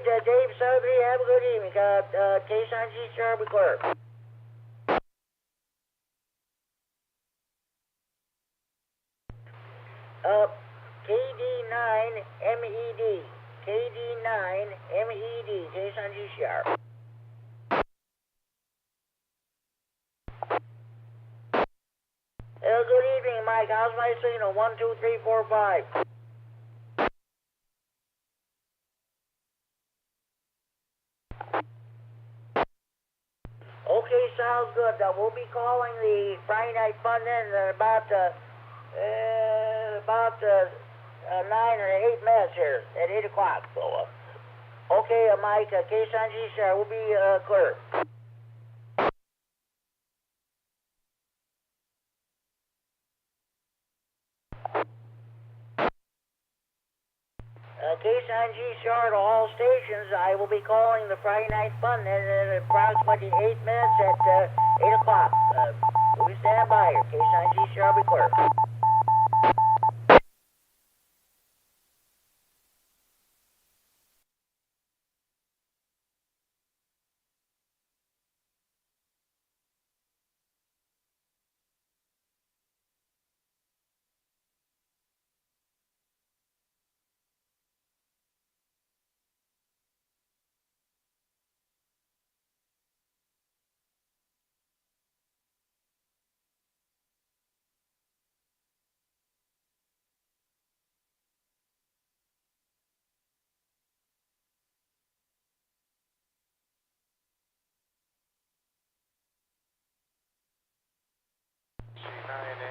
Dave Southerly, have a good evening. K9G Sharp clear. KD9MED. KD9MED. K9G Sharp. Good evening, Mike. How's my signal? 1, 2, 3, 4, 5. Okay, sounds good. We'll be calling the Friday night fun in about 9 or 8 minutes here at 8 o'clock. So, okay, Mike, K9G Sharp, we'll be clear. K9G Sharp to all stations. I will be calling the Friday night fun in approximately 8 minutes at 8 o'clock. We'll be stand by here. K9G Sharp, be clear. K9RFD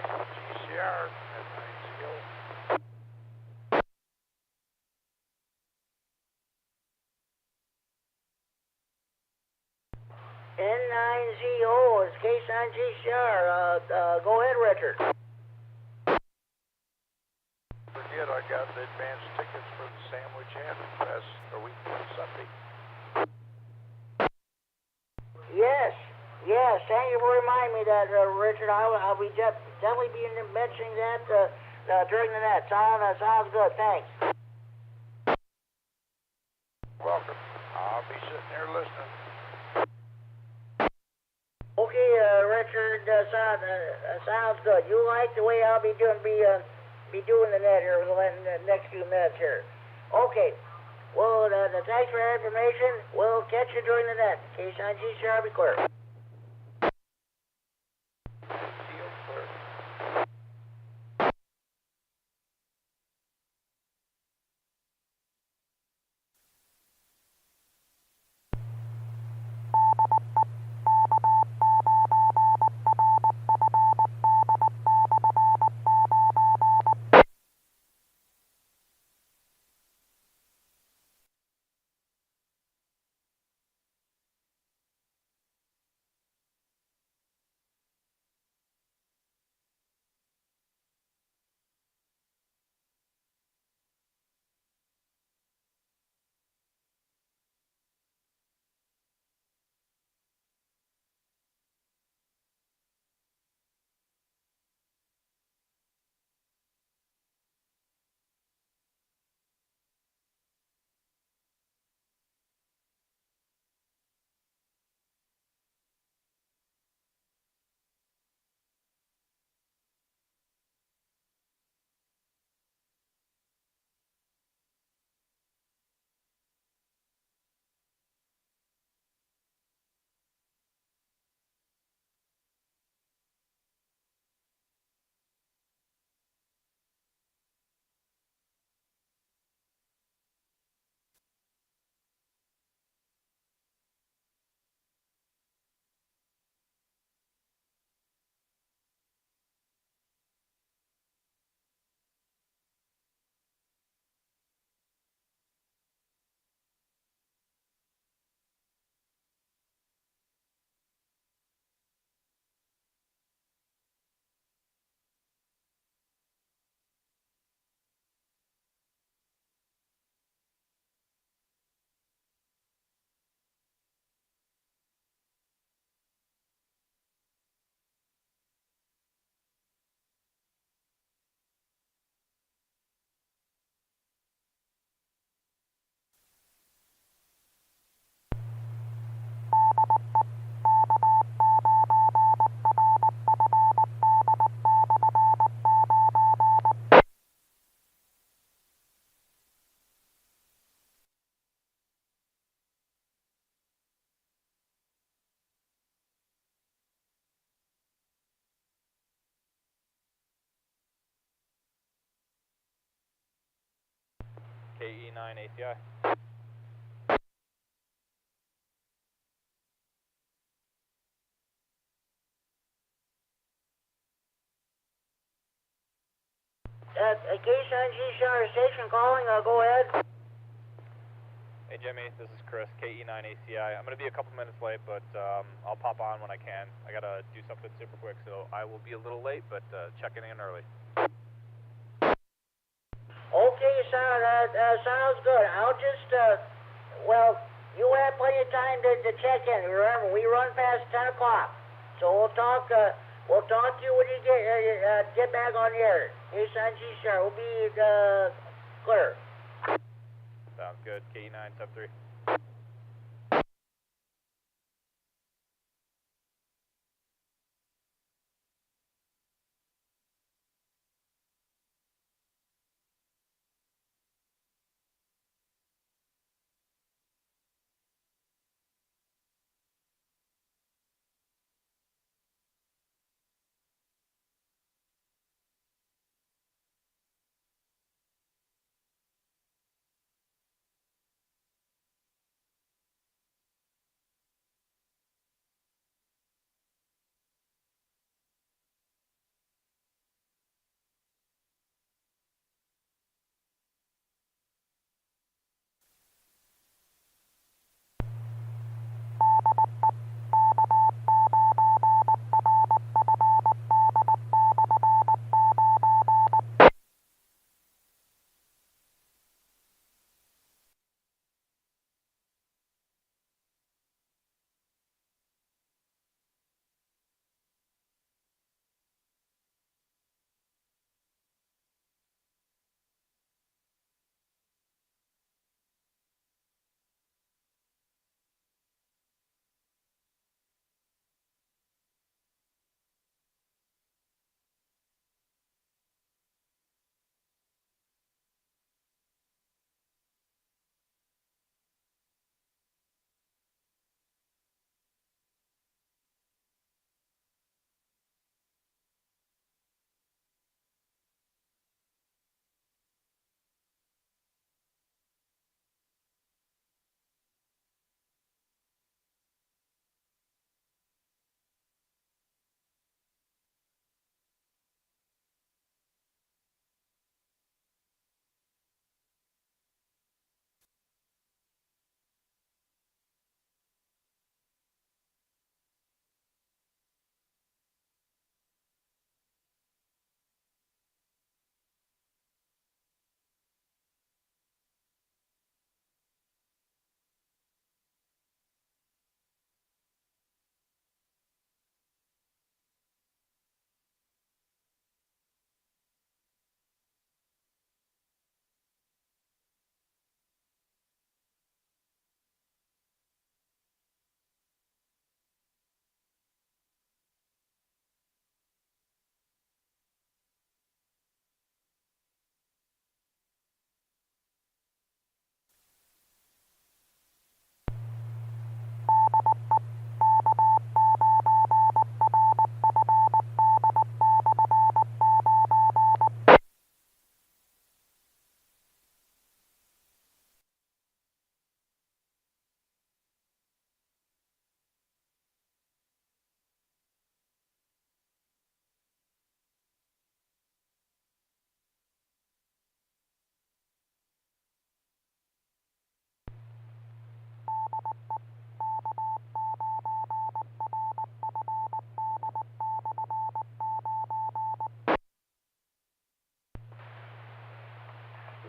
N9ZO is K9G Sharp. Go ahead, Richard. Forget I got the advance tickets for the Sandwich Hand Fest a week from Sunday. Yes, thank you for reminding me that, Richard. I'll be definitely be mentioning that during the net. Sounds good, thanks. Welcome. I'll be sitting there listening. Okay, Richard, sounds good. You like the way I'll be doing the net here for the next few minutes here. Okay. Well, thanks for that information. We'll catch you during the net. K9G Sharp, be clear. KE9ACI. K9G station calling, go ahead. Hey Jimmy, this is Chris, KE9ACI. I'm going to be a couple minutes late, but I'll pop on when I can. I got to do something super quick, so I will be a little late, but checking in early. Okay, sounds good. I'll just, well, you have plenty of time to check in. Remember, we run past 10 o'clock. So we'll talk to you when you get back on the air. K9G will be, clear. Sounds good. KE973.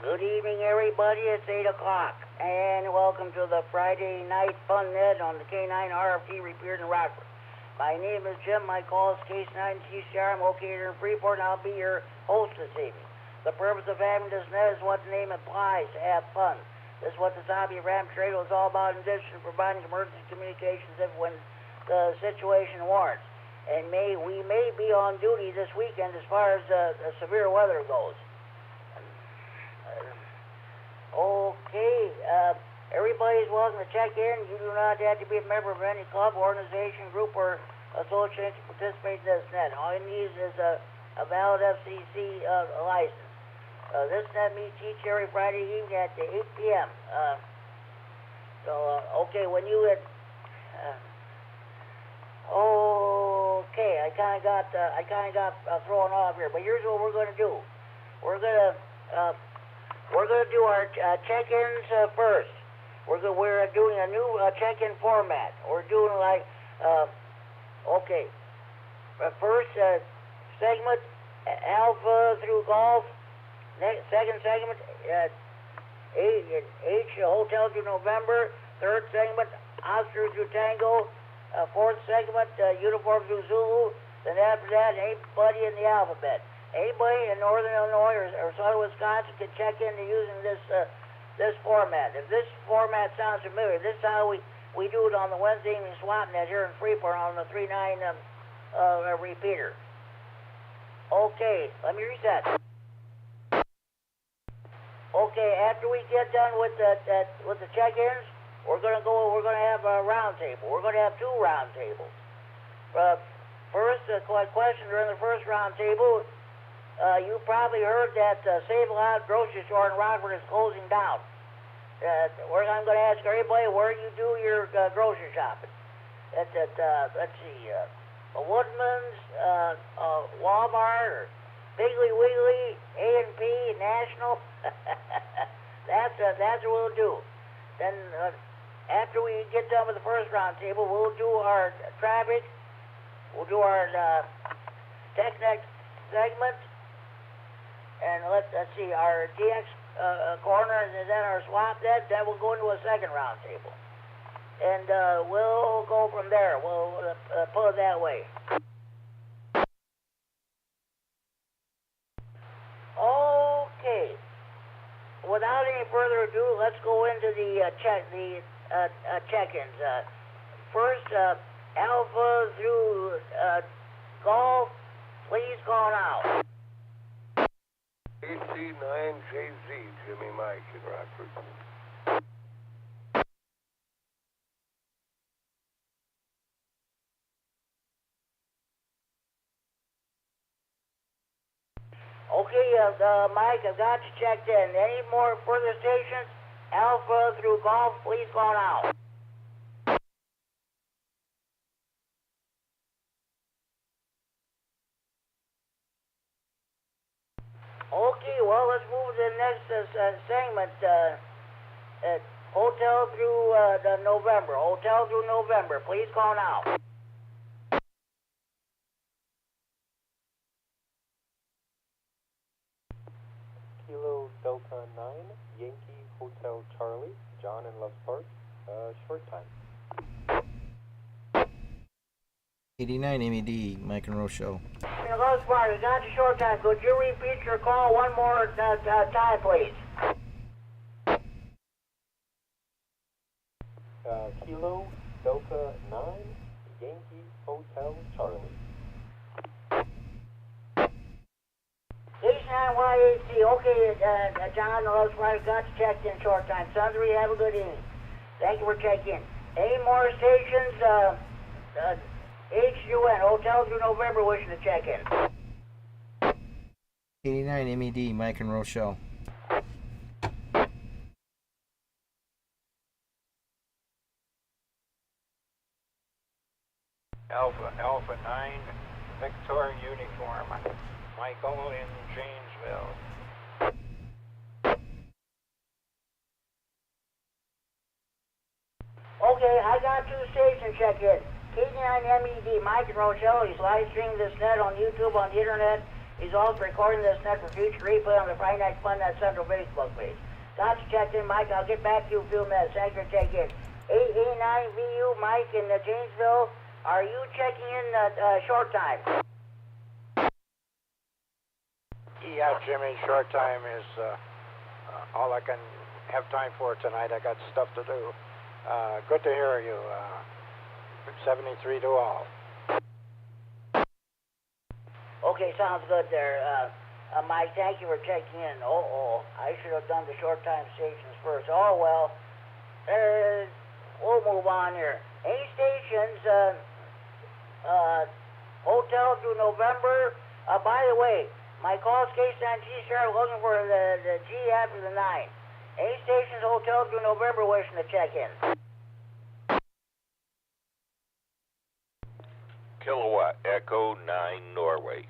Good evening, everybody. It's 8 o'clock, and welcome to the Friday Night Fun Net on the K9RFD Repeater in Rockford. My name is Jim. My call is Case 9 TCR. I'm located in Freeport, and I'll be your host this evening. The purpose of having this net is what the name implies, to have fun. This is what the zombie ram radio is all about, in addition to providing emergency communications if when the situation warrants. And we may be on duty this weekend as far as severe weather goes. Okay, everybody's welcome to check in. You do not have to be a member of any club, organization, group, or association to participate in this net. All you need is a valid FCC license. This net meets each every Friday evening at 8 p.m. Okay, when you had... okay, I kind of got thrown off here, but here's what we're going to do. We're going to do our check-ins first. We're doing a new check-in format. We're doing like, okay, first segment, Alpha through Golf. Second segment, H Hotel through November. Third segment, Oscar through Tango. Fourth segment, Uniform through Zulu. Then after that, anybody in the alphabet. Anybody in Northern Illinois or Southern Wisconsin can check into using this format. If this format sounds familiar, this is how we do it on the Wednesday evening swap net here in Freeport on the 3.9 repeater. Okay, let me reset. Okay, after we get done with the check-ins, we're gonna have a round table. We're gonna have two round tables. First, question during the first round table. You probably heard that Save-A-Lot grocery store in Rockford is closing down. I'm going to ask everybody where you do your grocery shopping. Let's see, Woodman's, Walmart, or Piggly Wiggly, A&P, National. That's what we'll do. Then after we get done with the first round table, we'll do our traffic. We'll do our TechNet segment. And let's see, our DX corner, and then our swap net, then we'll go into a second round table. And we'll go from there. We'll put it that way. Okay. Without any further ado, let's go into the check-ins. First, Alpha through Golf, please call now. KD9JZ, Jimmy Mike in Rockford. Okay, Mike, I've got you checked in. Any more further stations? Alpha through Golf, please call now. Okay, well, let's move to the next segment. Hotel through November. Hotel through November. Please call now. Kilo Delta 9, Yankee Hotel Charlie, John in Loves Park, short time. KD9MED, Mike and Rochelle. Loves Park, we got you short time. Could you repeat your call one more time, please? Kilo Delta 9, Yankee Hotel Charlie. K9YHD, okay, John, the Loves Park, got you checked in short time. Son 3, have a good evening. Thank you for checking in. Any more stations? HUN, Hotel through November, wishing to check in. KD9MED, Mike and Rochelle. Alpha 9, Victor Uniform, Michael in Janesville. Okay, I got two stations check in. K9MED, Mike and Rochelle. He's live streaming this net on YouTube, on the internet. He's also recording this net for future replay on the Friday Night Fun Net Central Facebook page. Got you checked in, Mike. I'll get back to you in a few minutes. Thank you for checking in. A9VU, Mike in Janesville. Are you checking in short time? Yeah, Jimmy, short time is all I can have time for tonight. I got stuff to do. Good to hear you. 73 to all. Okay, sounds good there. Mike, thank you for checking in. I should have done the short time stations first. Oh, well, we'll move on here. Any stations, Hotel through November. By the way, My call is K9G, sir. Looking for the G after the 9. Any stations, hotel through November wishing to check in. Kilowatt Echo 9 Norway.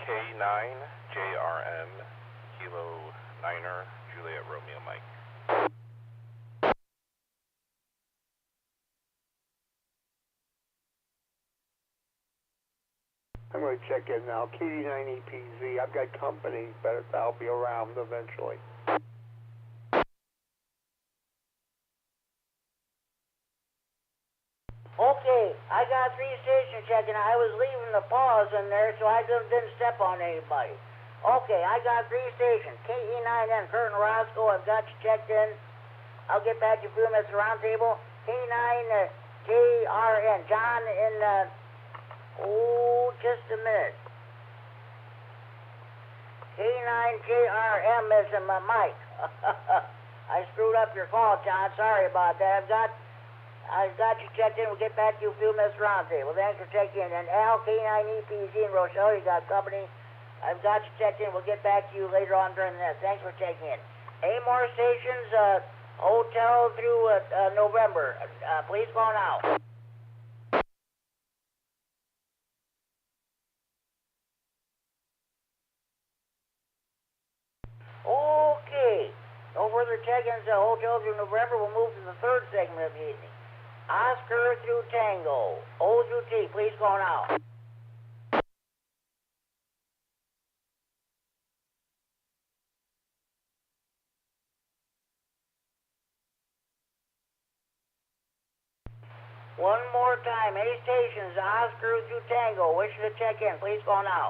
K9JRM Kilo 9er Juliet Romeo Mike. I'm going to check in now. KD9EPZ. I've got company, but I'll be around eventually. Okay, I got 3 stations checking. I was leaving the pause in there, so I didn't step on anybody. Okay, I got 3 stations. KE9N, Kurt and Roscoe, I've got you checked in. I'll get back to you a few minutes round table. K9JRN, John in, just a minute. K9JRM is in my mic. I screwed up your call, John. Sorry about that. I've got you checked in. We'll get back to you a few minutes round table. Thanks for checking in. And Al, K9EPZ in Rochelle, you got company. I've got you checked in. We'll get back to you later on during the net. Thanks for checking in. Any more stations, hotel through November. Please call now. Okay. No further check-ins, hotel through November. We'll move to the 3rd segment of the evening. Oscar through Tango. O through T. Please call now. One more time. Any stations, Oscar through Tango. Wishing to check in. Please call now.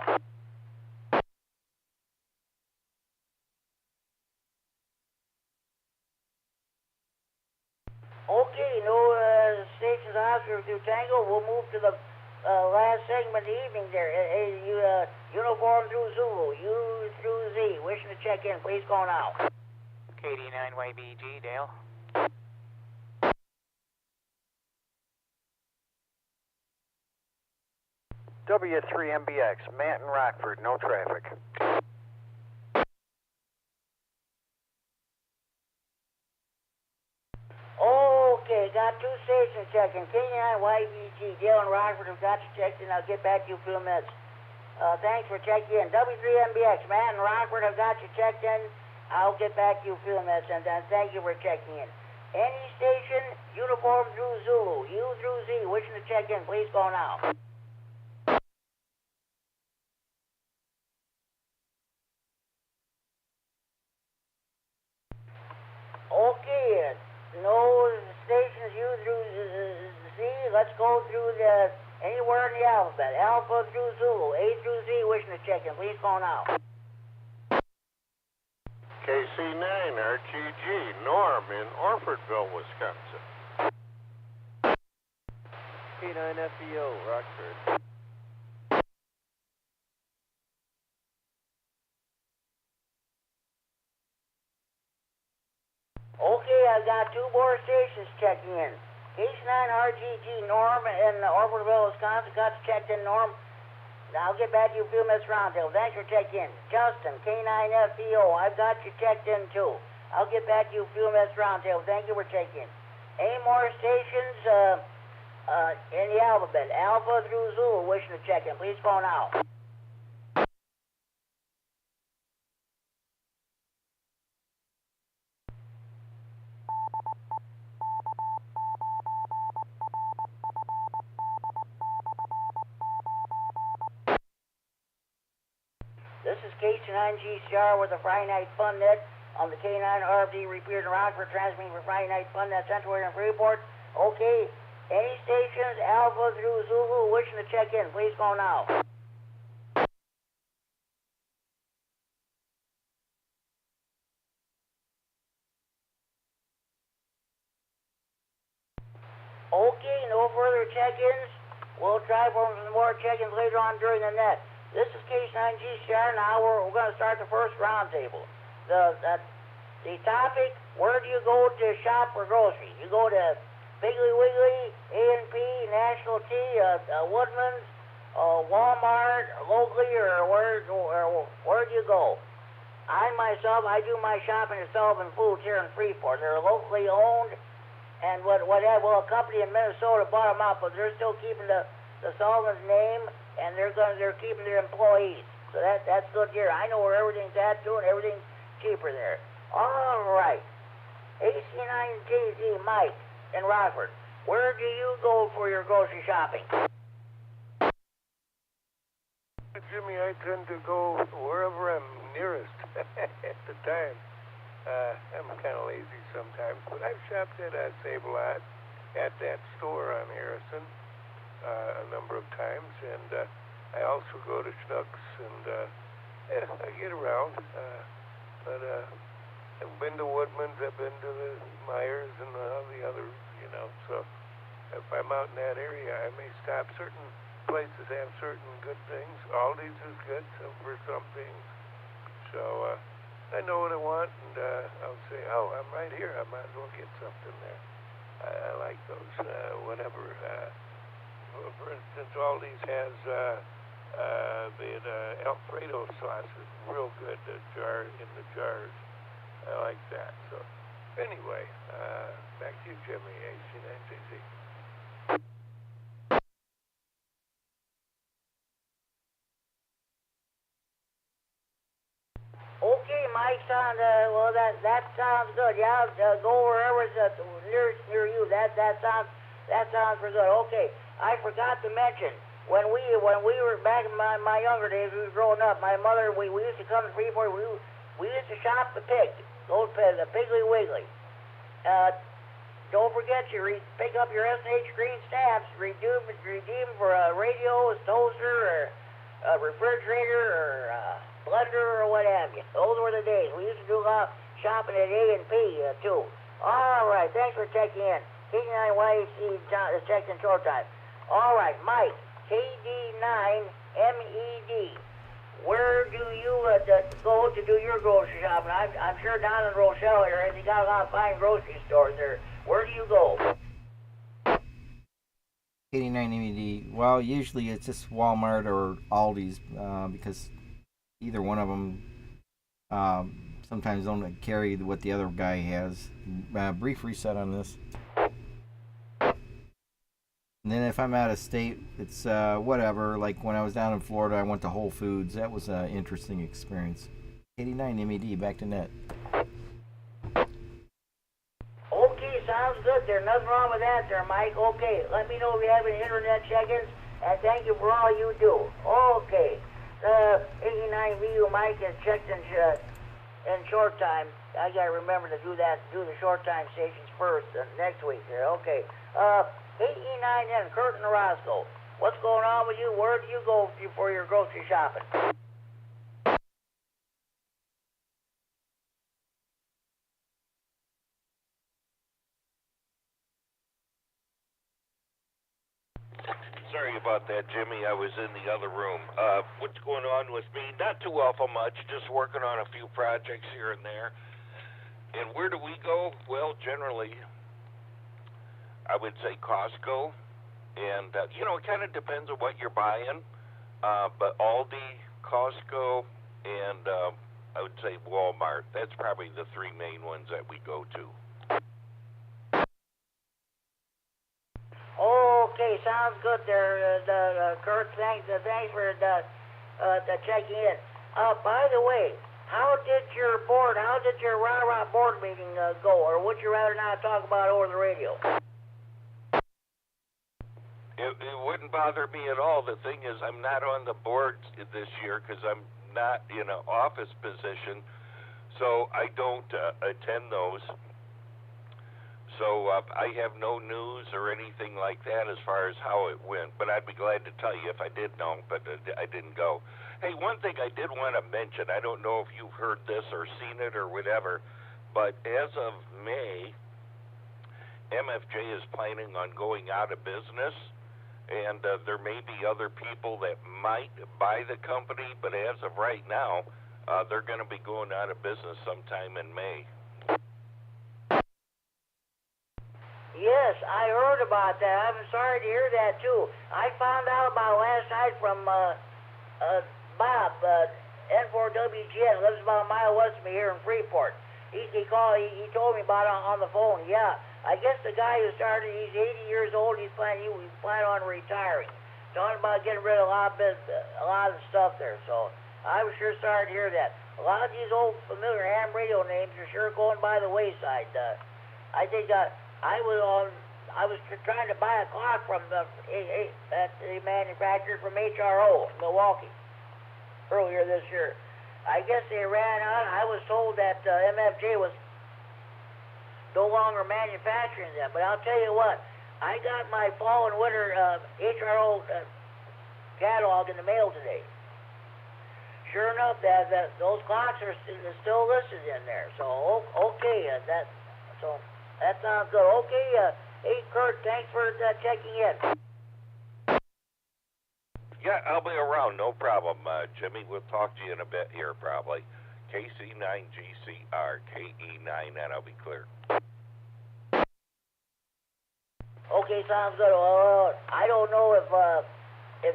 Okay, no stations, Oscar through Tango. We'll move to the last segment of the evening there. Uniform through Zulu. U through Z. Wishing to check in. Please call now. KD9YBG, Dale. W3MBX, Matt and Rockford, no traffic. Okay, got 2 stations checking. K9YBG, Dale and Rockford have got you checked in. I'll get back to you in a few minutes. Thanks for checking in. W3MBX, Matt and Rockford have got you checked in. I'll get back to you in a few minutes, and thank you for checking in. Any station, uniform through Zulu, U through Z, wishing to check in, please call now. Okay, no stations U through Z. Let's go through anywhere in the alphabet. Alpha through Zulu, A through Z, wishing to check in. Please call now. KC9RTG, Norm in Orfordville, Wisconsin. K9FDO, Rockford. Okay, I've got 2 more stations checking in. K9RGG, Norm in Orfordville, Wisconsin. Got you checked in, Norm. Now I'll get back to you a few minutes roundtable. Thanks for checking in. Justin, K9FDO, I've got you checked in too. I'll get back to you a few minutes roundtable. Thank you for checking in. Any more stations in the alphabet? Alpha through Zulu, wishing to check in. Please call now. This is K9GCR with the Friday Night Fun Net on the K9RFD Repeater in Rockford, transmitting for Friday Night Fun Net Central Area and Freeport. Okay, any stations, Alpha through Zulu, wishing to check in, please call now. Okay, no further check-ins. We'll try for some more check-ins later on during the net. This is K9GCR. Now we're going to start the first roundtable. The topic: where do you go to shop for groceries? You go to Piggly Wiggly, A&P, National T, Woodman's, Walmart, locally, or where do you go? I myself, I do my shopping at Sullivan Foods here in Freeport. They're locally owned, and well, a company in Minnesota bought them out, but they're still keeping the Sullivan's name, and they're keeping their employees. So that's good here. I know where everything's at too, and everything's cheaper there. All right, AC9TZ Mike in Rockford. Where do you go for your grocery shopping? Jimmy, I tend to go wherever I'm nearest at the time. I'm kind of lazy sometimes, but I've shopped at Save-A-Lot, at that store on Harrison a number of times, and I also go to Schnucks, and I get around. But I've been to Woodman's, I've been to the Myers and all the others, you know, so if I'm out in that area, I may stop. Certain places have certain good things. Aldi's is good for some things. So I know what I want, and I'll say, oh, I'm right here. I might as well get something there. I like those, whatever. For instance, Aldi's has the Alfredo sauce is real good, the jar in the jars. I like that. So anyway, back to you, Jimmy, AC9TZ. Okay, Mike, well, that sounds good. Yeah, go wherever's nearest near you. That sounds pretty good. Okay, I forgot to mention when we were back in my younger days, we were growing up. My mother, we used to come to Freeport. We used to shop the pig, the Piggly Wiggly. Don't forget you pick up your S&H green stamps. Redeem for a radio, a toaster, or a refrigerator, or blender, or what have you. Those were the days. We used to do a lot of shopping at A&P, too. All right, thanks for checking in. K9YHC checked in short time. All right, Mike, KD9MED. Where do you go to do your grocery shopping? I'm sure down in Rochelle area, they got a lot of fine grocery stores there. Where do you go? KD9MED. Well, usually it's just Walmart or Aldi's because either one of them sometimes don't carry what the other guy has. Brief reset on this. And then if I'm out of state, it's whatever. Like when I was down in Florida, I went to Whole Foods. That was an interesting experience. KD9MED, back to net. Okay, sounds good. There's nothing wrong with that there, Mike. Okay, let me know if you have any internet check-ins, and thank you for all you do. Okay, 89VU Mike has checked in short time. I gotta remember to do that. Do the short time stations first next week there. Okay. KE9N, Curtin Roscoe. What's going on with you? Where do you go for your grocery shopping? Sorry about that, Jimmy. I was in the other room. What's going on with me? Not too awful much. Just working on a few projects here and there. And where do we go? Well, generally, I would say Costco. And, it kind of depends on what you're buying. But Aldi, Costco, and I would say Walmart. That's probably the three main ones that we go to. Okay, sounds good there, Kurt. Thanks for checking in. By the way, how did your rah-rah board meeting go, or would you rather not talk about it over the radio? It wouldn't bother me at all. The thing is, I'm not on the board this year because I'm not in an office position, so I don't attend those. So I have no news or anything like that as far as how it went, but I'd be glad to tell you if I did know, but I didn't go. Hey, one thing I did want to mention, I don't know if you've heard this or seen it or whatever, but as of May, MFJ is planning on going out of business, and there may be other people that might buy the company, but as of right now, they're going to be going out of business sometime in May. Yes, I heard about that. I'm sorry to hear that, too. I found out about last night from Bob, N4WGN, lives about a mile west of me here in Freeport. He told me about it on the phone. Yeah, I guess the guy who started, he's 80 years old. He's planning on retiring. Talking about getting rid of a lot of the stuff there. So I was sure sorry to hear that. A lot of these old familiar ham radio names are sure going by the wayside. I think I was trying to buy a clock from the manufacturer from HRO, Milwaukee, earlier this year. I guess they ran out. I was told that MFJ was no longer manufacturing them. But I'll tell you what, I got my fall and winter HRO catalog in the mail today. Sure enough, that those clocks are still listed in there. So okay, that sounds good. Okay, hey Kurt, thanks for checking in. Yeah, I'll be around, no problem, Jimmy. We'll talk to you in a bit here, probably. KC9GCR, KE9, I'll be clear. Okay, sounds good. I don't know if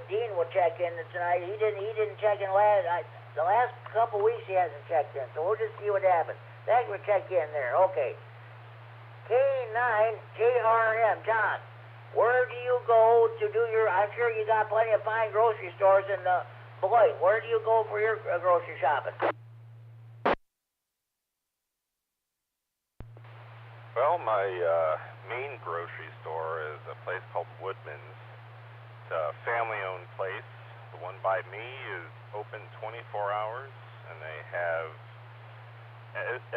Dean will check in tonight. He didn't check in the last couple weeks. He hasn't checked in, so we'll just see what happens. Thanks for checking in there. Okay. K9RFD, John. Where do you go to do your? I'm sure you got plenty of fine grocery stores in Beloit. Where do you go for your grocery shopping? Well, my main grocery store is a place called Woodman's. It's a family-owned place. The one by me is open 24 hours, and they have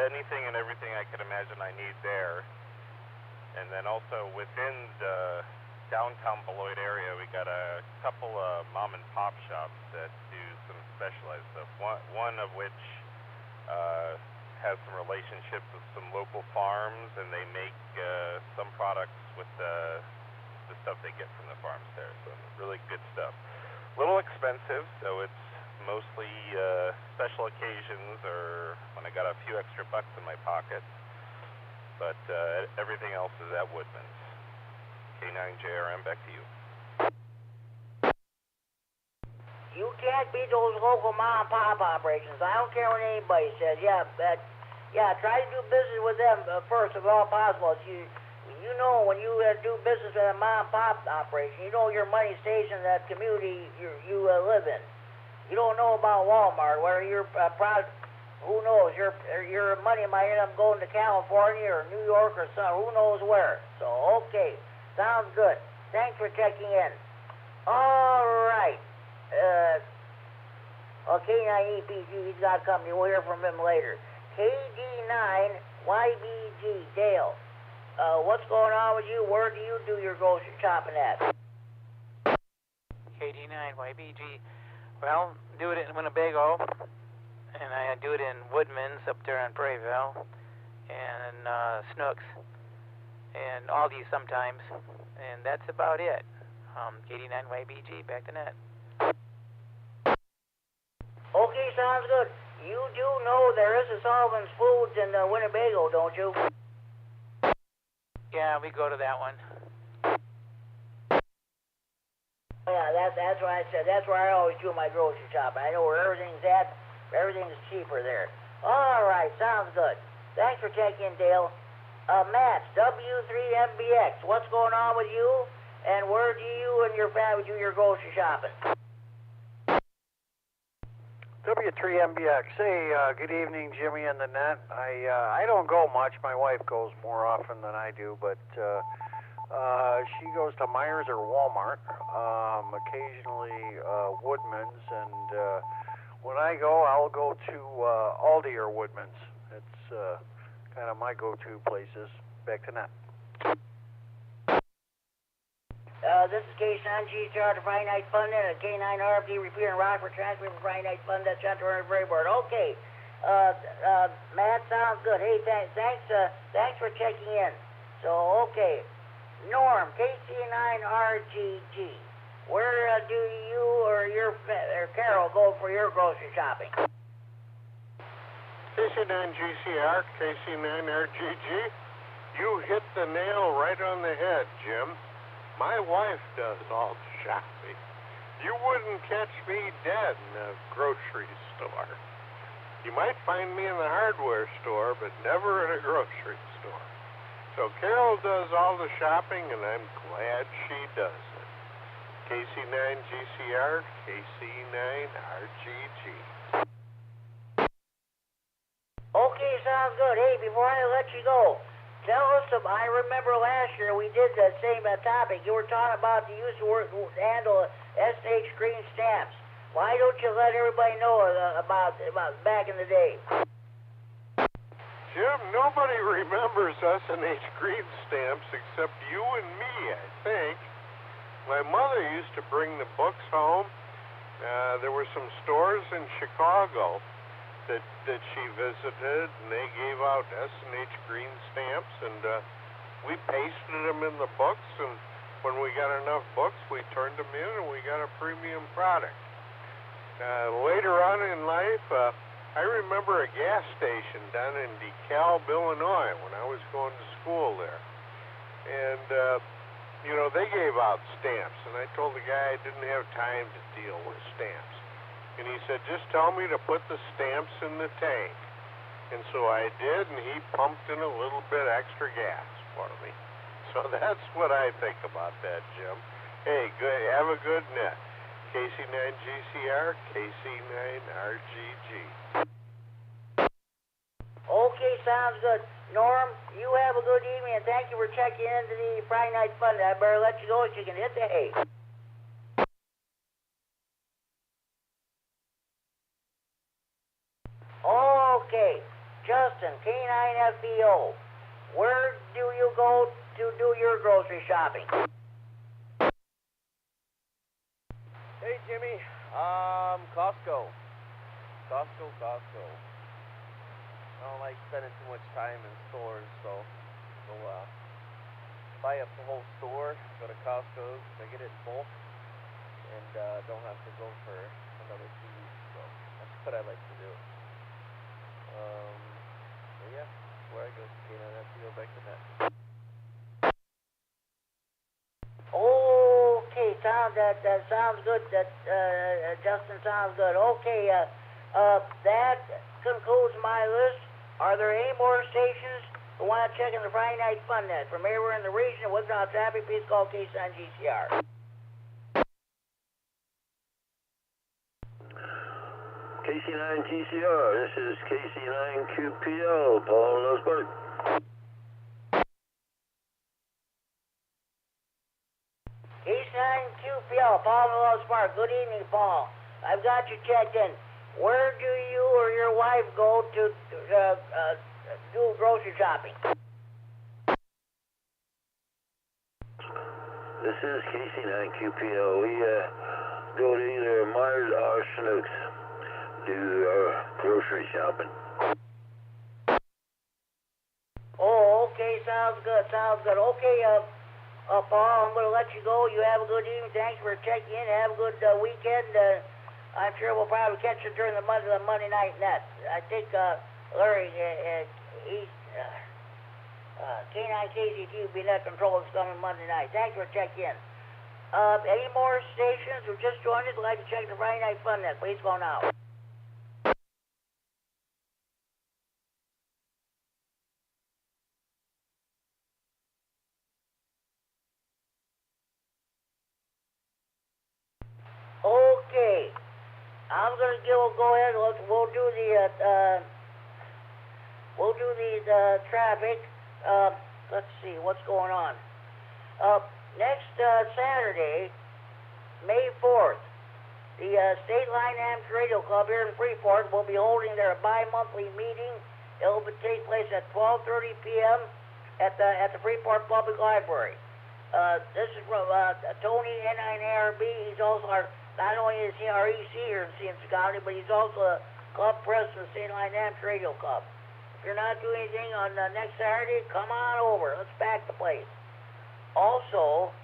anything and everything I could imagine I need there. And then also within the downtown Beloit area, we got a couple of mom-and-pop shops that do some specialized stuff. One of which has some relationships with some local farms, and they make some products with the stuff they get from the farms there. So really good stuff. A little expensive, so it's mostly special occasions or when I got a few extra bucks in my pocket. But everything else is at Woodman's. K9JRM, back to you. You can't beat those local mom and pop operations. I don't care what anybody says. Yeah, try to do business with them first, if all possible. You know, when you do business with a mom and pop operation, you know your money stays in that community you live in. You don't know about Walmart, where you're proud. Who knows? Your money might end up going to California or New York or some. Who knows where? So okay, sounds good. Thanks for checking in. All right. K9EPG, he's got company. We'll hear from him later. KD9YBG, Dale. What's going on with you? Where do you do your grocery shopping at? KD9YBG. Well, do it in Winnebago. And I do it in Woodman's up there on Prairieville, and Snooks, and Aldi sometimes, and that's about it. KD9YBG, back to net. Okay, sounds good. You do know there is a Sullivan's Foods in Winnebago, don't you? Yeah, we go to that one. Yeah, that's what I said. That's where I always do my grocery shopping. I know where everything's at. Everything's cheaper there. All right, sounds good. Thanks for checking in, Dale. Matt, W9AXD, what's going on with you? And where do you and your family do your grocery shopping? W9AXD. Hey, good evening, Jimmy and the net. I don't go much. My wife goes more often than I do, but she goes to Myers or Walmart, occasionally Woodman's, and when I go, I'll go to Aldi or Woodman's. It's kind of my go-to places. Back to net. This is K9GCR, the Friday Night Fun, and a K9RFD Repeater in Rockford, transmitting from Friday Night Fun, that's Central and Freeport. Okay, Matt, sounds good. Hey, thanks for checking in. So, okay, Norm, KC9RGG. Where do you or Carol go for your grocery shopping? KC9GCR, KC9RGG. You hit the nail right on the head, Jim. My wife does all the shopping. You wouldn't catch me dead in a grocery store. You might find me in the hardware store, but never in a grocery store. So Carol does all the shopping, and I'm glad she does it. KC9GCR, KC9RGG. Okay, sounds good. Hey, before I let you go, tell us, I remember last year we did the same topic. You were talking about the use of handle SH green stamps. Why don't you let everybody know about back in the day? Jim, nobody remembers S&H green stamps except you and me, I think. My mother used to bring the books home. There were some stores in Chicago that she visited, and they gave out S&H green stamps, and we pasted them in the books, and when we got enough books, we turned them in, and we got a premium product. Later on in life, I remember a gas station down in DeKalb, Illinois, when I was going to school there. And, they gave out stamps, and I told the guy I didn't have time to deal with stamps. And he said, just tell me to put the stamps in the tank. And so I did, and he pumped in a little bit extra gas for me. So that's what I think about that, Jim. Hey, good. Have a good net. KC9GCR, KC9RGG. Okay, sounds good. Norm, you have a good evening, and thank you for checking into the Friday Night Fun. I better let you go so you can hit the hay. Okay, Justin, K9FDO, where do you go to do your grocery shopping? Hey, Jimmy. Costco. Costco. I don't like spending too much time in stores, so buy up the whole store, go to Costco, I get it in bulk, and don't have to go for another 2 weeks, so that's what I like to do. So yeah, that's where I go. K9FDO back to net. Okay, that sounds good. Justin, sounds good. Okay, that concludes my list. Are there any more stations who want to check in the Friday Night Fun Net? From anywhere in the region with no traffic, please call KC9GCR. KC9GCR, this is KC9QPL, Paul Nosberg. KC9QPL, Paul Nosberg. Good evening, Paul. I've got you checked in. Where do you or your wife go to do grocery shopping? This is KC9QPL. We go to either Myers or Schnucks to do our grocery shopping. Oh, okay, sounds good. Okay, Paul, I'm going to let you go. You have a good evening. Thanks for checking in. Have a good weekend. I'm sure we'll probably catch you during the Monday night net. I think Larry, he's K9KZT will be net control this coming Monday night. Thanks for checking in. Any more stations who just joined us would like to check the Friday Night Fun net? Please go now. Okay. I'm going to go ahead. We'll do the traffic. Let's see what's going on. Next Saturday, May 4th, the State Line Amateur Radio Club here in Freeport will be holding their bi-monthly meeting. It will take place at 12:30 p.m. at the Freeport Public Library. This is from Tony, K9RFD. He's also not only is he our EC here in Siemens County, but he's also a club president of the State Line Amateur Radio Club. If you're not doing anything on next Saturday, come on over. Let's pack the place. Also,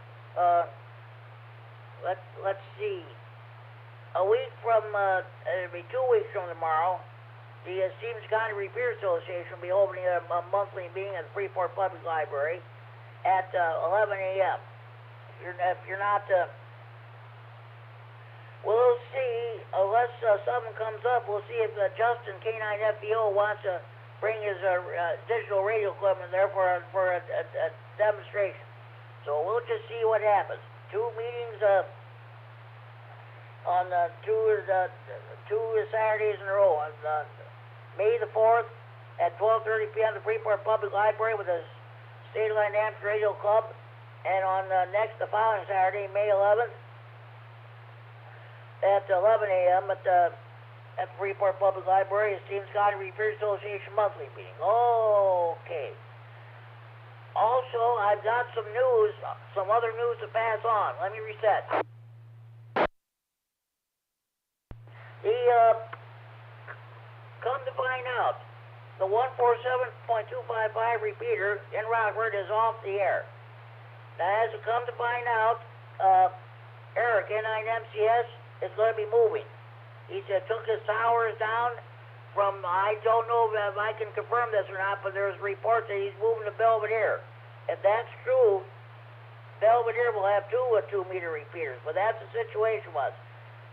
let's see. A week from, it'll be 2 weeks from tomorrow, the Stevens County Repeater Association will be holding a monthly meeting at the Freeport Public Library at 11 a.m. If you're not, we'll see, unless something comes up, we'll see if Justin, K9FDO, wants to bring his digital radio equipment there for a demonstration. So we'll just see what happens. 2 meetings on two Saturdays in a row. On May the 4th at 12:30 p.m. the Freeport Public Library with the State Line Amateur Radio Club, and on the following Saturday, May 11th at 11 a.m. at the Freeport Public Library, Stevens County Repeater Association monthly meeting. Okay. Also, I've got some news, some other news to pass on. Let me reset. Come to find out, the 147.255 repeater in Rockford is off the air. Now, as it come to find out, Eric, K9MCS, is going to be moving. He said took his towers down from, I don't know if I can confirm this or not, but there's reports that he's moving to Belvedere. If that's true, Belvedere will have two 2-meter repeaters, but that's the situation was.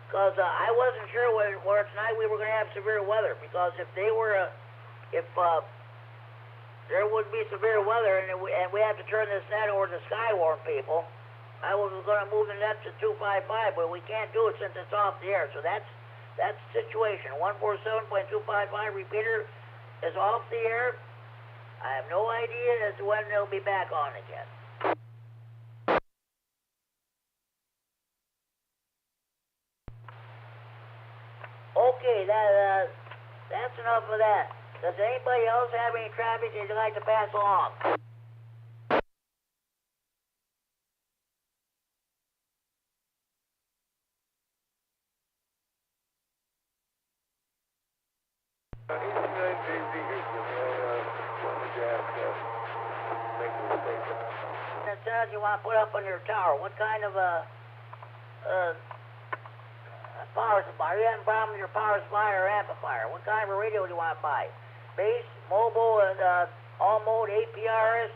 Because I wasn't sure where tonight we were going to have severe weather, because if they were, if there would be severe weather and we have to turn this net over to Skywarn people, I was going to move the net to 255, but we can't do it since it's off the air. So that's the situation. 147.255 repeater is off the air. I have no idea as to when they'll be back on again. Okay, that's enough of that. Does anybody else have any traffic they'd like to pass along? Antennas you want to put up on your tower? What kind of power supply? Are you having a problem with your power supply or amplifier? What kind of a radio do you want to buy? Base, mobile, and all mode, APRS,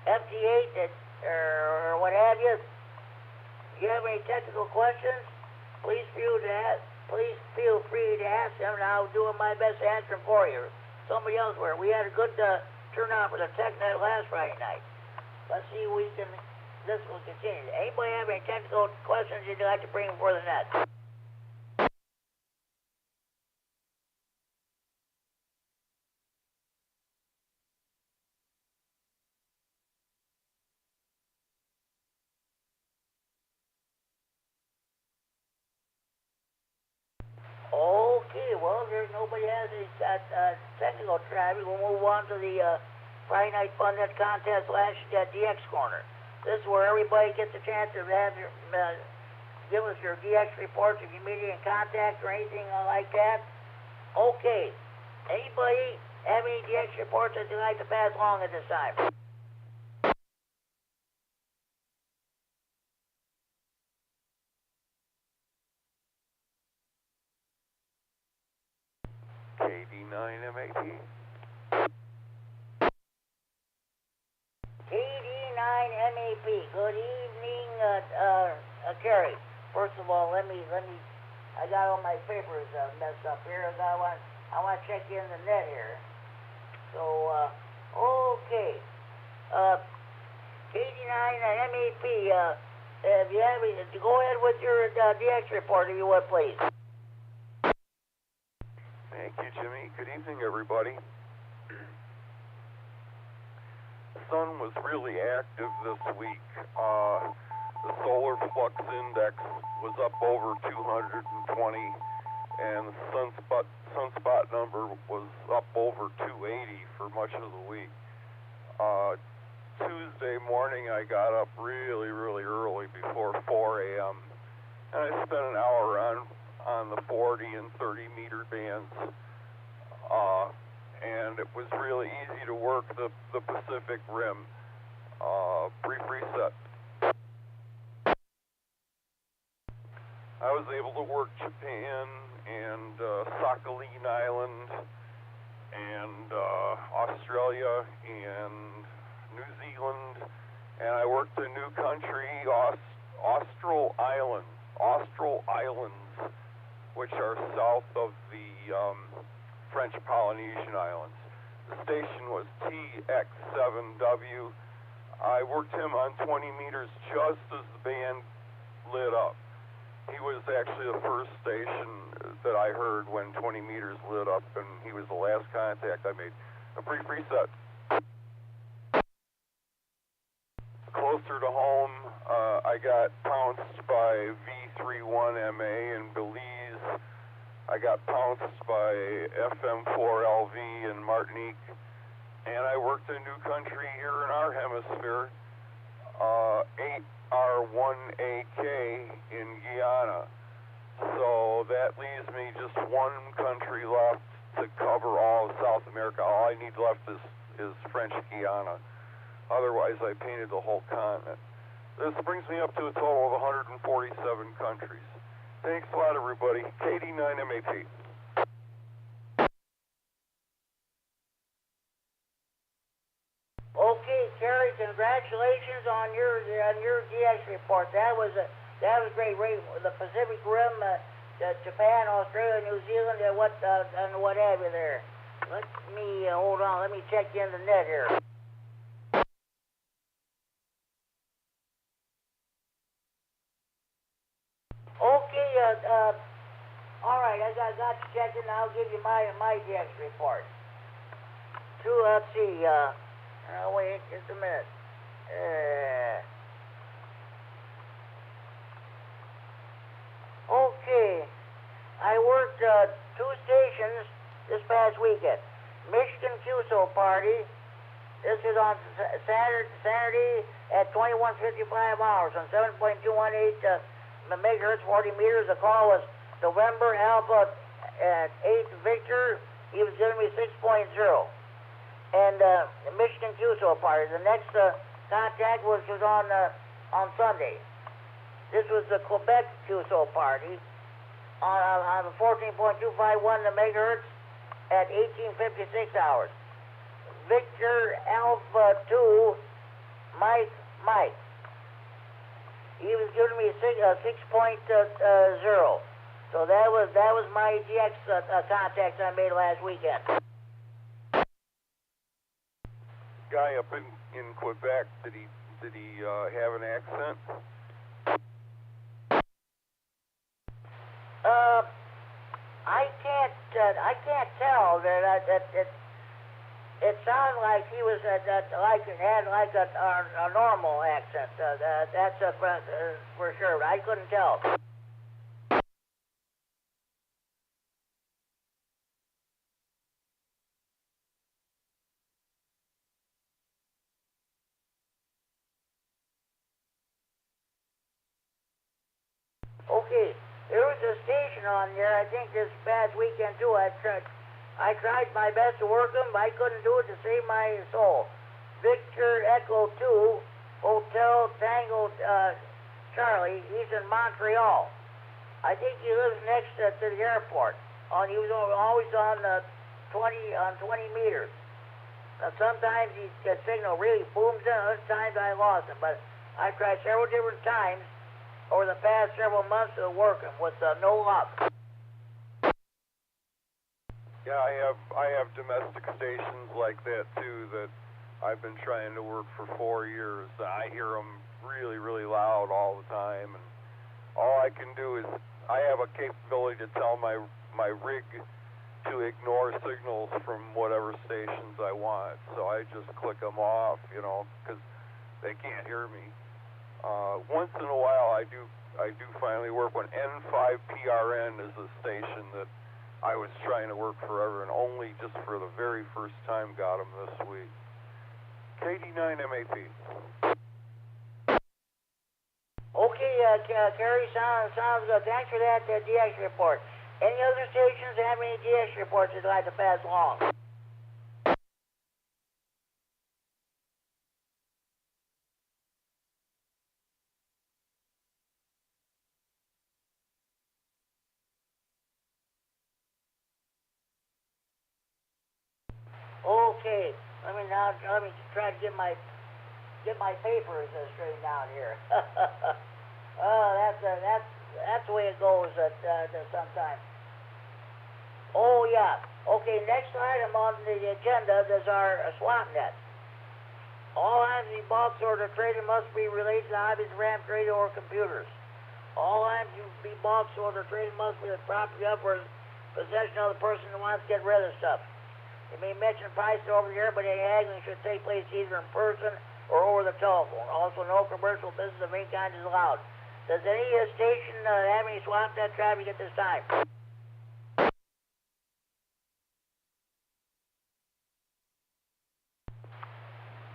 FT8, or what have you? If you have any technical questions, please feel free to ask them, and I'll do my best to answer them for you. Somebody else where we had a good turnout for the TechNet last Friday night. Let's see if this will continue. Anybody have any technical questions you'd like to bring before the net? Okay, well, if nobody has any technical traffic, we'll move on to the Friday Night Fun Net Contest DX Corner. This is where everybody gets a chance to have your, give us your DX reports if you meet in contact or anything like that. Okay, anybody have any DX reports that you'd like to pass along at this time? KD9MED. KD9MED. Good evening, Kerry. First of all, let me. I got all my papers messed up here. I want to check in the net here. So, okay. KD9MED. If you have, go ahead with your DX report, if you would, please. Thank you, Jimmy. Good evening, everybody. The sun was really active this week. The solar flux index was up over 220, and the sunspot number was up over 280 for much of the week. Tuesday morning, I got up really early before 4 a.m., and I spent an hour on the 40 and 30 meter bands, and it was really easy to work the Pacific Rim. Brief reset. I was able to work Japan and Sakhalin Island and Australia and New Zealand, and I worked a new country, Austral Islands, which are south of the French Polynesian Islands. The station was TX7W. I worked him on 20 meters just as the band lit up. He was actually the first station that I heard when 20 meters lit up, and he was the last contact I made. A brief reset. Closer to home, I got pounced by V31MA in Belize. I got pounced by FM4LV in Martinique. And I worked a new country here in our hemisphere, 8R1AK in Guyana. So that leaves me just one country left to cover all of South America. All I need left is French Guiana. Otherwise, I painted the whole continent. This brings me up to a total of 147 countries. Thanks a lot, everybody. KD9MED. Okay, Kerry, congratulations on your DX report. That was great. The Pacific Rim, Japan, Australia, New Zealand, and what have you there. Let me hold on. Let me check in the net here. Okay, all right. I got you checked in. I'll give you my DX report. Let's see. Wait just a minute. Okay. I worked 2 stations this past weekend. Michigan QSO Party. This is on Saturday at 21:55 hours on 7.218 megahertz, 40 meters. The call was November Alpha at 8 Victor. He was giving me 6.0. And the Michigan QSO Party. The next contact was on Sunday. This was the Quebec QSO Party on 14.251 megahertz at 18:56 hours. Victor Alpha 2, Mike. He was giving me 6.0. So that was my GX contacts I made last weekend. Guy up in Quebec, did he have an accent? I can't tell. It sounded like he was had like a normal accent. That's for sure. But I couldn't tell. Okay, there was a station on there, I think this past weekend too. I tried my best to work them, but I couldn't do it to save my soul. Victor Echo 2, Hotel Tango Charlie, he's in Montreal. I think he lives next to the airport. He was always on 20 meters. Now, sometimes his signal really booms in, other times I lost him, but I tried several different times over the past several months to work him with no luck. Yeah, I have domestic stations like that too that I've been trying to work for 4 years. I hear them really, really loud all the time, and all I can do is I have a capability to tell my rig to ignore signals from whatever stations I want. So I just click them off, because they can't hear me. Once in a while, I do finally work one. N5PRN is a station that I was trying to work forever, and only just for the very first time got them this week. KD9MED. Okay, Kerry, sounds good. Thanks for that DX report. Any other stations have any DX reports you'd like to pass along? Okay. Let me try to get my papers straightened out here. That's the way it goes sometimes. Oh yeah. Okay. Next item on the agenda is our swap net. All items to be bought, sold, or traded must be related to hobbies, ramp, radio, or computers. All items to be bought, sold, or traded must be the property of or possession of the person who wants to get rid of stuff. You may mention prices over here, but any haggling should take place either in person or over the telephone. Also, no commercial business of any kind is allowed. Does any station have any swap net traffic at this time?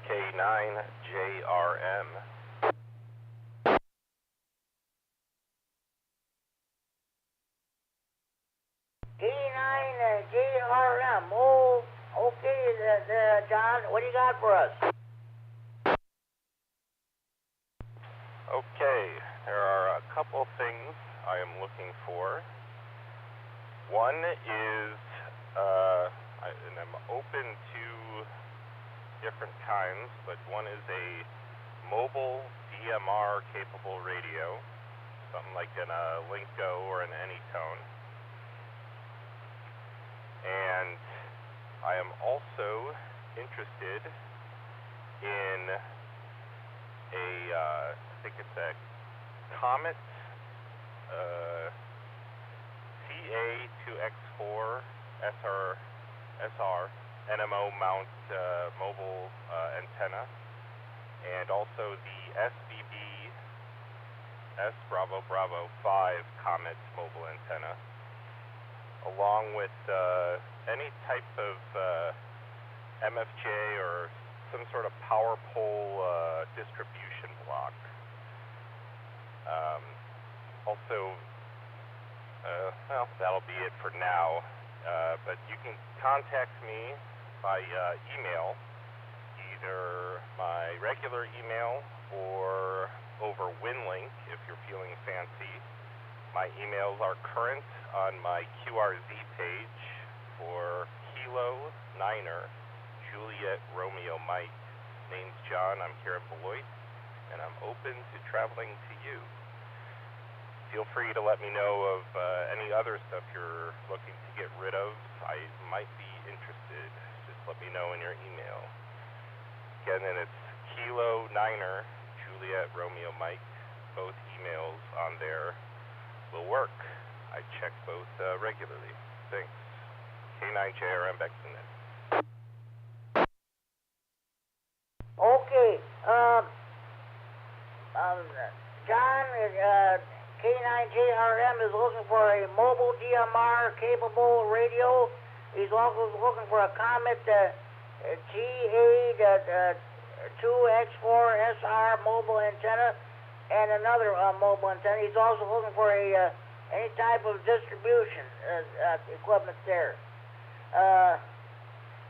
K9JRM. K9JRM. Oh, okay, John. What do you got for us? Okay, there are a couple things I am looking for. One is, and I'm open to different kinds, but one is a mobile DMR capable radio, something like an Linko or an Anytone. And I am also interested in I think it's a Comet CA2X4 SR NMO mount mobile antenna, and also the SBB S Bravo 5 Comet mobile antenna, along with any type of MFJ or some sort of power pole distribution block. Also, well, that'll be it for now, but you can contact me by email, either my regular email or over WinLink if you're feeling fancy. My emails are current on my QRZ page for Kilo 9er Juliet Romeo Mike. Name's John, I'm here at Beloit, and I'm open to traveling to you. Feel free to let me know of any other stuff you're looking to get rid of. I might be interested. Just let me know in your email. Again, and it's Kilo 9er Juliet Romeo Mike. Both emails on there will work. I check both regularly. Thanks. K9JRM back to the net. Okay, John, K9JRM is looking for a mobile DMR capable radio. He's also looking for a Comet GA2X4 SR mobile antenna and another mobile antenna. He's also looking for a any type of distribution equipment there.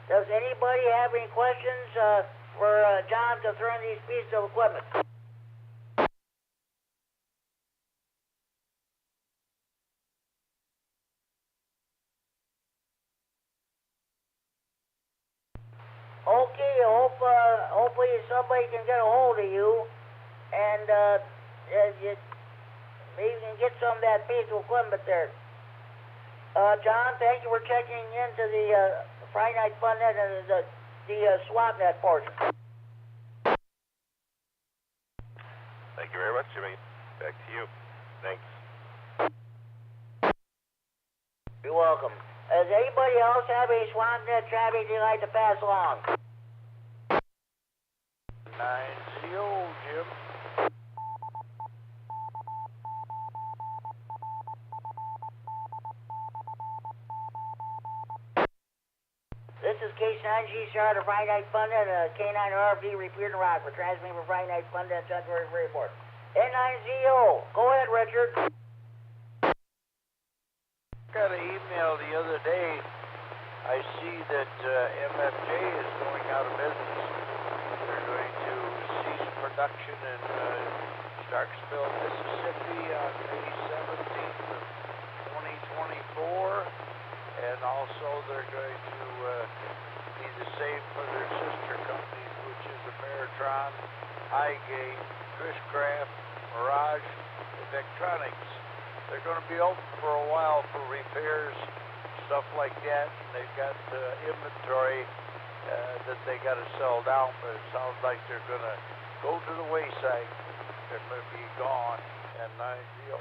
Does anybody have any questions for John concerning these pieces of equipment? Okay, hopefully somebody can get a hold of you, and maybe you can get some of that piece of equipment there. John, thank you for checking into the Friday Night Fun Net and the swap net portion. Thank you very much, Jimmy. Back to you. Thanks. You're welcome. Does anybody else have any swap net traffic they'd like to pass along? 90, Jim. This is K9G Star to Friday Night Fun Net, K9RFD Repeater Rock for transmitting for Friday Night Fun Net, Sunbury Report. N9ZO. Go ahead, Richard. Got an email the other day. I see that MFJ is going out of business. They're going to cease production in Starksville, Mississippi on May 17th of 2024. And also they're going to be the same electronics. They're going to be open for a while for repairs, stuff like that. And they've got inventory that they got to sell down, but it sounds like they're going to go to the wayside. They're going to be gone and not deal.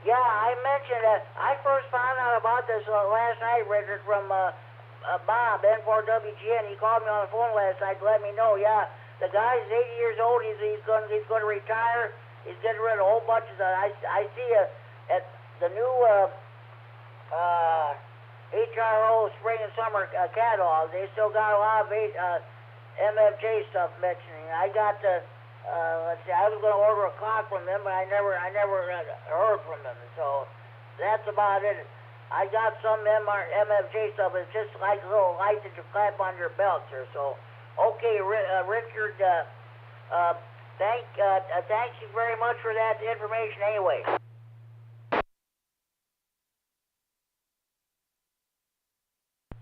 Yeah, I mentioned that. I first found out about this last night, Richard, from Bob, N4WGN. He called me on the phone last night to let me know. Yeah, the guy's 80 years old. He's going to retire. He's getting rid of a whole bunch of stuff. I see at the new HRO spring and summer catalog. They still got a lot of MFJ stuff mentioning. I got let's see, I was going to order a clock from them, but I never heard from them. So that's about it. I got some MFJ stuff. It's just like a little light that you clap on your belt here. So, okay, Richard, thank you very much for that information anyway.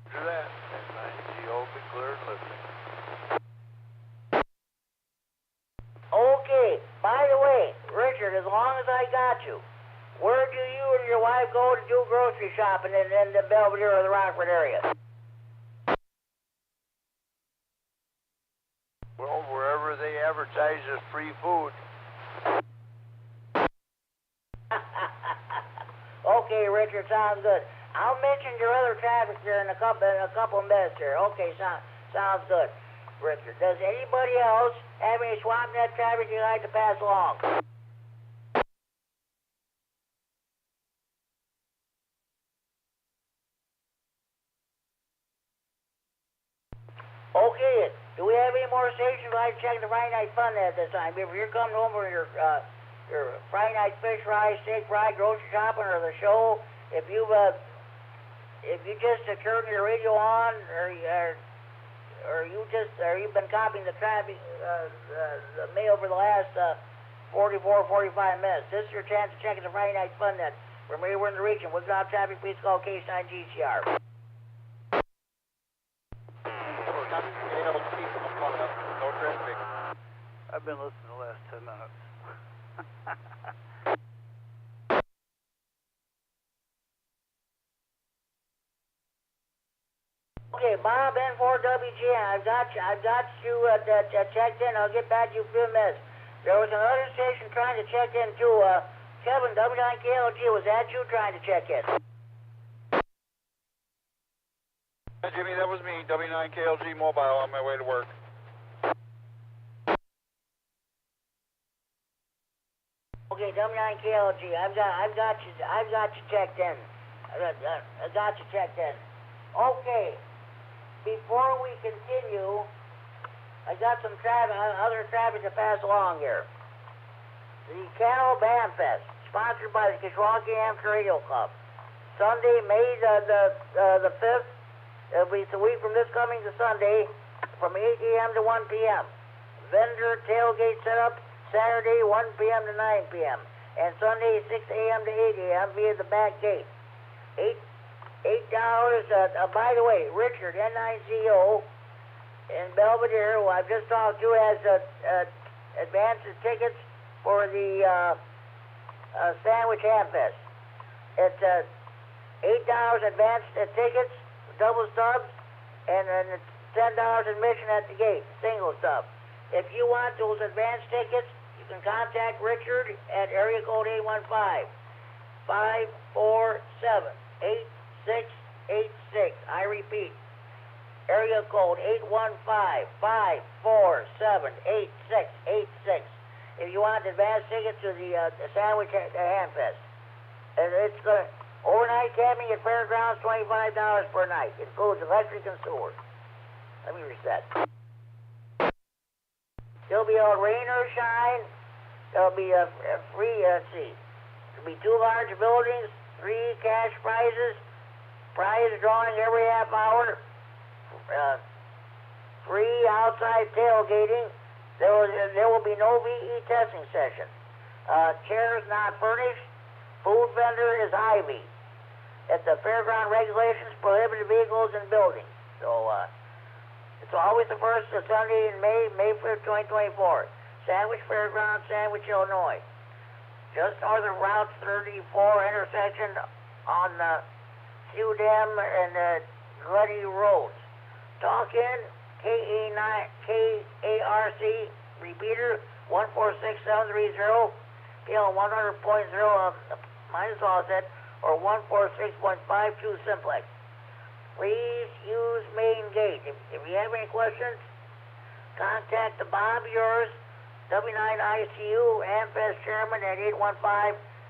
Do that, and you'll be clear and listening. Okay, by the way, Richard, as long as I got you, where do you and your wife go to do grocery shopping in the Belvedere or the Rockford area? Well, wherever they advertise as free food. Okay, Richard, sounds good. I'll mention your other traffic here in a couple of minutes here. Okay, sounds good, Richard. Does anybody else have any swamp net traffic you'd like to pass along? Okay, do we have any more stations like to check the Friday night fun at this time? If you're coming home for your Friday night fish fry, steak fry, grocery shopping, or the show, if you just turn your radio on, or you've been copying the traffic, the mail for the last 45 minutes, this is your chance to check the Friday night fun net. From anywhere in the region, with ground traffic, please call K9GCR. I've been listening the last 10 minutes. Okay, Bob, N4WGN, I've got you checked in. I'll get back to you in a few minutes. There was another station trying to check in too. Kevin, W9KLG, was that you trying to check in? Jimmy, that was me, W9KLG Mobile, on my way to work. Okay, W9KLG, I've got you checked in. I got you checked in. Okay, before we continue, I got some other traffic to pass along here. The Cattle Band Fest, sponsored by the Kishwaukee Amateur Radio Club. Sunday, May the 5th. It'll be the week from this coming to Sunday, from 8 a.m. to 1 p.m. Vendor tailgate setup, Saturday, 1 p.m. to 9 p.m. And Sunday, 6 a.m. to 8 a.m. via the back gate. $8. By the way, Richard, N9CO in Belvedere, who I've just talked to, has advanced tickets for the Sandwich Hamfest. It's $8 advanced tickets, double stubs, and it's $10 admission at the gate, single stub. If you want those advanced tickets, you can contact Richard at area code 815-547-8686. I repeat, area code 815-547-8686. If you want advanced tickets to the Sandwich Hamfest. And it's overnight camping at Fairgrounds, $25 per night. Includes electric and sewer. Let me reset. There'll be a rain or shine. There'll be a free, there'll be 2 large buildings, 3 cash prizes, prize drawing every half hour, free outside tailgating. There will be no VE testing session. Chairs not furnished. Food vendor is Hy-Vee. At the fairground regulations, prohibited vehicles and buildings. So, it's always the first Sunday in May 5th, 2024. Sandwich Fairgrounds, Sandwich, Illinois. Just north of Route 34 intersection on the Sudem and Glenny Roads. Talk in K9RFD Repeater 146730, PL 100.0 minus offset, or 146.52 simplex. Please use main gate. If you have any questions, contact the Bob Yours W9ICU AMFES Chairman at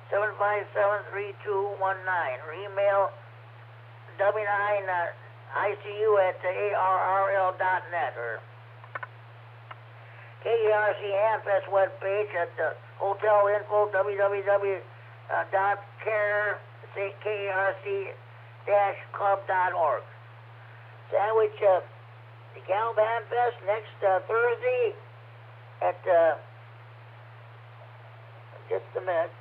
815-757-3219, or email W9ICU at ARRL.net, or KRC AMFES webpage at the hotel info www.krc-club.org. Sandwich the Calban Fest next Thursday at just a minute.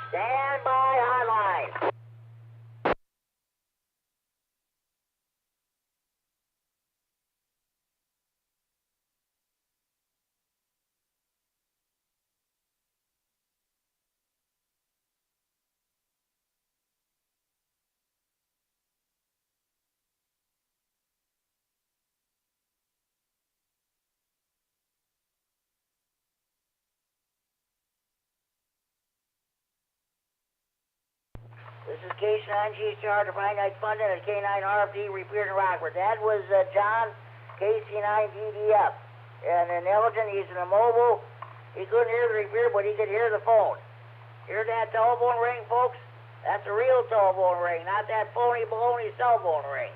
Stand by hotline. This is K9G Charter Finite Funding at K9RFD Repeater Rockford. That was John, KC9DDF. And in Elgin, he's in a mobile. He couldn't hear the repeater, but he could hear the phone. Hear that telephone ring, folks? That's a real telephone ring, not that phony baloney cell phone ring.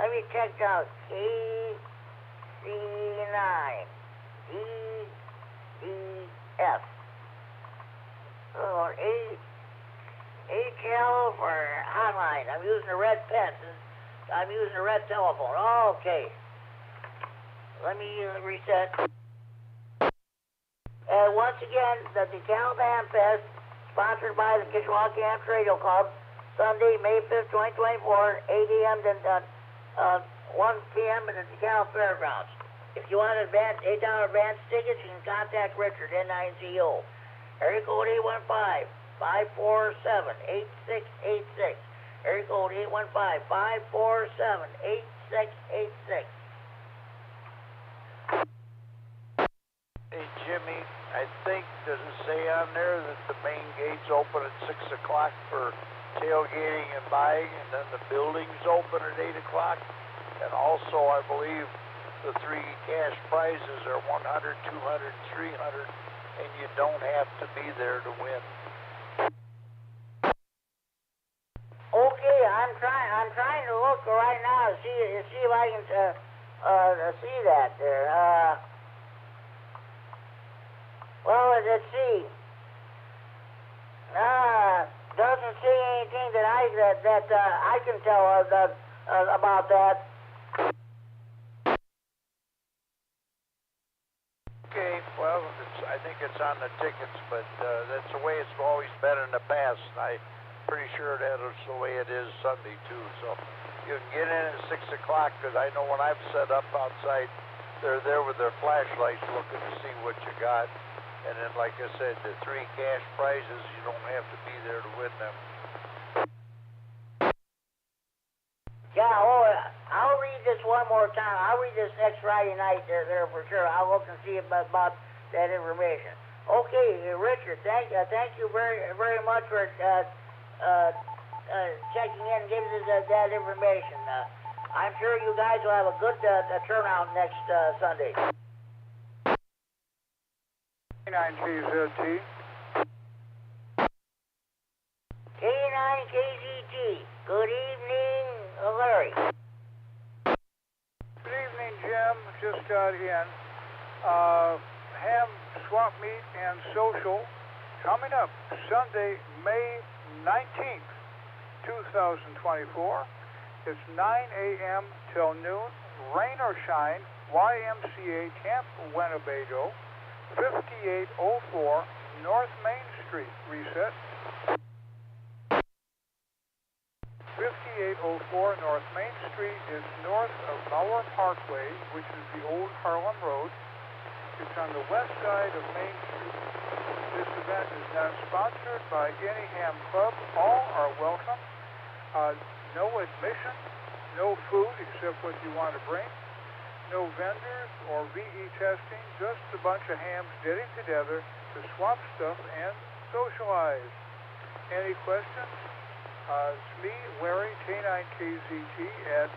Let me check out KC9DDF. Oh, HL for hotline. I'm using a red pen. I'm using a red telephone. Okay. Let me reset. Once again, the Caliban Fest, sponsored by the Kishwaukee Camp Radio Club, Sunday, May 5th, 2024, 8 a.m. to 1 p.m. at the DeKalb Fairgrounds. If you want $8 advance tickets, you can contact Richard, N9CO. Area code 815-547-8686. Area code 815-547-8686. Hey, Jimmy, I think, does it say on there that the main gate's open at 6 o'clock for tailgating and buying, and then the building's open at 8 o'clock? And also, I believe the 3 cash prizes are 100, 200, 300, and you don't have to be there to win. Okay, I'm trying to look right now to see if I can see that there. Well, let's see. Doesn't see anything that I can tell about that. Okay, well, I think it's on the tickets, but that's the way it's always been in the past. I'm pretty sure that is the way it is Sunday, too. So you can get in at 6 o'clock, because I know when I've set up outside, they're there with their flashlights looking to see what you got. And then, like I said, the 3 cash prizes, you don't have to be there to win them. Yeah, I'll read this one more time. I'll read this next Friday night there for sure. I'll look and see about that information. Okay, Richard, thank you very much for checking in and giving us that information. I'm sure you guys will have a good turnout next Sunday. K9KZT. K9KZT. Good evening, Larry. Good evening, Jim. Just got in. Ham swap meet and social coming up Sunday, May 19th, 2024. It's 9 a.m. till noon. Rain or shine. YMCA Camp Winnebago, 5804 North Main Street. Reset. 2804 North Main Street is north of Bauer Parkway, which is the old Harlem Road. It's on the west side of Main Street. This event is not sponsored by any ham club. All are welcome. No admission, no food except what you want to bring, no vendors or VE testing, just a bunch of hams getting together to swap stuff and socialize. Any questions? It's me, Larry, K9KZT at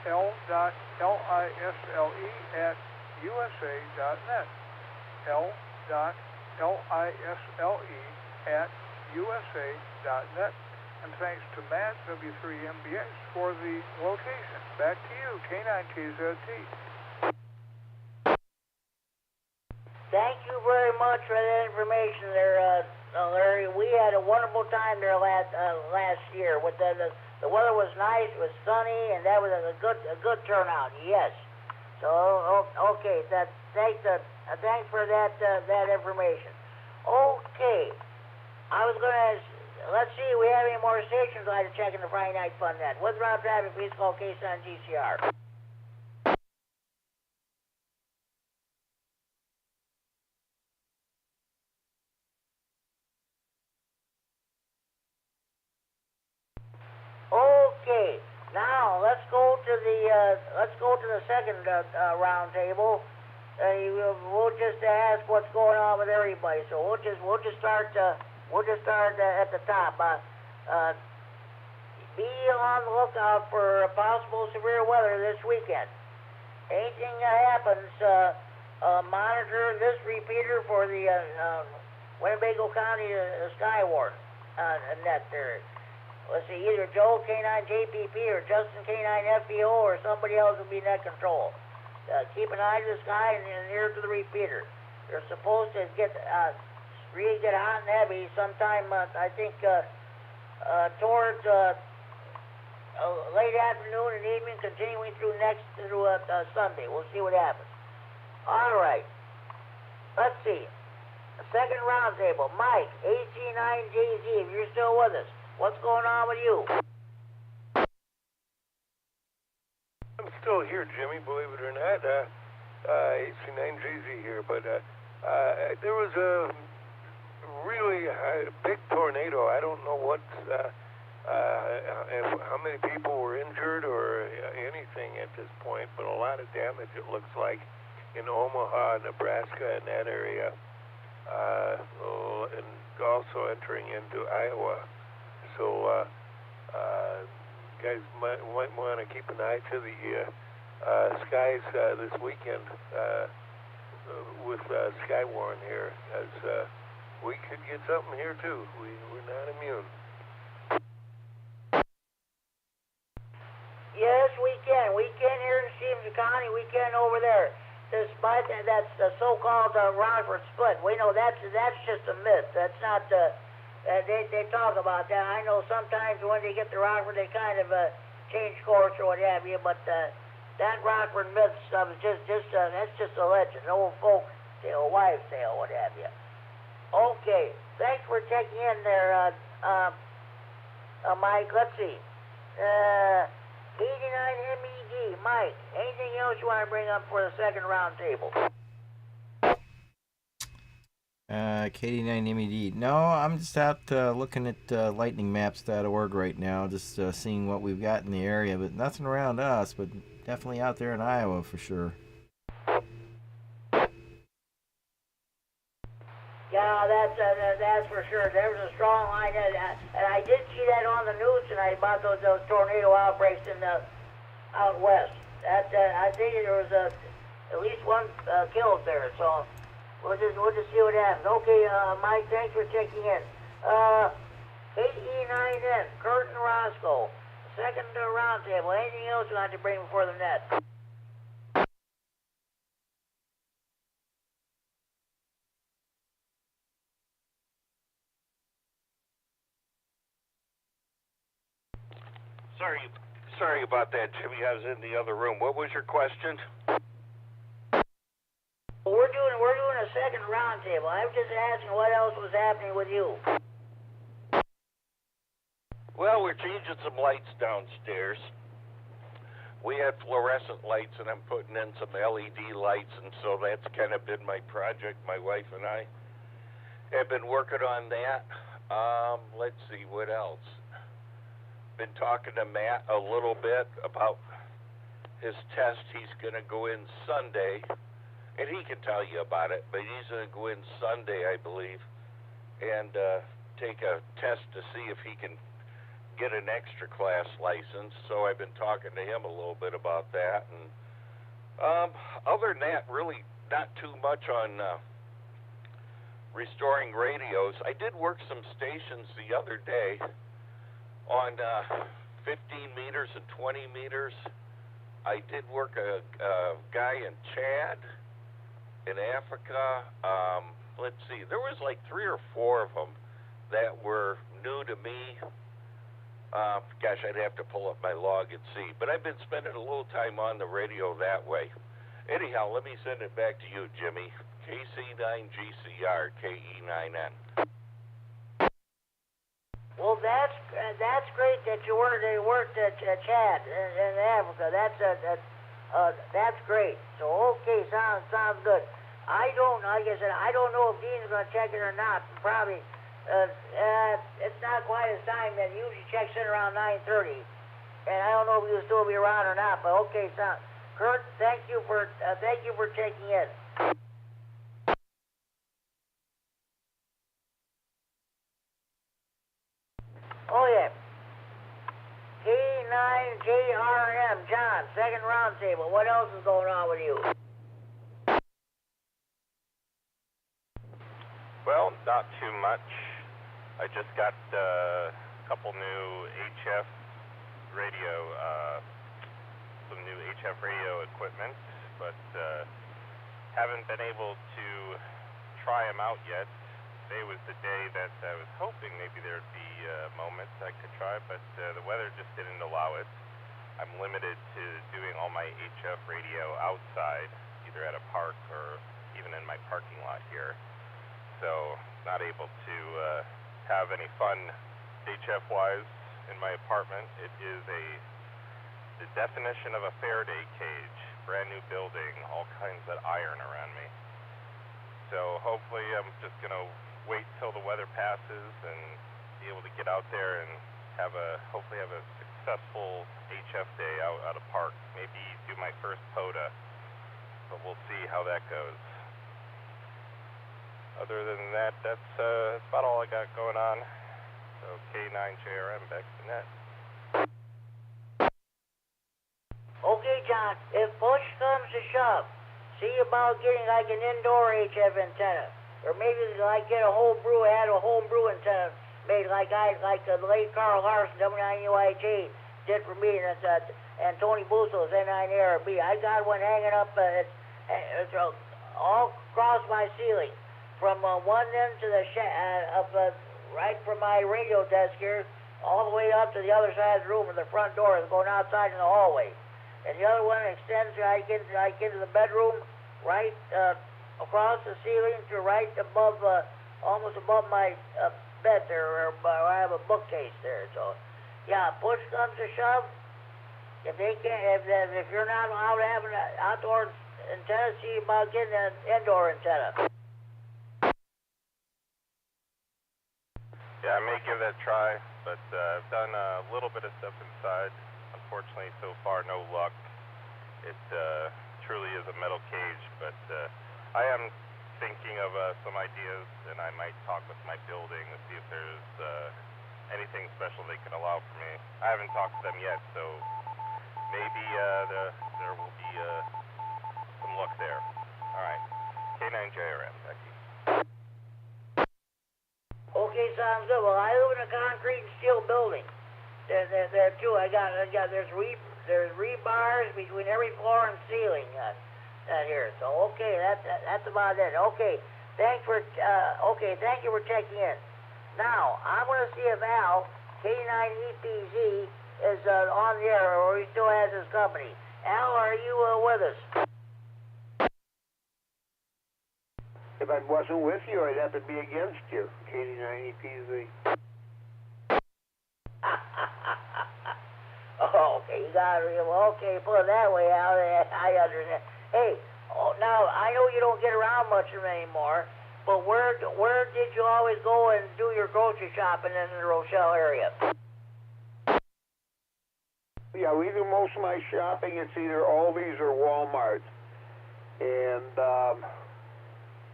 l.lisle@usa.net. l.lisle@usa.net. And thanks to Matt, W3MBX, for the location. Back to you, K9KZT. Thank you very much for that information there, Larry. We had a wonderful time there last year. With the weather was nice, it was sunny, and that was a good turnout. Yes. So okay, thanks for that information. Okay, I was gonna. Let's see if we have any more stations I'd like to check in the Friday Night Fun Net. With route traffic, please call K-Sun GCR. Okay, now let's go to the second round table. We'll just ask what's going on with everybody. So we'll just start. We'll just start at the top. Be on the lookout for possible severe weather this weekend. Anything happens, monitor this repeater for the Winnebago County Sky Warden net there. Let's see, either Joe K9JPP or Justin K9FBO or somebody else will be net control. Keep an eye to the sky and ear to the repeater. They're supposed to really get hot and heavy sometime, I think, towards late afternoon and evening, continuing through Sunday. We'll see what happens. All right. Let's see. The second round table. Mike, AT9JZ, if you're still with us, what's going on with you? I'm still here, Jimmy, believe it or not. AT9JZ here, but there was a really big tornado. I don't know how many people were injured or anything at this point, but a lot of damage it looks like in Omaha, Nebraska, and that area, and also entering into Iowa. So guys might want to keep an eye to the skies this weekend with Skywarn here, as we could get something here too. We're not immune. Yes, we can. We can here in Stevens County. We can over there. Despite that's the so-called Rockford split. We know that's just a myth. That's not. They talk about that. I know sometimes when they get to Rockford, they kind of change course or what have you. But that Rockford myth stuff is that's just a legend, an old folk tale, wives' tale, what have you. Okay, thanks for checking in there, Mike. Let's see. KD9MED, Mike, anything else you want to bring up for the second round table? KD9MED. No, I'm just out looking at lightningmaps.org right now, just seeing what we've got in the area, but nothing around us, but definitely out there in Iowa for sure. Yeah, that's for sure. There was a strong line, and I did see that on the news tonight about those tornado outbreaks out west. I think there was at least one killed there. So we'll just see what happens. Okay, Mike, thanks for checking in. KD9N, Kurt and Roscoe, second round table. Anything else you want to bring before the net? Sorry about that, Jimmy. I was in the other room. What was your question? Well, we're doing a second round table. I was just asking what else was happening with you. Well, we're changing some lights downstairs. We had fluorescent lights, and I'm putting in some LED lights, and so that's kind of been my project. My wife and I have been working on that. Let's see, what else? Been talking to Matt a little bit about his test. He's going to go in Sunday, and he can tell you about it, but he's going to go in Sunday, I believe, and take a test to see if he can get an extra class license. So I've been talking to him a little bit about that, and other than that, really not too much on restoring radios. I did work some stations the other day on 15 meters and 20 meters. I did work a guy in Chad, in Africa. Let's see, there was like 3 or 4 of them that were new to me. Gosh, I'd have to pull up my log and see. But I've been spending a little time on the radio that way. Anyhow, let me send it back to you, Jimmy. KC9GCR, KE9N. Well, that's great that you worked at Chad in Africa. That's great. So okay, sounds good. Like I said, I don't know if Dean's going to check it or not. Probably. It's not quite his time. That usually checks in around 9:30, and I don't know if he'll still be around or not. But okay, son. Kurt, thank you for checking in. Oh yeah. K9JRM, John, second round table. What else is going on with you? Well, not too much. I just got a couple new HF radio, some new HF radio equipment, but haven't been able to try them out yet. Today was the day that I was hoping maybe there'd be a moment I could try, but the weather just didn't allow it. I'm limited to doing all my HF radio outside, either at a park or even in my parking lot here. So not able to have any fun HF-wise in my apartment. It is the definition of a Faraday cage, brand new building, all kinds of iron around me. So hopefully I'm just going to wait till the weather passes and be able to get out there and hopefully have a successful HF day out at a park. Maybe do my first POTA, but we'll see how that goes. Other than that, that's about all I got going on. So K9JRM, back to the net. Okay, John, if push comes to shove, see about getting like an indoor HF antenna. Or maybe like get a home brew antenna made like the late Carl Larson, W9AXD did for me, and Tony Busso's K9RFD. I got one hanging up, it's all across my ceiling. From one end to the right from my radio desk here, all the way up to the other side of the room, and the front door is going outside in the hallway. And the other one extends right into the bedroom, right across the ceiling to right above, almost above my bed there, where I have a bookcase there. So, yeah, push comes to shove. If you're not allowed to have an outdoor antenna, see about getting an indoor antenna. Yeah, I may give that a try, but I've done a little bit of stuff inside. Unfortunately, so far, no luck. It truly is a metal cage, but I am thinking of some ideas, and I might talk with my building to see if there's anything special they can allow for me. I haven't talked to them yet, so maybe there will be some luck there. All right, K9JRM, back to you. Okay, sounds good. Well, I live in a concrete and steel building. There too. There's rebars between every floor and ceiling here. So okay, that's about it. Okay, thank you for checking in. Now I'm going to see if Al K9EPZ is on the air, or he still has his company. Al, are you with us? If I wasn't with you, I'd have to be against you. KD9EPZ. You got to, okay, put it that way out. I understand. Hey, now, I know you don't get around much anymore, but where did you always go and do your grocery shopping in the Rochelle area? Yeah, we do most of my shopping. It's either Aldi's or Walmart, and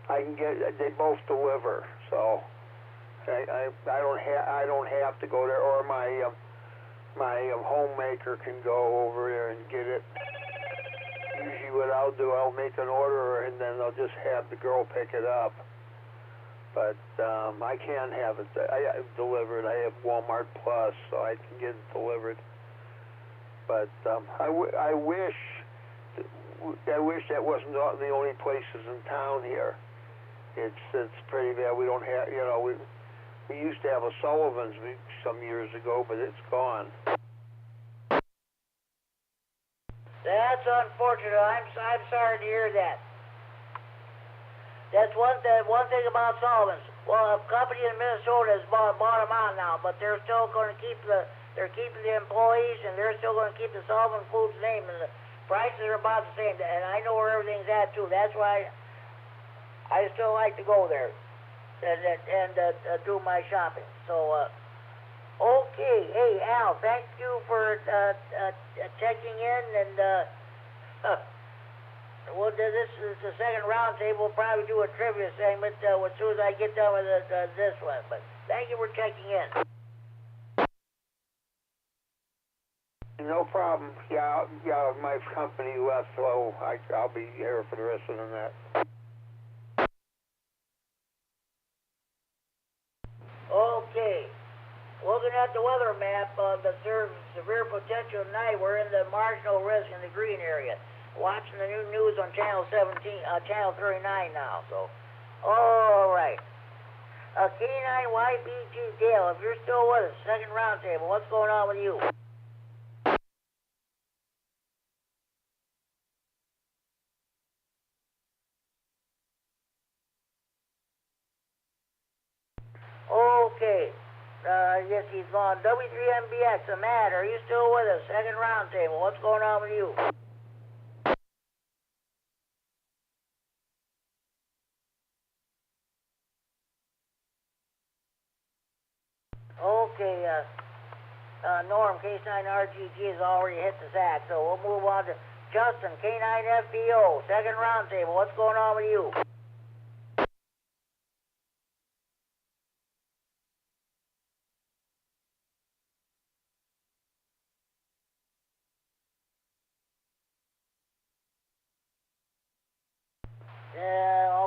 I can get. They both deliver, so I don't have to go there, or my homemaker can go over there and get it. Usually, what I'll do, I'll make an order, and then I'll just have the girl pick it up. But I can't have it delivered. I have Walmart Plus, so I can get it delivered. But I wish that wasn't the only places in town here. It's pretty bad. We don't have, we used to have a Sullivan's some years ago, but it's gone. That's unfortunate. I'm sorry to hear that. That's one thing about Sullivan's. Well, a company in Minnesota has bought them out now, but they're still going to keep they're keeping the employees, and they're still going to keep the Sullivan Foods name, and the prices are about the same. And I know where everything's at too. That's why I still like to go there and do my shopping. So, okay, hey Al, thank you for checking in, and well, this is the second round table. We'll probably do a trivia segment as soon as I get done with this one. But thank you for checking in. No problem. Yeah, my company left, so I'll be here for the rest of the night. Okay. Looking at the weather map, the severe potential tonight, we're in the marginal risk in the green area. Watching the new news on channel 17, channel 39 now. So, all right. K9YBG Dale, if you're still with us, second round table, what's going on with you? Okay. Yes, he's gone. W9AXD, Matt, are you still with us? Second round table. What's going on with you? Okay, Norm, K9RGG has already hit the sack, so we'll move on to Justin, K9FDO, second round table. What's going on with you?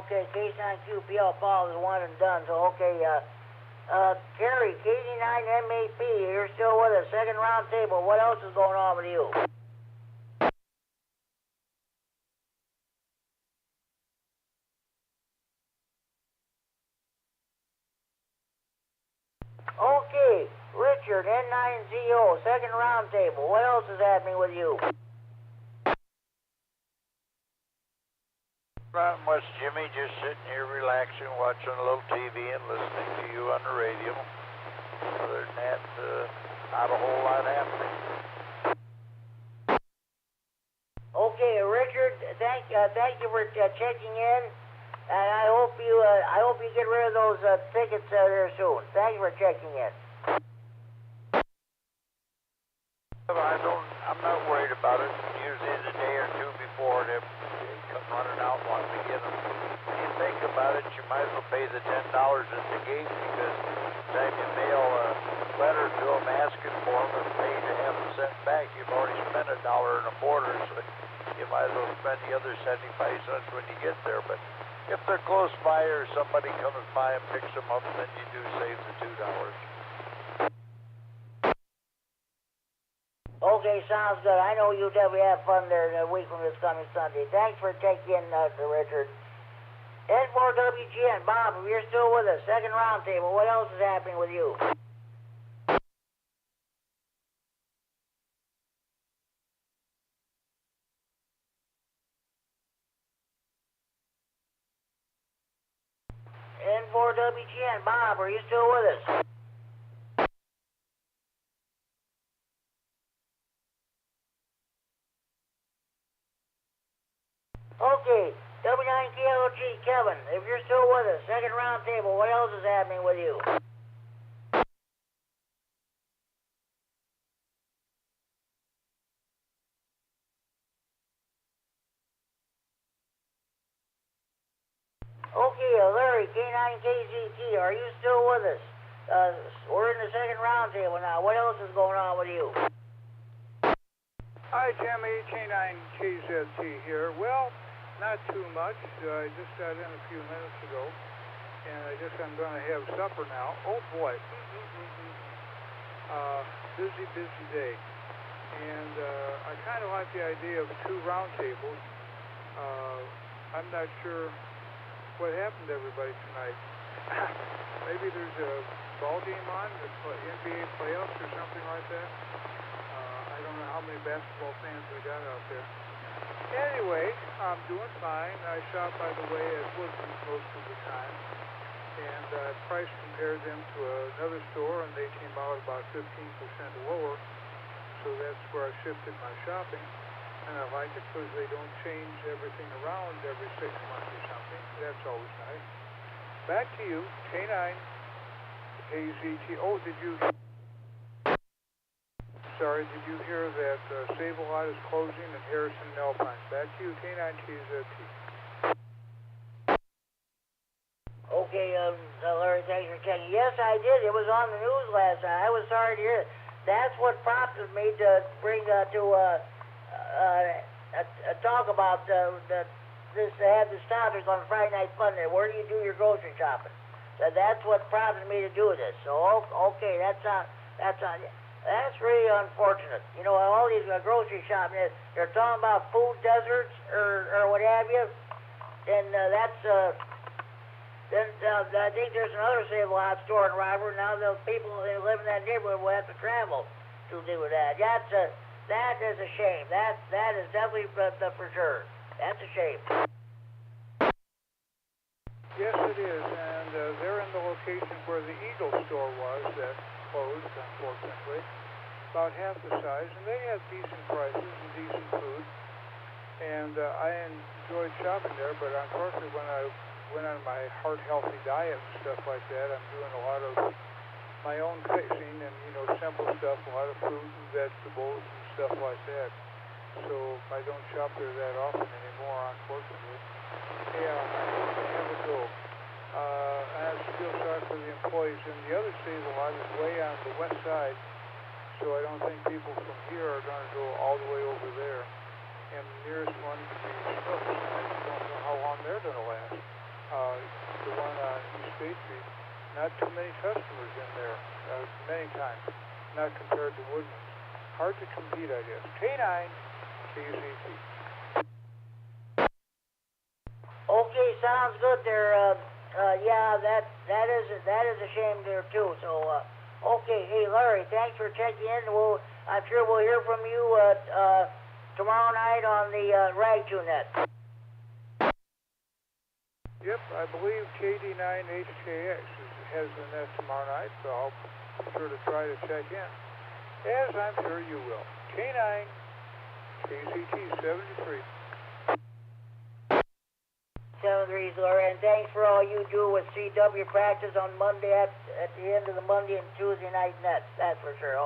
Okay, K9QPL Paul is one and done, so okay, Kerry, KD9MED, you're still with us, second round table. What else is going on with you? Okay, Richard, N9ZO, second round table. What else is happening with you? Not much, Jimmy. Just sitting here relaxing, watching a little TV and listening to you on the radio. Other than that, not a whole lot happening. Okay, Richard, thank you for checking in, and I hope you get rid of those tickets there soon. Thank you for checking in. I'm not worried about it. Usually it's a day or two before they come running out wanting to get them. When you think about it, you might as well pay the $10 at the gate, because time you mail a letter to them asking for them and pay to have them sent back, you've already spent $1 in a border, so you might as well spend the other 75 cents when you get there. But if they're close by or somebody comes by and picks them up, then you do save the $2. Okay, sounds good. I know you definitely have fun there in a week from this coming Sunday. Thanks for taking in, Richard. N4WGN, Bob, if you're still with us, second round table, what else is happening with you? N4WGN, Bob, are you still with us? Okay, W9KLG, Kevin, if you're still with us, second round table, what else is happening with you? Okay, Larry, K9KZT, are you still with us? We're in the second round table now. What else is going on with you? Hi, Jimmy, K9KZT here. Well, not too much. I just got in a few minutes ago, and I guess I'm going to have supper now. Oh, boy. Busy day. And I kind of like the idea of 2 round tables. I'm not sure what happened to everybody tonight. Maybe there's a ball game on, the NBA playoffs or something like that. I don't know how many basketball fans we got out there. Anyway, I'm doing fine. I shop, by the way, at Woodman's most of the time. And price compared them to another store, and they came out about 15% lower. So that's where I shifted my shopping. And I like it because they don't change everything around every 6 months or something. That's always nice. Back to you, K9KZT. Oh, did you hear that Save-A-Lot is closing in Harrison and Alpine? Back to you, K9KZT. Okay, Larry, thanks for checking. Yes, I did. It was on the news last night. I was sorry to hear it. That's what prompted me to bring talk about have this topic on Friday Night Fun there. Where do you do your grocery shopping? So that's what prompted me to do this. So okay, that's really unfortunate. You know, all these grocery shopping, they're talking about food deserts or what have you. And I think there's another Save-A-Lot store in Rockford. Now the people that live in that neighborhood will have to travel to do that. That is a shame. That is definitely for sure. That's a shame. Yes, it is. And they're in the location where the Eagle store was that closed, unfortunately. About half the size. And they have decent prices and decent food. And I enjoyed shopping there, but unfortunately when I went on my heart-healthy diet and stuff like that, I'm doing a lot of my own fixing and, simple stuff, a lot of fruit and vegetables and stuff like that. So I don't shop there that often anymore, unfortunately. Yeah, I need to have a go. I feel sorry for the employees, and the other Save-A-Lot is way on the west side, so I don't think people from here are going to go all the way over there. And the nearest one could be Snooks, and I don't know how long they're going to last. The one on East State Street, not too many customers in there, many times, not compared to Woodman's. Hard to compete, I guess. K9KZT. Okay, sounds good there. Yeah, that is a shame there too. So, okay, hey Larry, thanks for checking in. I'm sure we'll hear from you tomorrow night on the Rag2Net. Yep, I believe KD9HKX has the net tomorrow night, so I'll be sure to try to check in, as I'm sure you will. K9KZT 73. 73, Larry, and thanks for all you do with CW practice on Monday at the end of the Monday and Tuesday night nets, that's for sure.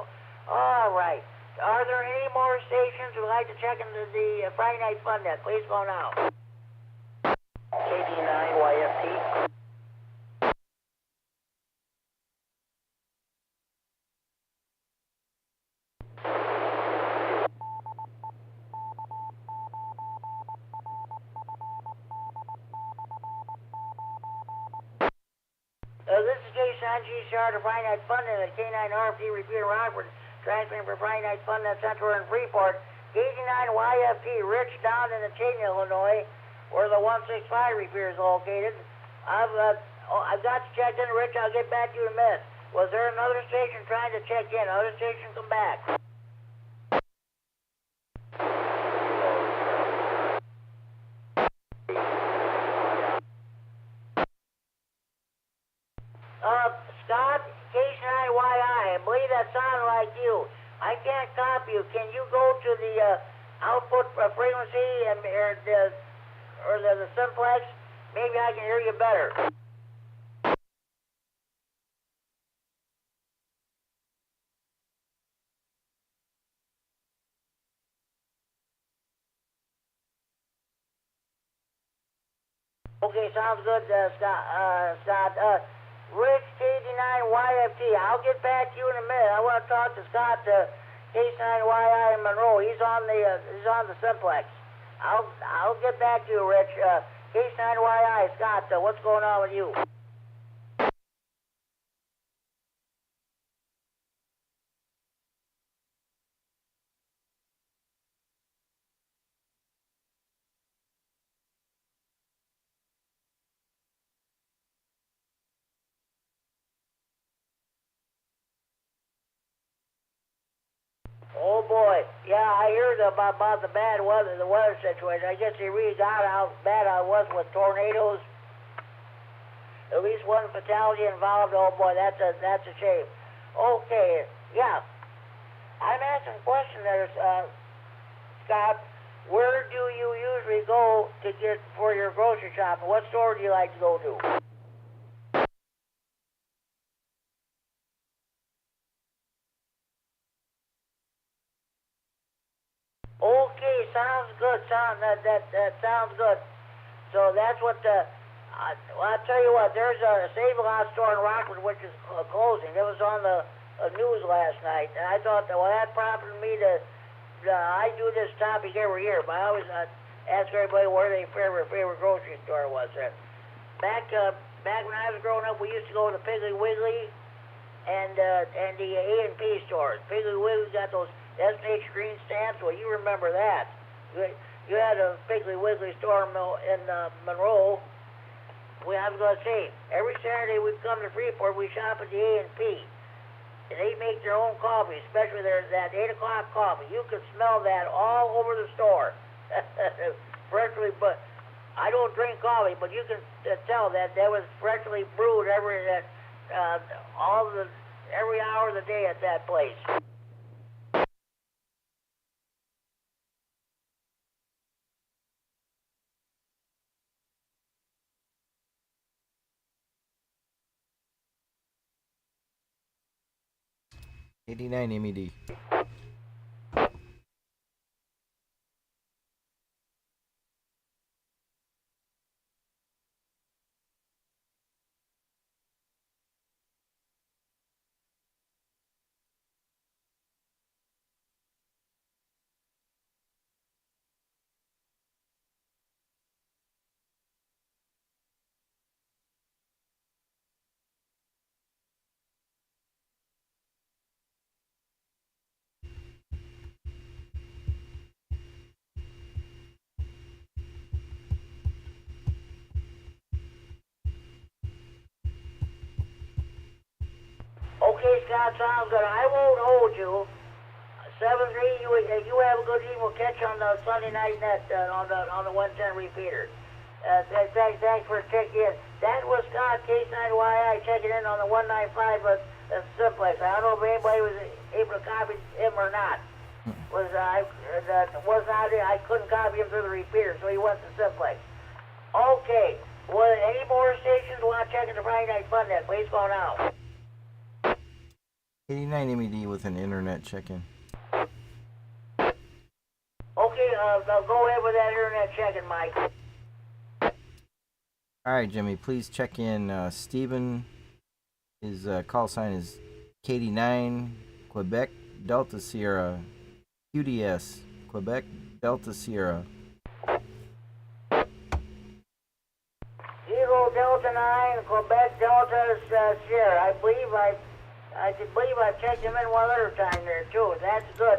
All right. Are there any more stations who would like to check into the Friday Night Fun net? Please go now. KD9YFT. This is K9GCR to Friday Night Fun net at K9RFD Repeater Rockford, transmitting for Friday Night Fun net Central and Freeport. KD9YFT, Rich down in Chain, Illinois, where the 165 repeater is located. I've got to check in, Rich. I'll get back to you in a minute. Was there another station trying to check in? Other station come back. Scott, K9YI, I believe that sounded like you. I can't copy you. Can you go to the output frequency and or the simplex, maybe I can hear you better. Okay, sounds good, Scott. Rich, KD9YFD. I'll get back to you in a minute. I want to talk to Scott, K9YI in Monroe. He's on the simplex. I'll get back to you, Rich. K9YI, Scott. What's going on with you? Oh boy, yeah, I heard about the bad weather, the weather situation. I guess they really got how bad I was with tornadoes. At least one fatality involved. Oh boy, that's a shame. Okay, yeah, I'm asking a question there, Scott. Where do you usually go to get for your grocery shopping? What store do you like to go to? Okay, sounds good. That sounds good. So that's what well, I'll tell you what. There's a Save-A-Lot store in Rockford which is closing. It was on the news last night, and I thought that that prompted me to. I do this topic every year, but I always ask everybody where their favorite grocery store was. Back when I was growing up, we used to go to the Piggly Wiggly and the A&P stores. Piggly Wiggly got those S&H green stamps. Well, you remember that. You had a Piggly Wiggly store in Monroe. I was going to say, every Saturday we'd come to Freeport, we shop at the A&P. And they make their own coffee, especially that 8 o'clock coffee. You could smell that all over the store. Freshly, but I don't drink coffee, but you can tell that was freshly brewed every hour of the day at that place. KD9MED. Okay, Scott, sounds good. I won't hold you. 7-3, you have a good evening. We'll catch you on the Sunday night net on the 110 repeater. Thanks for checking in. That was Scott, K9YI, checking in on the 195 simplex. I don't know if anybody was able to copy him or not. I couldn't copy him through the repeater, so he went to simplex. Okay. Well, any more stations want to check in the Friday Night Fun Net? Please go now. KD9MED with an internet check-in. Okay, go ahead with that internet check-in, Mike. Alright, Jimmy, please check in Stephen. His call sign is KD9, Quebec, Delta Sierra, QDS, Quebec, Delta Sierra. Zero Delta 9, Quebec, Delta Sierra. I believe I checked him in one other time there, too. That's good.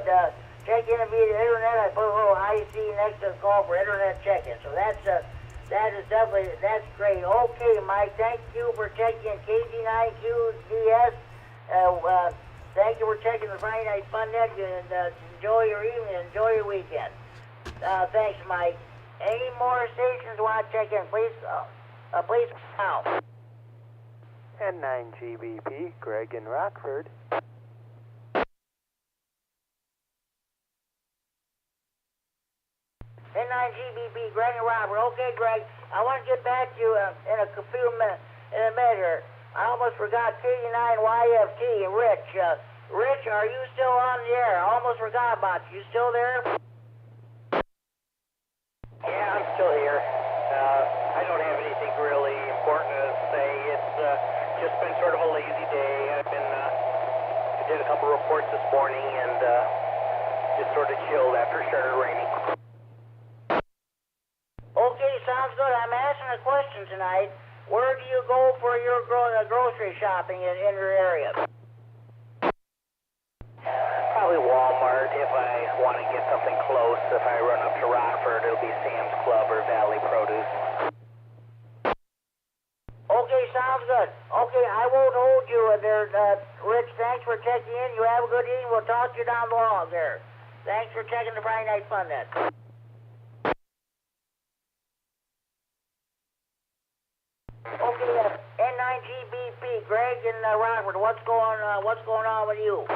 Check in via the internet. I put a little IC next to the call for internet check-in. So that's great. Okay, Mike, thank you for checking in KD9QDS. Thank you for checking the Friday Night Fun Net. And enjoy your evening. Enjoy your weekend. Thanks, Mike. Any more stations want to check in? Please now. N9GBP, Greg in Rockford. N9GBP, Greg and Robert. Okay, Greg, I want to get back to you in a few minutes, in a minute here. I almost forgot KD9YFT and Rich. Rich, are you still on the air? I almost forgot about you. You still there? Yeah, I'm still here. I don't have anything really important to say. It's just been sort of a lazy day. I did a couple reports this morning and just sort of chilled after it started raining. Okay, sounds good. I'm asking a question tonight. Where do you go for your grocery shopping in your area? Probably Walmart if I want to get something close. If I run up to Rockford, it'll be Sam's Club or Valley Produce. Okay, sounds good. Okay, I won't hold you there, Rich. Thanks for checking in. You have a good evening. We'll talk to you down the hall there. Thanks for checking the Friday Night Fun then. Okay, N9GBP, Greg and Robert, what's going on with you?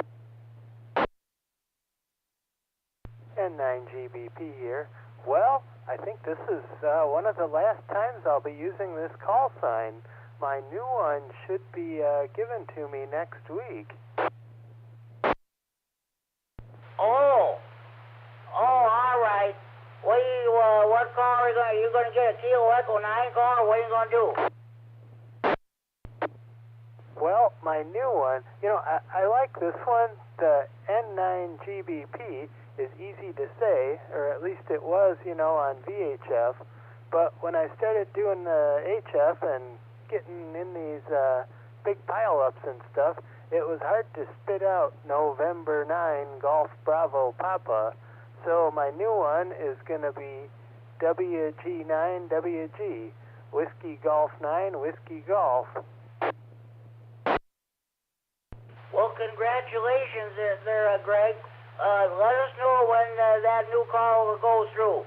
N9GBP here. Well, I think this is one of the last times I'll be using this call sign. My new one should be given to me next week. Oh, all right. What car are you going to get? A Kilo Echo 9 car? What are you going to do? Well, my new one, I like this one. The N9GBP is easy to say, or at least it was, on VHF. But when I started doing the HF and getting in these big pile-ups and stuff, it was hard to spit out November 9 Golf Bravo Papa. So my new one is going to be WG9WG, Whiskey Golf 9, Whiskey Golf. Well, congratulations there, Greg. Let us know when that new call will go through.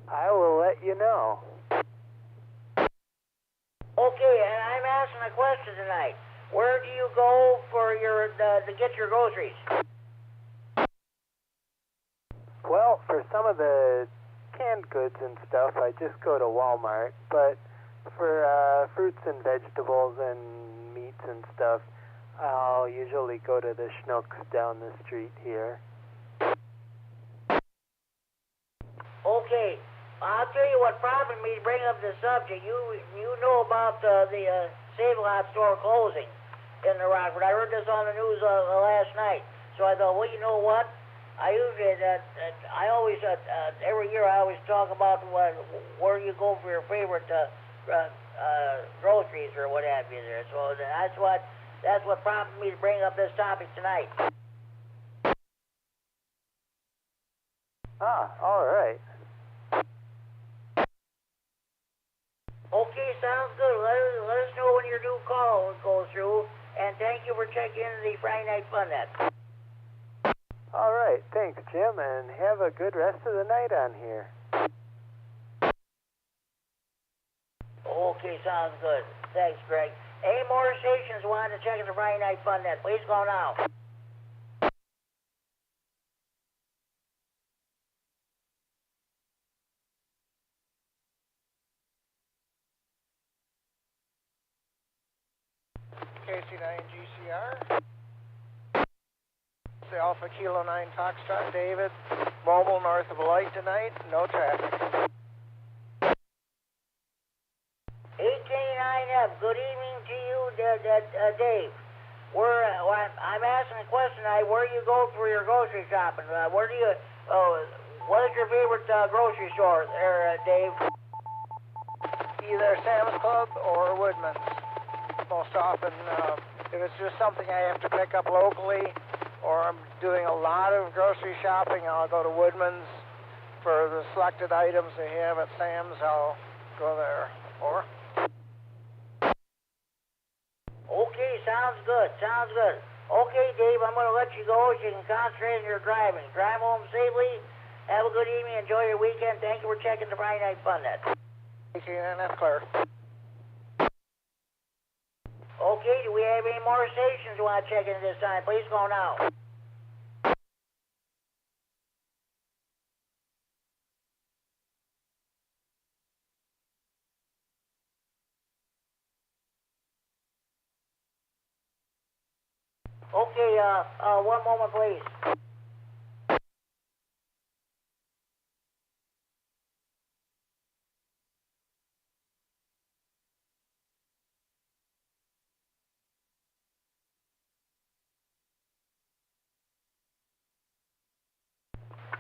I will let you know. Okay, and I'm asking a question tonight. Where do you go for to get your groceries? Well, for some of the canned goods and stuff, I just go to Walmart. But for fruits and vegetables and meats and stuff, I'll usually go to the Schnucks down the street here. Okay, I'll tell you what prompted me to bring up this subject. You know about the Save-A-Lot store closing in the Rockford. I heard this on the news last night. So I thought, well, you know what? I always every year I always talk about where you go for your favorite groceries or what have you there. So that's what prompted me to bring up this topic tonight. Ah, all right. Okay, sounds good. Let us know when your new call goes through, and thank you for checking into the Friday Night Fun Net. All right, thanks, Jim, and have a good rest of the night on here. Okay, sounds good. Thanks, Greg. Any more stations wanting to check in the Friday Night Fun Net? Please go now. KC9GCR. The Alpha Kilo 9 Foxtrot, David. Mobile north of a light tonight, no traffic. 8K9F, good evening to you, Dave. I'm asking a question tonight. Where do you go for your grocery shopping? What is your favorite grocery store there, Dave? Either Sam's Club or Woodman's. Most often, if it's just something I have to pick up locally, or I'm doing a lot of grocery shopping, I'll go to Woodman's. For the selected items they have at Sam's, I'll go there. Or? Okay, sounds good. Okay, Dave, I'm going to let you go so you can concentrate on your driving. Drive home safely. Have a good evening. Enjoy your weekend. Thank you for checking the Friday Night Fun Net. That's clear. Okay, do we have any more stations you want to check in this time? Please go now. Okay, one moment, please.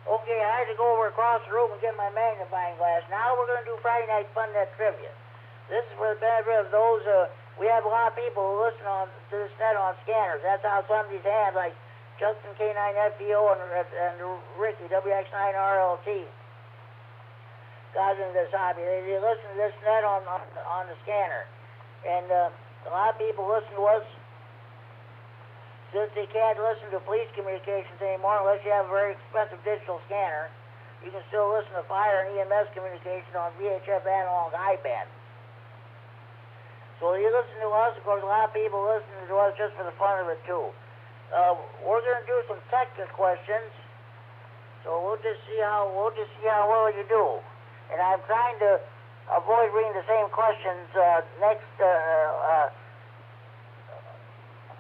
Okay, I had to go over across the room and get my magnifying glass. Now we're going to do Friday Night Fun Net Trivia. This is for the benefit of those, we have a lot of people who listen to this net on scanners. That's how some of these have, like Justin K9FDO and Ricky, WX9RLT, got into this hobby. They listen to this net on the scanner. And a lot of people listen to us since they can't listen to police communications anymore unless you have a very expensive digital scanner. You can still listen to fire and EMS communication on VHF analog I-band. So you listen to us, of course, a lot of people listen to us just for the fun of it, too. We're going to do some technical questions, so we'll just see how well you do. And I'm trying to avoid reading the same questions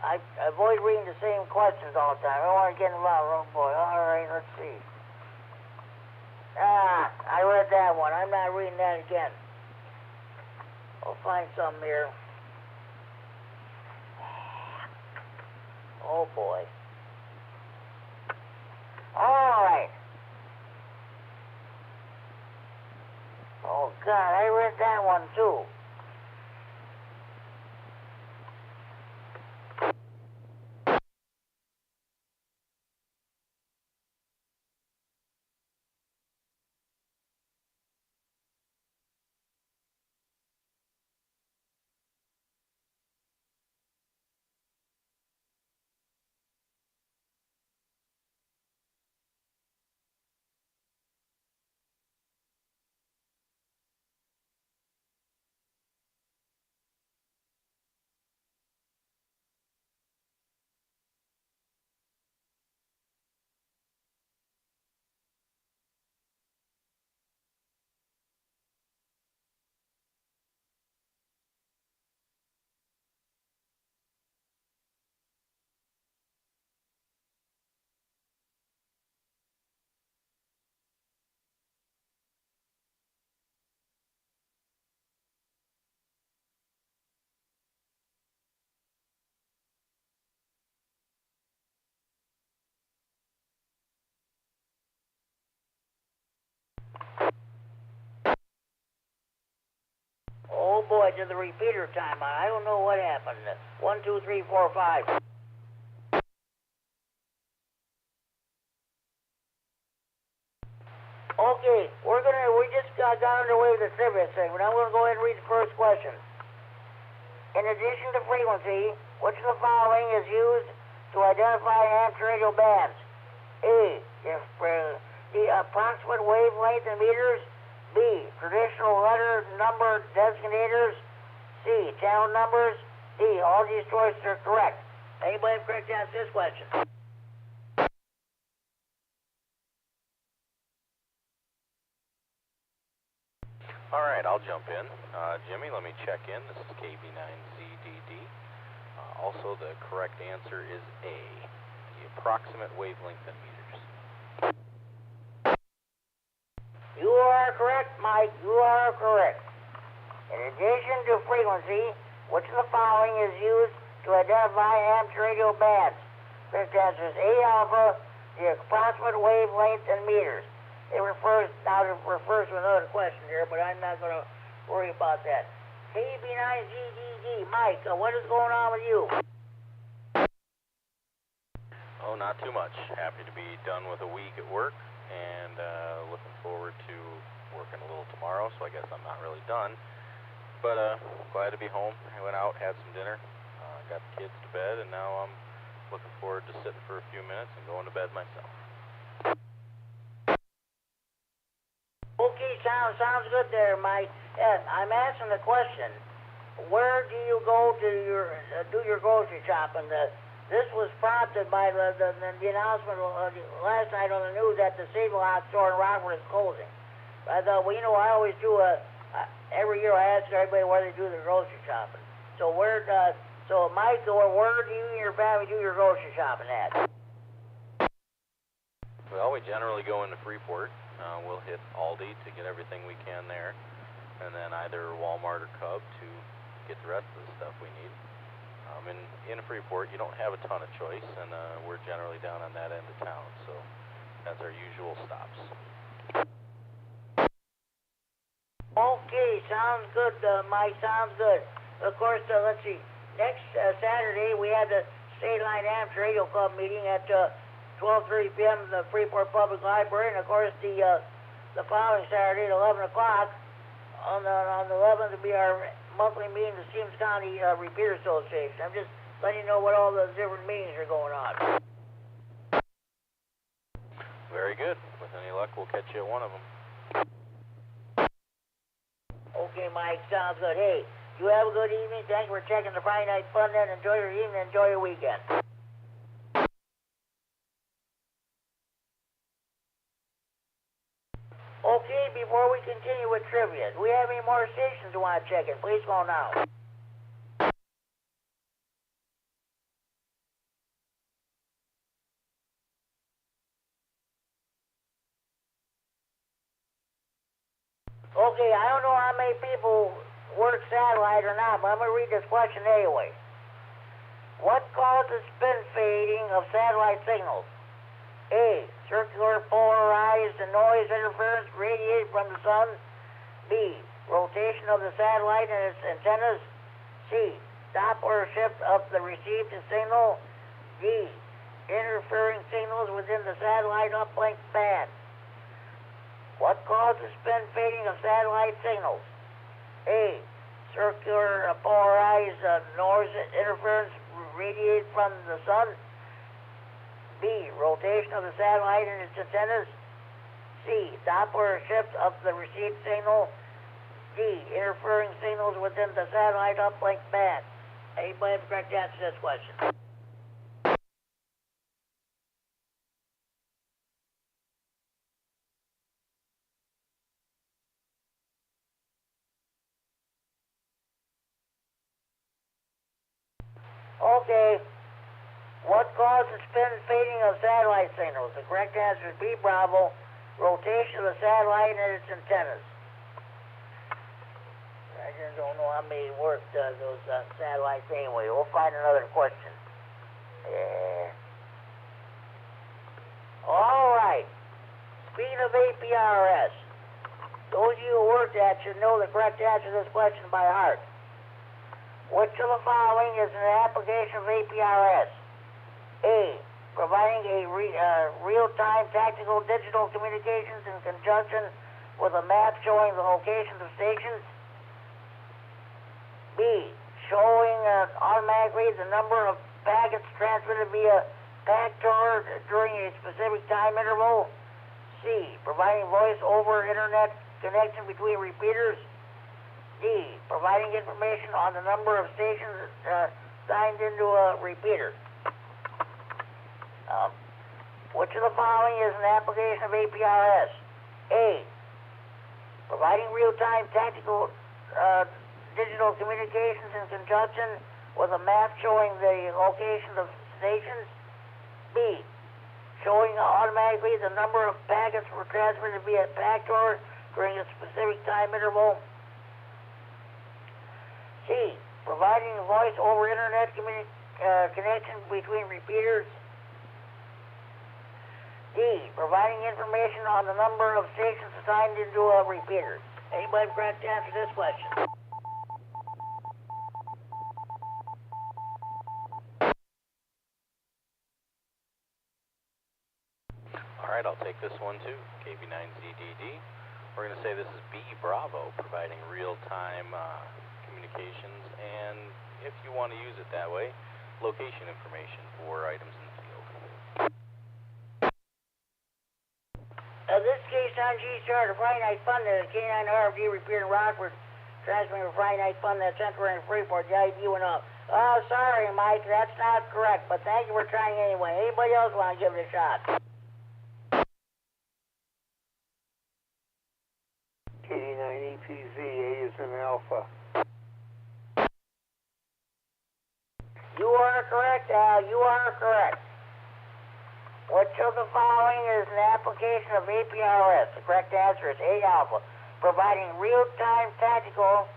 I avoid reading the same questions all the time. I don't want to get involved. Oh, boy. All right, let's see. I read that one. I'm not reading that again. I'll find something here. Oh, boy. All right. Oh, God, I read that one, too. Oh boy, did the repeater time on. I don't know what happened. 1, 2, 3, 4, 5. Okay, we just got underway with the trivia segment. I'm gonna go ahead and read the first question. In addition to frequency, which of the following is used to identify amateur radio bands? A, the approximate wavelength in meters. B, traditional letter number designators. C, channel numbers. D, all these choices are correct. Anybody have correct answer to this question? All right, I'll jump in. Jimmy, let me check in. This is KB9ZDD. Also, the correct answer is A, the approximate wavelength in meters. You are correct, Mike. You are correct. In addition to frequency, which of the following is used to identify amateur radio bands? Correct answer is A alpha, the approximate wavelength in meters. It refers to another question here, but I'm not going to worry about that. KB9GDD, Mike, what is going on with you? Oh, not too much. Happy to be done with a week at work, and looking forward to working a little tomorrow, so I guess I'm not really done. But glad to be home. I went out, had some dinner, got the kids to bed, and now I'm looking forward to sitting for a few minutes and going to bed myself. Okay, sounds good there, Mike. I'm asking the question, where do you go to do your grocery shopping? This was prompted by the announcement last night on the news that the Save-A-Lot store in Rockford is closing. I thought, well, I always do every year I ask everybody where they do their grocery shopping. So where So, Mike, where do you and your family do your grocery shopping at? Well, we generally go into Freeport. We'll hit Aldi to get everything we can there, and then either Walmart or Cub to get the rest of the stuff we need. In Freeport, you don't have a ton of choice, and we're generally down on that end of town, so that's our usual stops. Okay, sounds good, Mike, sounds good. Of course, let's see, next Saturday we have the State Line Amateur Radio Club meeting at 12:30 p.m. in the Freeport Public Library, and of course the following Saturday at 11 o'clock on the 11th will be our monthly meeting of the Stevens County Repeater Association. I'm just letting you know what all the different meetings are going on. Very good. With any luck, we'll catch you at one of them. Okay, Mike, sounds good. Hey, you have a good evening. Thanks for checking the Friday Night Fun then. Enjoy your evening, enjoy your weekend. Okay, before we continue with trivia, do we have any more stations you want to check in? Please go now. Okay, I don't know how many people work satellite or not, but I'm going to read this question anyway. What causes spin fading of satellite signals? A. Circular polarized noise interference radiated from the sun. B. Rotation of the satellite and its antennas. C. Doppler shift of the received signal. D. Interfering signals within the satellite uplink band. What causes spin fading of satellite signals? A. Circular polarized noise interference radiated from the sun. B. Rotation of the satellite and its antennas. C. Doppler shift of the received signal. D. Interfering signals within the satellite uplink band. Anybody have a correct answer to this question? Okay. What causes spin fading of satellite signals? The correct answer is B. Bravo. Rotation of the satellite and its antennas. I just don't know how many work those satellites anyway. We'll find another question. All right. Speaking of APRS, those of you who worked at should know the correct answer to this question by heart. Which of the following is an application of APRS? A. Providing a real-time tactical digital communications in conjunction with a map showing the locations of stations. B. Showing automatically the number of packets transmitted via PACTOR during a specific time interval. C. Providing voice over internet connection between repeaters. D. Providing information on the number of stations signed into a repeater. Which of the following is an application of APRS? A. Providing real-time tactical digital communications in conjunction with a map showing the location of stations. B. Showing automatically the number of packets were transmitted via PACTOR during a specific time interval. C. Providing voice over internet connection between repeaters. D. Providing information on the number of stations assigned into a repeater. Anybody correct to answer this question? All right, I'll take this one too. KB9ZDD. We're going to say this is B. Bravo, providing real-time communications, and if you want to use it that way, location information for items in the field. This is K9 G-Star, the Friday Night Fun, the K9RFD Repeater in Rockford, transmitting for Friday Night Fun, that's Central and Freeport, the ID went up. Oh, sorry, Mike, that's not correct, but thank you for trying anyway. Anybody else want to give it a shot? KD9EPZ, A is an alpha. correct, Al. You are correct. Which of the following is an application of APRS? The correct answer is A alpha, providing real-time tactical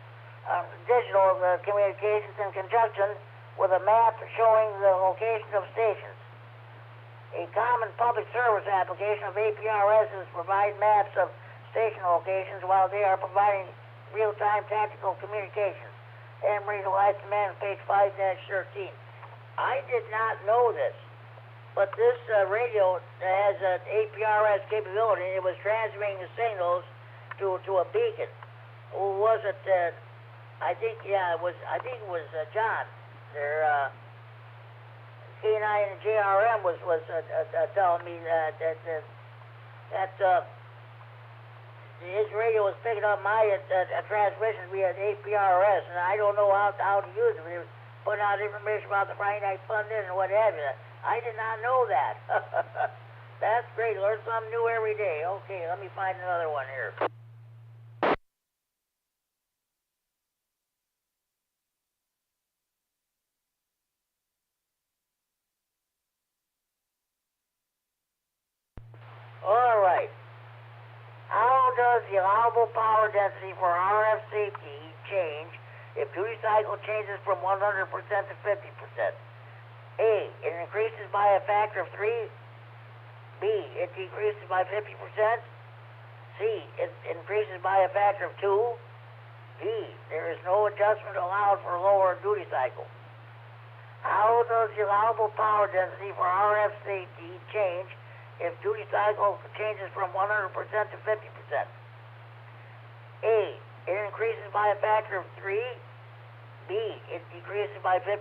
digital communications in conjunction with a map showing the location of stations. A common public service application of APRS is to provide maps of station locations while they are providing real-time tactical communications. And Lights Command, page 5-13. I did not know this, but this radio has an APRS capability. It was transmitting the signals to a beacon. Who was it? I think it was John. Their K9 and JRM was telling me that his radio was picking up my transmission via APRS, and I don't know how to use it. He was putting out information about the Friday Night Fun Dinner and what have you. I did not know that. That's great. Learn something new every day. Okay, let me find another one here. All right. How does the allowable power density for RF safety change if duty cycle changes from 100% to 50%? A, it increases by a factor of 3. B, it decreases by 50%. C, it increases by a factor of 2. D, there is no adjustment allowed for lower duty cycle. How does the allowable power density for RF safety change if duty cycle changes from 100% to 50%? A, it increases by a factor of 3. B, it decreases by 50%.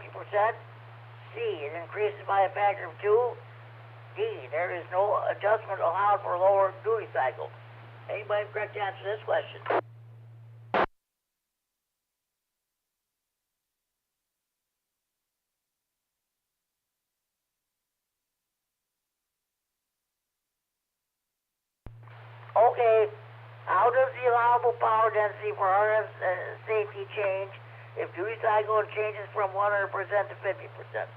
C, it increases by a factor of 2. D, there is no adjustment allowed for lower duty cycle. Anybody correct to answer this question? Okay, how does the allowable power density for RF safety change if duty cycle changes from 100% to 50%?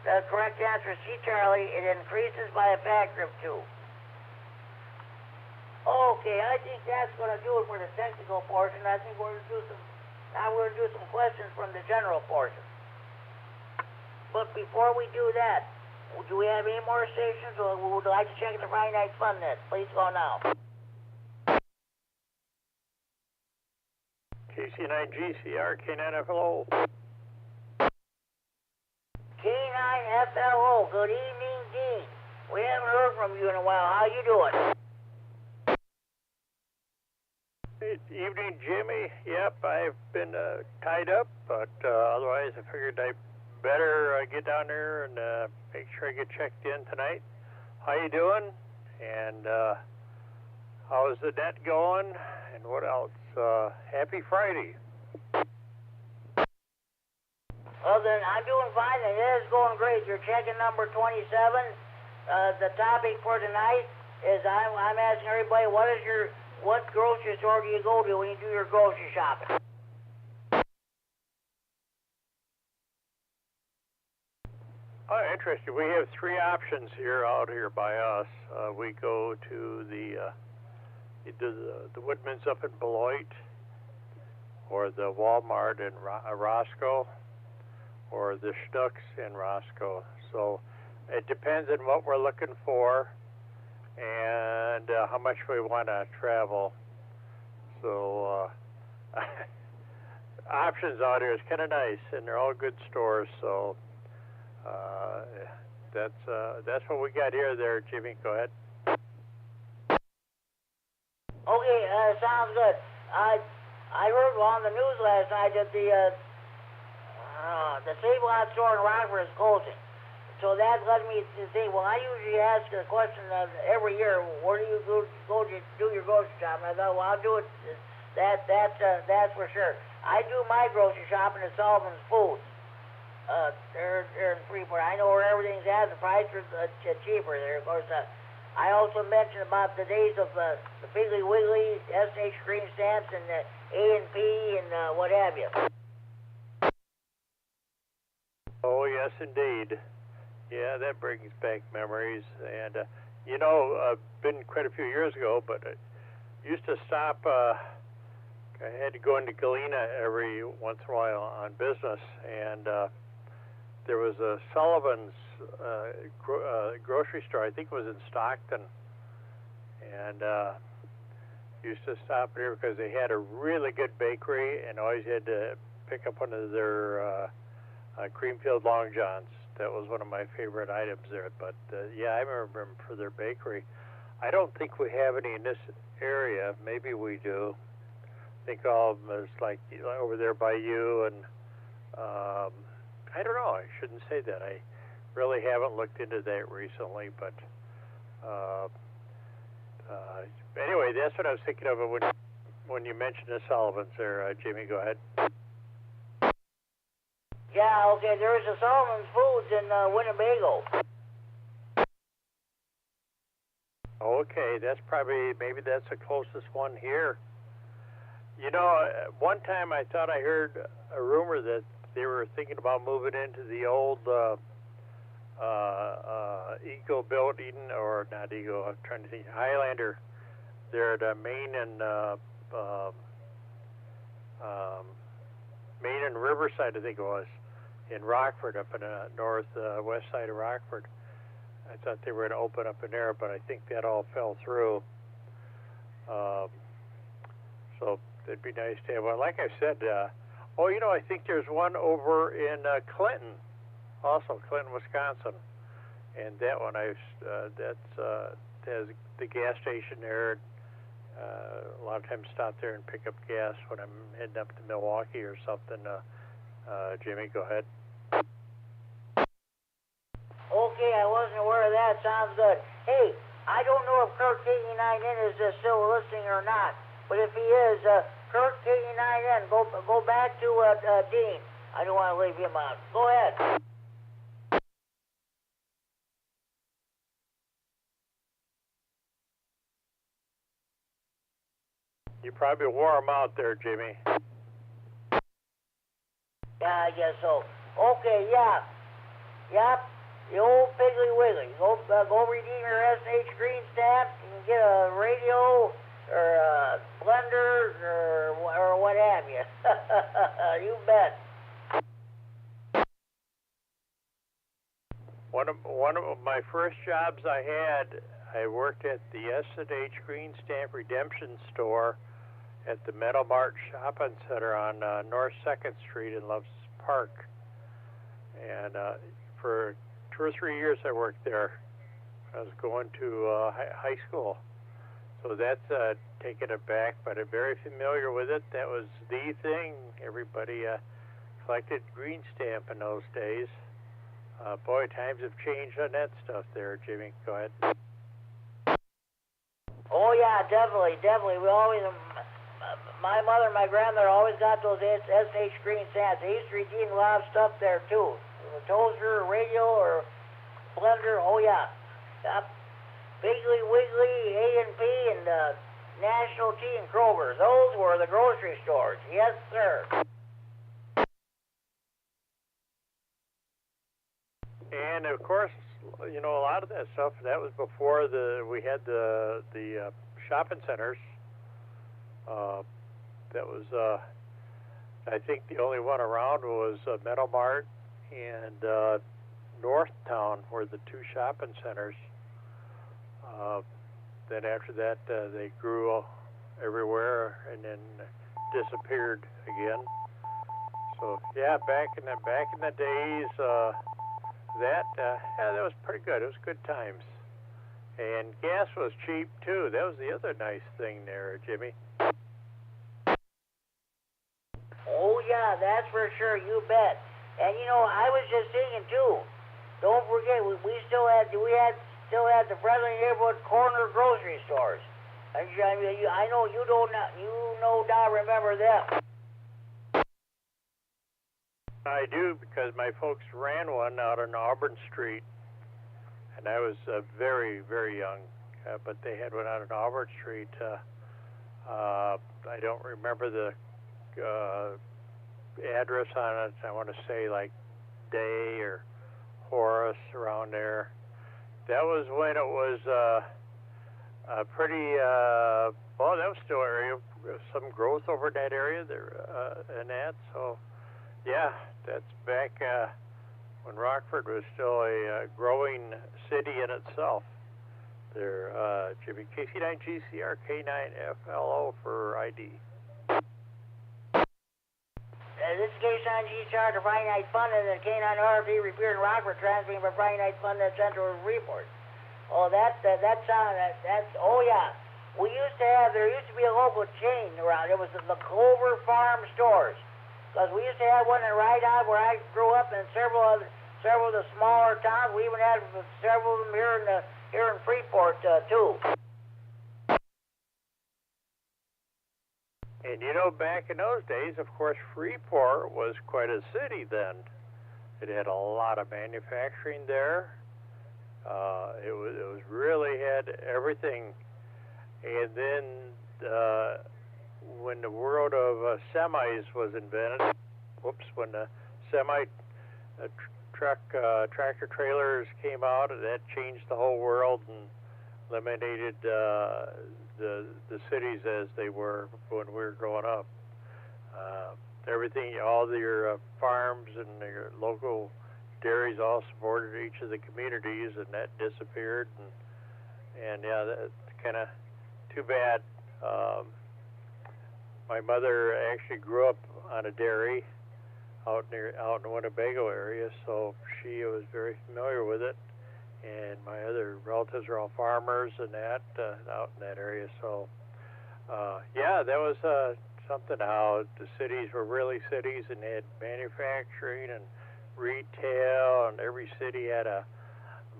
The correct answer is C, Charlie. It increases by a factor of 2. Okay, I think that's going to do it for the technical portion. I think we're going to do some questions from the general portion. But before we do that, do we have any more stations, or would you like to check the Friday Night Fun Net? Please go now. KC9GCR, K9FLO. K9FLO, good evening, Dean. We haven't heard from you in a while. How you doing? Evening, Jimmy. Yep, I've been tied up, but otherwise I figured I better get down there and make sure I get checked in tonight. How you doing? And how's the net going? And what else? Happy Friday. Well, then, I'm doing fine, and it is going great. You're checking number 27. The topic for tonight is I'm asking everybody, what grocery store do you go to when you do your grocery shopping? Oh, interesting. We have 3 options out here by us. We go to the Woodman's up in Beloit, or the Walmart in Roscoe, or the Schnucks in Roscoe. So it depends on what we're looking for and how much we want to travel. So options out here is kind of nice, and they're all good stores. So that's what we got here. There, Jimmy. Go ahead. Okay, sounds good. I heard on the news last night that the Save Lot store in Rockford is closing. So that led me to think, well, I usually ask the question every year, where do you go to do your grocery shopping? I thought, well, I'll do it. That's for sure. I do my grocery shopping at Sullivan's Foods. They're in Freeport. I know where everything's at. The prices are cheaper there. Of course, I also mentioned about the days of the Piggly Wiggly, S&H cream stamps, and A&P, and what have you. Oh, yes, indeed. Yeah, that brings back memories. And, been quite a few years ago, but I used to stop. I had to go into Galena every once in a while on business, and there was a Sullivan's grocery store. I think it was in Stockton, and used to stop there because they had a really good bakery, and always had to pick up one of their cream-filled Long Johns. That was one of my favorite items there. But yeah, I remember them for their bakery. I don't think we have any in this area. Maybe we do. I think all of them is like over there by you, and I don't know. I shouldn't say that. I really haven't looked into that recently, but anyway, that's what I was thinking of when you mentioned the Sullivans there. Jimmy, go ahead. Yeah, okay, there's a Sullivan's Foods in Winnebago. Okay, maybe that's the closest one here. One time I thought I heard a rumor that they were thinking about moving into the old Eagle building, or not Eagle, I'm trying to think, Highlander, there at Main and Riverside, I think it was, in Rockford, up in the northwest side of Rockford. I thought they were going to open up in there, but I think that all fell through. So it'd be nice to have one. Like I said, I think there's one over in Clinton, also Clinton, Wisconsin, and that one has the gas station there. A lot of times stop there and pick up gas when I'm heading up to Milwaukee or something. Jimmy, go ahead. Okay, I wasn't aware of that. Sounds good. Hey, I don't know if Kirk KD9MED is still listening or not, but if he is, Kirk KD9MED, go back to Dean. I don't want to leave him out. Go ahead. You probably wore him out there, Jimmy. Yeah, I guess so. Okay, yeah. Yep. The old Piggly Wiggly. Go redeem your SH green stamp. You can get a radio or a blender or what have you. You bet. One of my first jobs I worked at the S&H Green Stamp Redemption Store at the Metal Mart Shopping Center on North 2nd Street in Loves Park. And for 2 or 3 years I worked there. I was going to high school. So that's taking it back, but I'm very familiar with it. That was the thing. Everybody collected green stamp in those days. Boy, times have changed on that stuff there, Jimmy. Go ahead. Oh, yeah, definitely. We always, my mother and my grandmother always got those SH green stamps. They used to redeem a lot of stuff there, too. A toaster, a radio, or blender. Oh, yeah. Piggly Wiggly, A&P, and National Tea and Kroger's. Those were the grocery stores. Yes, sir. And, of course, a lot of that stuff, that was before we had the shopping centers. That was, I think the only one around was Metal Mart and Northtown were the 2 shopping centers. Then after that, they grew everywhere and then disappeared again. So yeah, back in the days, that was pretty good. It was good times, and gas was cheap too. That was the other nice thing there, Jimmy. Oh yeah, that's for sure. You bet. And I was just thinking too. Don't forget, we still had the Friendly Neighborhood corner grocery stores. I know you no doubt remember them. I do, because my folks ran one out on Auburn Street, and I was very, very young. But they had one out on Auburn Street. I don't remember the address on it. I want to say like Day or Horace around there. That was when it was a pretty, well, that was still area, some growth over in that area there, and that, so, yeah, that's back when Rockford was still a growing city in itself. There, Jimmy, KC9GCR, K9FLO for ID. This is K9GCR to Friday Night Fun and the K9RFD Repeater in Rockford, transmitting from Friday Night Fun at Central Report. Oh, that's, oh yeah. There used to be a local chain around. It was the Clover Farm Stores. Because we used to have one in Rydon where I grew up, and several of the smaller towns. We even had several of them here in Freeport, too. And you know, back in those days, of course, Freeport was quite a city then. It had a lot of manufacturing there. It was really had everything. And then when the world of semis was invented, when the tractor trailers came out, that changed the whole world and eliminated the cities as they were when we were growing up. Everything, all your farms and your local dairies all supported each of the communities, and that disappeared. And yeah, that's kind of too bad. My mother actually grew up on a dairy out in the Winnebago area, so she was very familiar with it. And my other relatives are all farmers and that out in that area. So yeah, that was something how the cities were really cities, and they had manufacturing and retail, and every city had a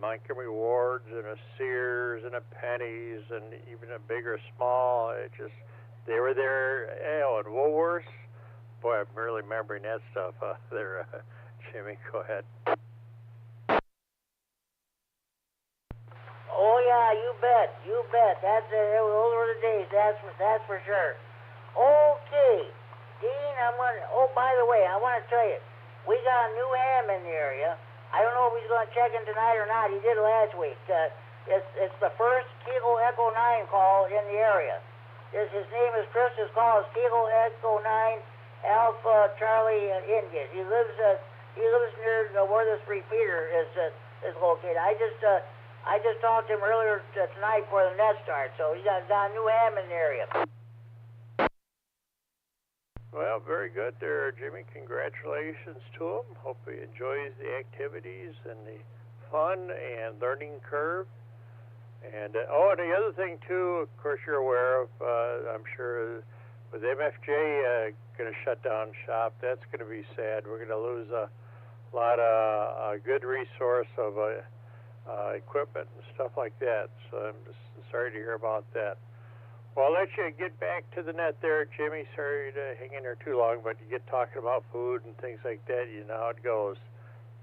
Montgomery Ward's and a Sears and a Penny's and even a big or small. It just, they were there, and Woolworths. Boy, I'm really remembering that stuff there, Jimmy. Go ahead. Oh yeah, you bet. Those were the days. That's for sure. Okay, Dean, oh, by the way, I want to tell you, we got a new ham in the area. I don't know if he's going to check in tonight or not. He did last week. It's the first Kilo Echo 9 call in the area. His name is Chris. His call is Kilo Echo 9 Alpha Charlie India. He lives near where this repeater is located. I just talked to him earlier tonight before the net starts. So he's got a new ham in the area. Well, very good there, Jimmy. Congratulations to him. Hope he enjoys the activities and the fun and learning curve. And, and the other thing, too, of course, you're aware of, I'm sure, with MFJ going to shut down shop, that's going to be sad. We're going to lose a lot of good resource of equipment and stuff like that. So I'm just sorry to hear about that. Well, I'll let you get back to the net there, Jimmy. Sorry to hang in there too long, but you get talking about food and things like that, you know how it goes.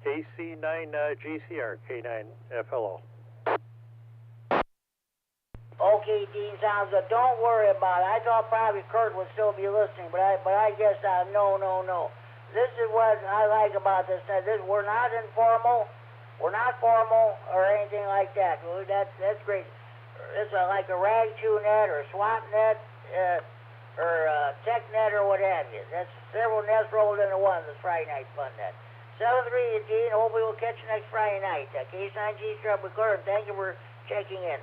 KC9GCR, K9FLO. Okay, Dean, sounds good. Don't worry about it. I thought probably Kurt would still be listening, but I guess no. This is what I like about this. We're not informal. We're not formal or anything like that. That's great. It's like a rag chew net or swap net or tech net or what have you. That's several nets rolled into one, this Friday Night Fun Net. 7-3, Dean. Hopefully we'll catch you next Friday night. K9GCR with Kurt. Thank you for checking in.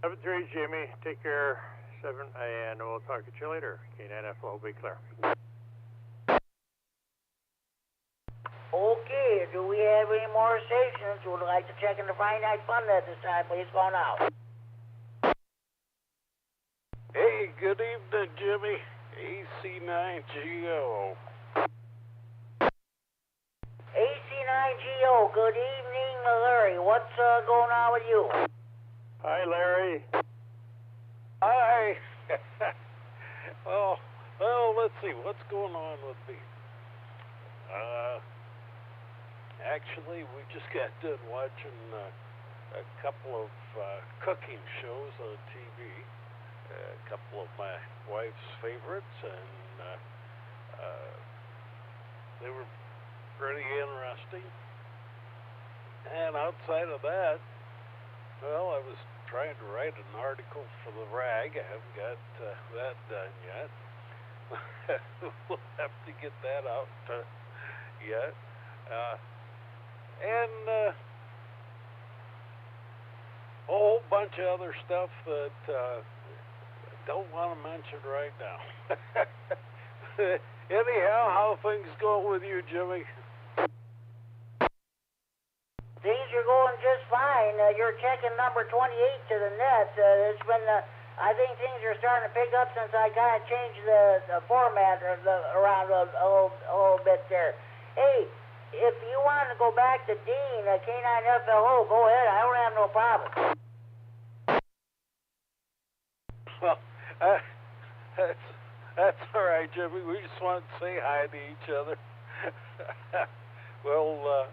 7-3, Jimmy. Take care. 7, and we'll talk to you later. K9FLO, be clear. Okay, do we have any more stations who would like to check in the Friday Night Fun Net this time? Please go now. Hey, good evening, Jimmy. AC9GO. AC9GO, good evening, Larry. What's going on with you? Hi, Larry. Hi. well, let's see. What's going on with me? Actually, we just got done watching a couple of cooking shows on TV. A couple of my wife's favorites, and they were pretty interesting. And outside of that, well, I was trying to write an article for the RAG. I haven't got that done yet. We'll have to get that out yet. And a whole bunch of other stuff that I don't want to mention right now. Anyhow, how things going with you, Jimmy? Things are going just fine. You're checking number 28 to the net. It's been, I think things are starting to pick up since I kind of changed the format around a little bit there. Hey, if you want to go back to Dean, K9FLO, go ahead. I don't have no problem. Well, that's all right, Jimmy. We just want to say hi to each other. Well,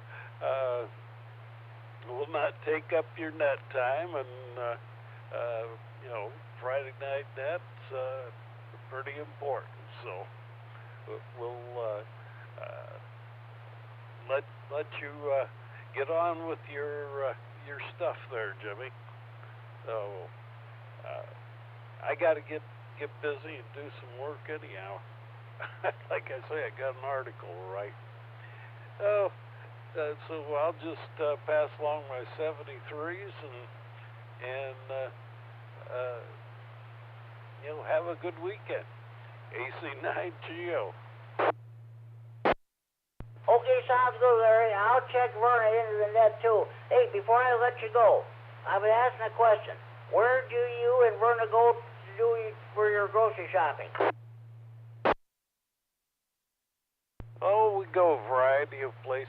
we'll not take up your net time, and you know, Friday night net's pretty important. So we'll let you get on with your stuff there, Jimmy. So I got to get busy and do some work anyhow. Like I say, I got an article to write. So I'll just pass along my 73s and you know, have a good weekend. AC9GO. Okay, sounds good, Larry. I'll check Verna into the net too. Hey, before I let you go, I've been asking a question. Where do you and Verna go to do for your grocery shopping? Oh, we go a variety of places.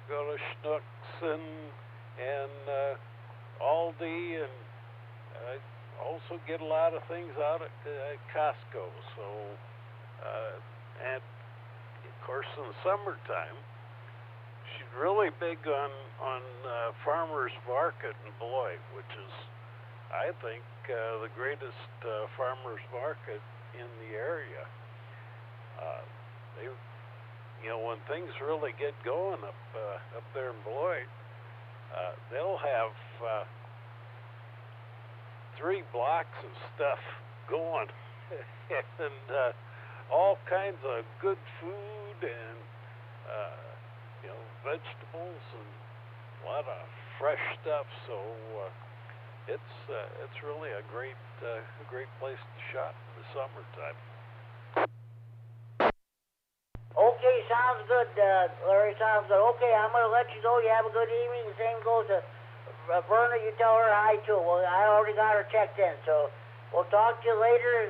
Go to Schnucks and Aldi, and I also get a lot of things out at Costco. So, and of course, in the summertime, she's really big on farmers market in Beloit, which is, I think, the greatest farmers market in the area. They, you know, when things really get going up there in Beloit, they'll have 3 blocks of stuff going, and all kinds of good food and you know, vegetables and a lot of fresh stuff. So it's really a great place to shop in the summertime. Okay, sounds good, Larry, sounds good. Okay, I'm going to let you go. You have a good evening. The same goes to Verna. You tell her hi, too. Well, I already got her checked in, so we'll talk to you later,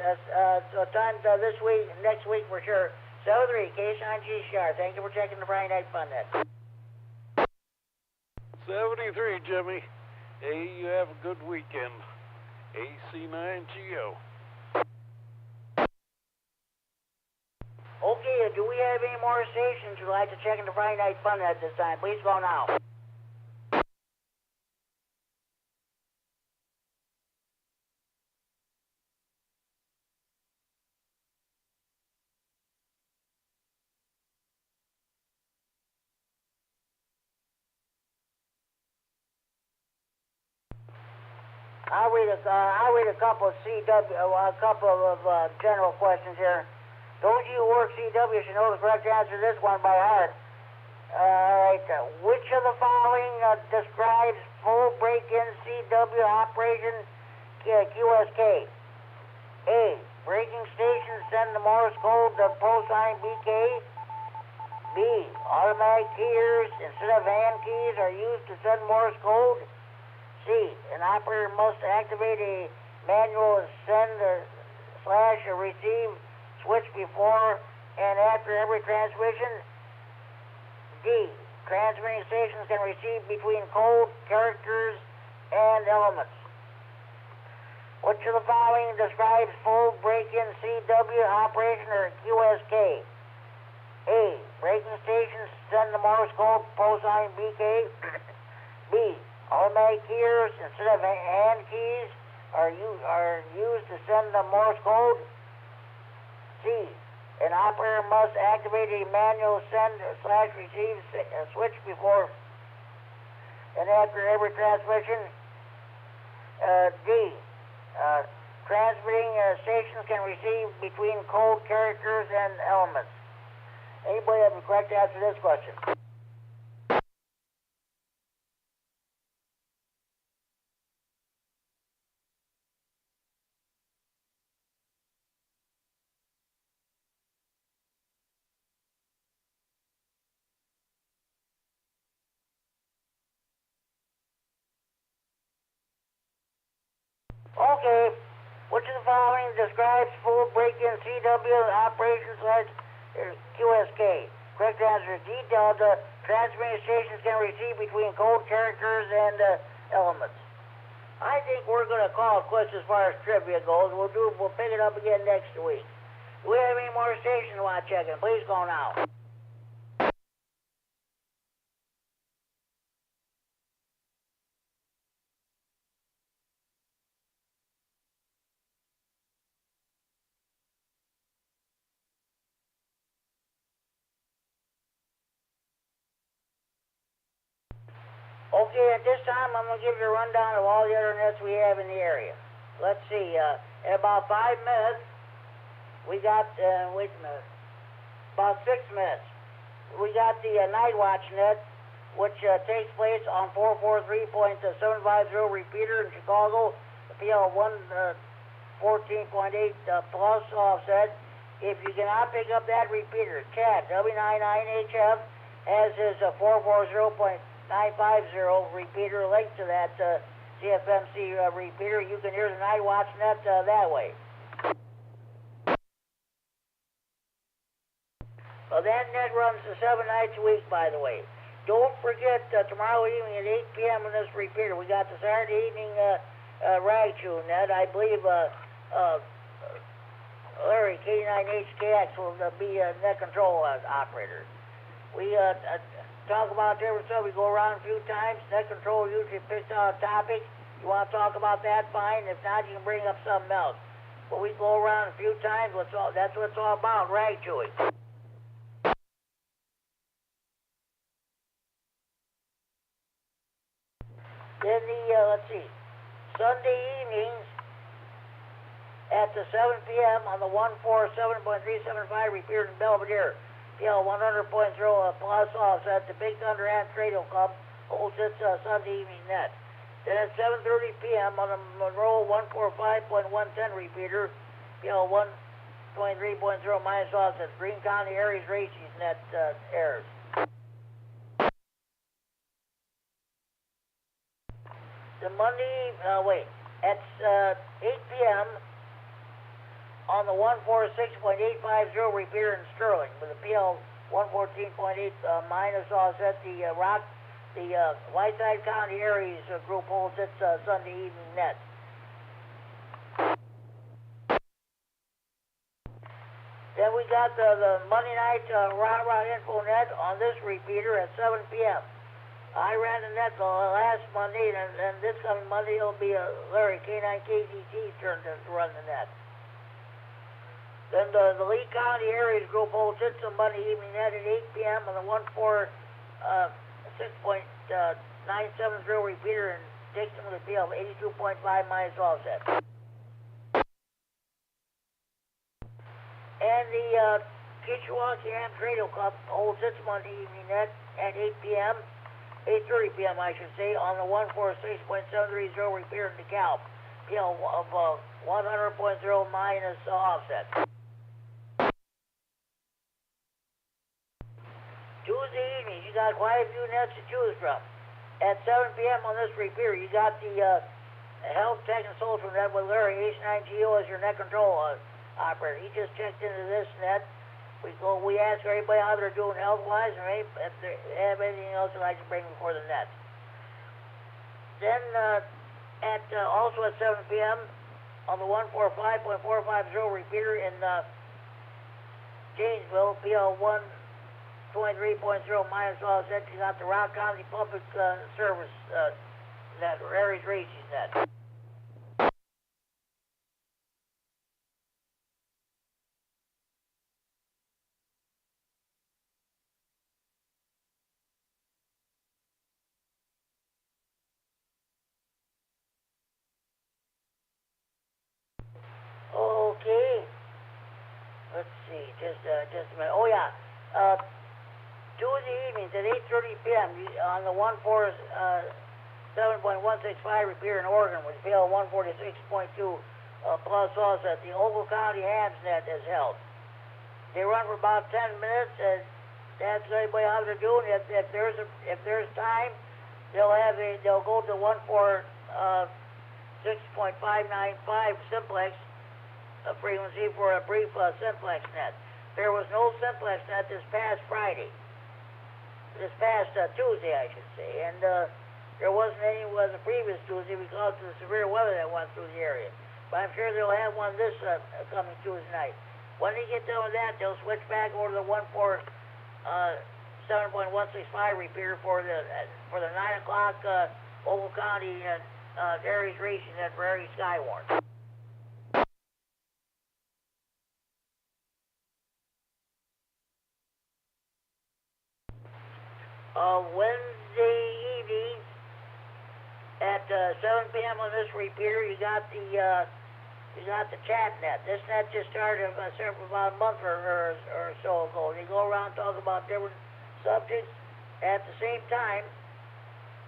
sometime this week, next week for sure. 73, K9GCR. Thank you for checking the Friday Night Fun Net. 73, Jimmy. Hey, you have a good weekend. AC9GO. Okay, do we have any more stations who'd like to check into Friday Night Fun at this time? Please go now. I'll read a couple of general questions here. Those of you who work CW should know the correct answer to this one by heart. Alright, which of the following describes full break-in CW operation QSK? A. Braking stations send the Morse code to pro-sign BK. B. Automatic keyers instead of hand keys are used to send Morse code. C. An operator must activate a manual send or receive switch before and after every transmission. D. Transmitting stations can receive between code, characters, and elements. Which of the following describes full break-in CW operation or QSK? A. Braking stations send the Morse code pro-sign BK. B. Automatic keyers instead of hand keys are used to send the Morse code. C. An operator must activate a manual send/receive switch before and after every transmission. D. Transmitting stations can receive between code characters and elements. Anybody have the correct answer to this question? Okay, which of the following describes full break-in CW operations like QSK? Correct answer is D. Delta. Transmitting stations can receive between code characters and elements. I think we're going to call it quits as far as trivia goes. We'll pick it up again next week. Do we have any more stations you want checking? Please go now. Okay, at this time, I'm going to give you a rundown of all the other nets we have in the area. Let's see, in about 5 minutes, we got, wait a minute, about 6 minutes, we got the night watch net, which takes place on 443.750 repeater in Chicago, PL 114.8 plus offset. If you cannot pick up that repeater, Chad, W9AXD has his 440.950 repeater linked to that CFMC repeater. You can hear the night watch net that way. Well, that net runs 7 nights a week, by the way. Don't forget tomorrow evening at 8 p.m. on this repeater, we got the Saturday evening rag tune net. I believe Larry, K9HKX, will be a net control operator. We talk about different stuff. We go around a few times. Net control usually picks out a topic. You want to talk about that, fine. If not, you can bring up something else. But we go around a few times. That's what it's all about, rag chewing. Then let's see, Sunday evenings at the 7 p.m. on the 147.375 repeater in Belvedere. PL 100.0 plus offset. The Big Thunder and Radio Club holds its Sunday evening net. Then at 7:30 p.m. on the Monroe 145.110 repeater, PL 123.0 minus offset. Greene County Aries Racing net airs. The Monday, at 8 p.m. on the 146.850 repeater in Sterling with a PL 114.8 minus offset. The Whiteside County Aries group holds its Sunday evening net. Then we got the Monday night rah-rah info net on this repeater at 7 p.m. I ran the net last Monday, and this coming Monday it'll be Larry K9KDT's turn to run the net. Then the Lee County Aries group holds its Monday evening net at 8 p.m. on the 146.970 repeater and takes them with a PL 82.5 minus offset. And the Kishwaukee Ham Radio Club holds its Monday evening net at 8 p.m. 8:30 p.m. I should say, on the 146.730 repeater in DeKalb. PL of 100.0 minus offset. Tuesday evening, you got quite a few nets to choose from. At 7 p.m. on this repeater, you got the Health Tech and Social net with Larry H9GO as your net control operator. He just checked into this net. We ask everybody how they're doing health-wise, or if they have anything else they'd like to bring before the net. Then also at 7 p.m. on the 145.450 repeater in Janesville, PL 123.0 minus offset, you got the Rock County Public Service net, or Aries Racing net. let's see, just a minute. Oh yeah, Tuesday evenings at 8:30 p.m. on the 147.165 repeater in Oregon with PL 146.2 plus offset. The Ogle County Hams net is held. They run for about 10 minutes, and that's anybody how they're doing. If there's time, they'll go to 146.595 simplex frequency for a brief simplex net. There was no simplex net this past Tuesday, I should say, and there wasn't any the previous Tuesday because of the severe weather that went through the area. But I'm sure they'll have one this coming Tuesday night. When they get done with that, they'll switch back over to the 147.165 repeater for the 9 o'clock Ogle County Aries racing net for Aries Skywarn. Wednesday evening at 7 p.m. on this repeater, you got the chat net. This net just started about a month or so ago. They go around and talk about different subjects. At the same time,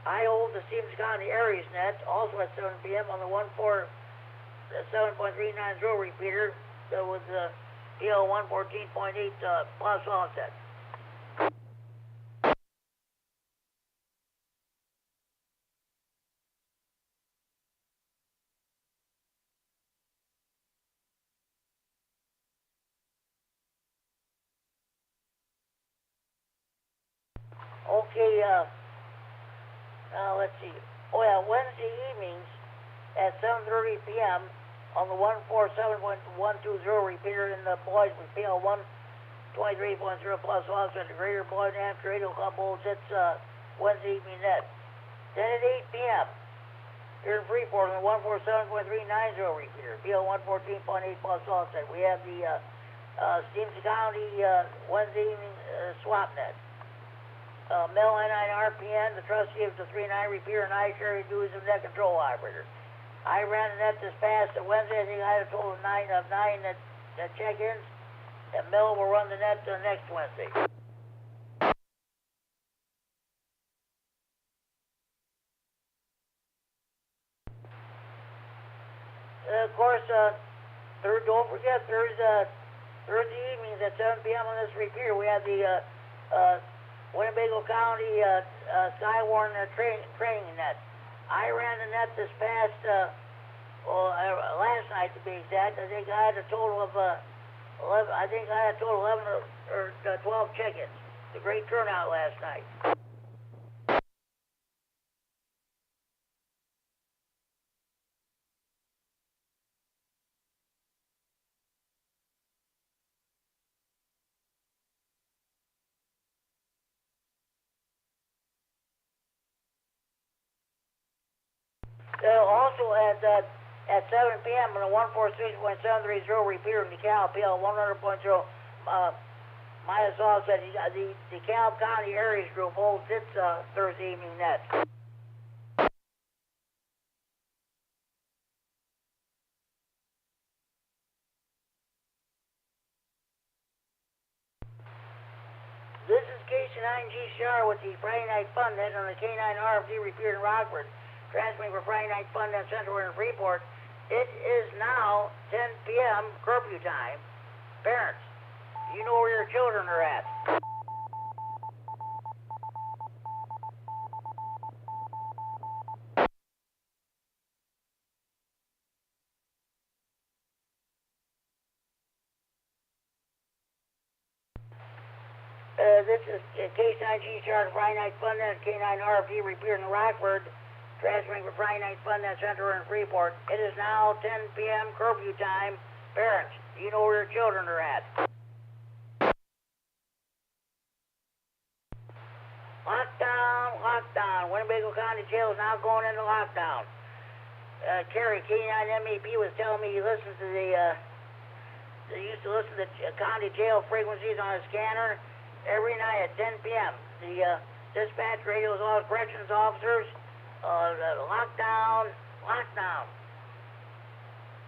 I hold the Stevens County Aries net, also at 7 p.m. on the 147.390 repeater with the PL 114.8 plus offset. Okay, let's see. Oh yeah, Wednesday evenings at 7:30 p.m. on the 147.120 repeater in the Boyd with PL 123.0 plus offset. The Greater Boyd after Radio Club holds its Wednesday evening net. Then at 8 p.m. here in Freeport on the 147.390 repeater, PL 114.8 plus offset. We have the Stevenson County Wednesday evening swap net. Mel K9RFD, the trustee of the 3.9 repeater, and I carry duties of net control operator. I ran the net this past Wednesday. I think I had a total of nine check-ins, and Mel will run the net next Wednesday. Of course, don't forget, Thursday evenings at 7 p.m. on this repeater, we have the Winnebago County Skywarn training net. I ran the net this past, last night to be exact. I think I had a total of 11 or 12 check-ins. It's a great turnout last night. Also at 7 p.m. on the 146.730 repeater in DeKalb, PL 100.0 minus offset, the DeKalb County Aries group holds its Thursday evening net. This is K9GCR with the Friday Night Fun net on the K9RFD Repeater in Rockford. Transmitting for Friday Night Fun at Central in Freeport. It is now 10 p.m. curfew time. Parents, you know where your children are at. This is K9GCR Friday Night Fun at K9RFD Repeater in Rockford. Transmitting for Friday Night Fun at Central in Freeport. It is now 10 p.m. curfew time. Parents, you know where your children are at. Lockdown. Winnebago County Jail is now going into lockdown. Kerry, K9MED was telling me he listens to they used to listen to the county jail frequencies on a scanner every night at 10 p.m. The dispatch radios all corrections officers. Lockdown.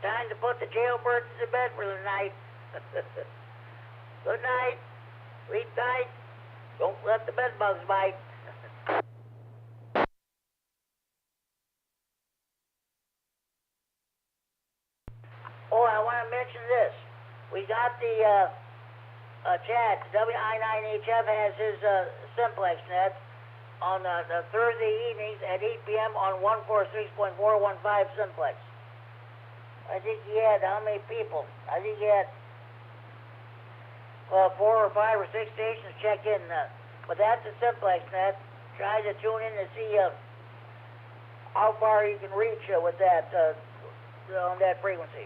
Time to put the jailbirds to bed for the night. Good night. Sleep tight. Don't let the bed bugs bite. Oh, I want to mention this. We got the chat. W9AXD has his simplex net on the Thursday evenings at 8 p.m. on 146.415 simplex. I think he had how many people? I think he had 4 or 5 or 6 stations check in. But that's a simplex net. Try to tune in to see how far you can reach with that on that frequency.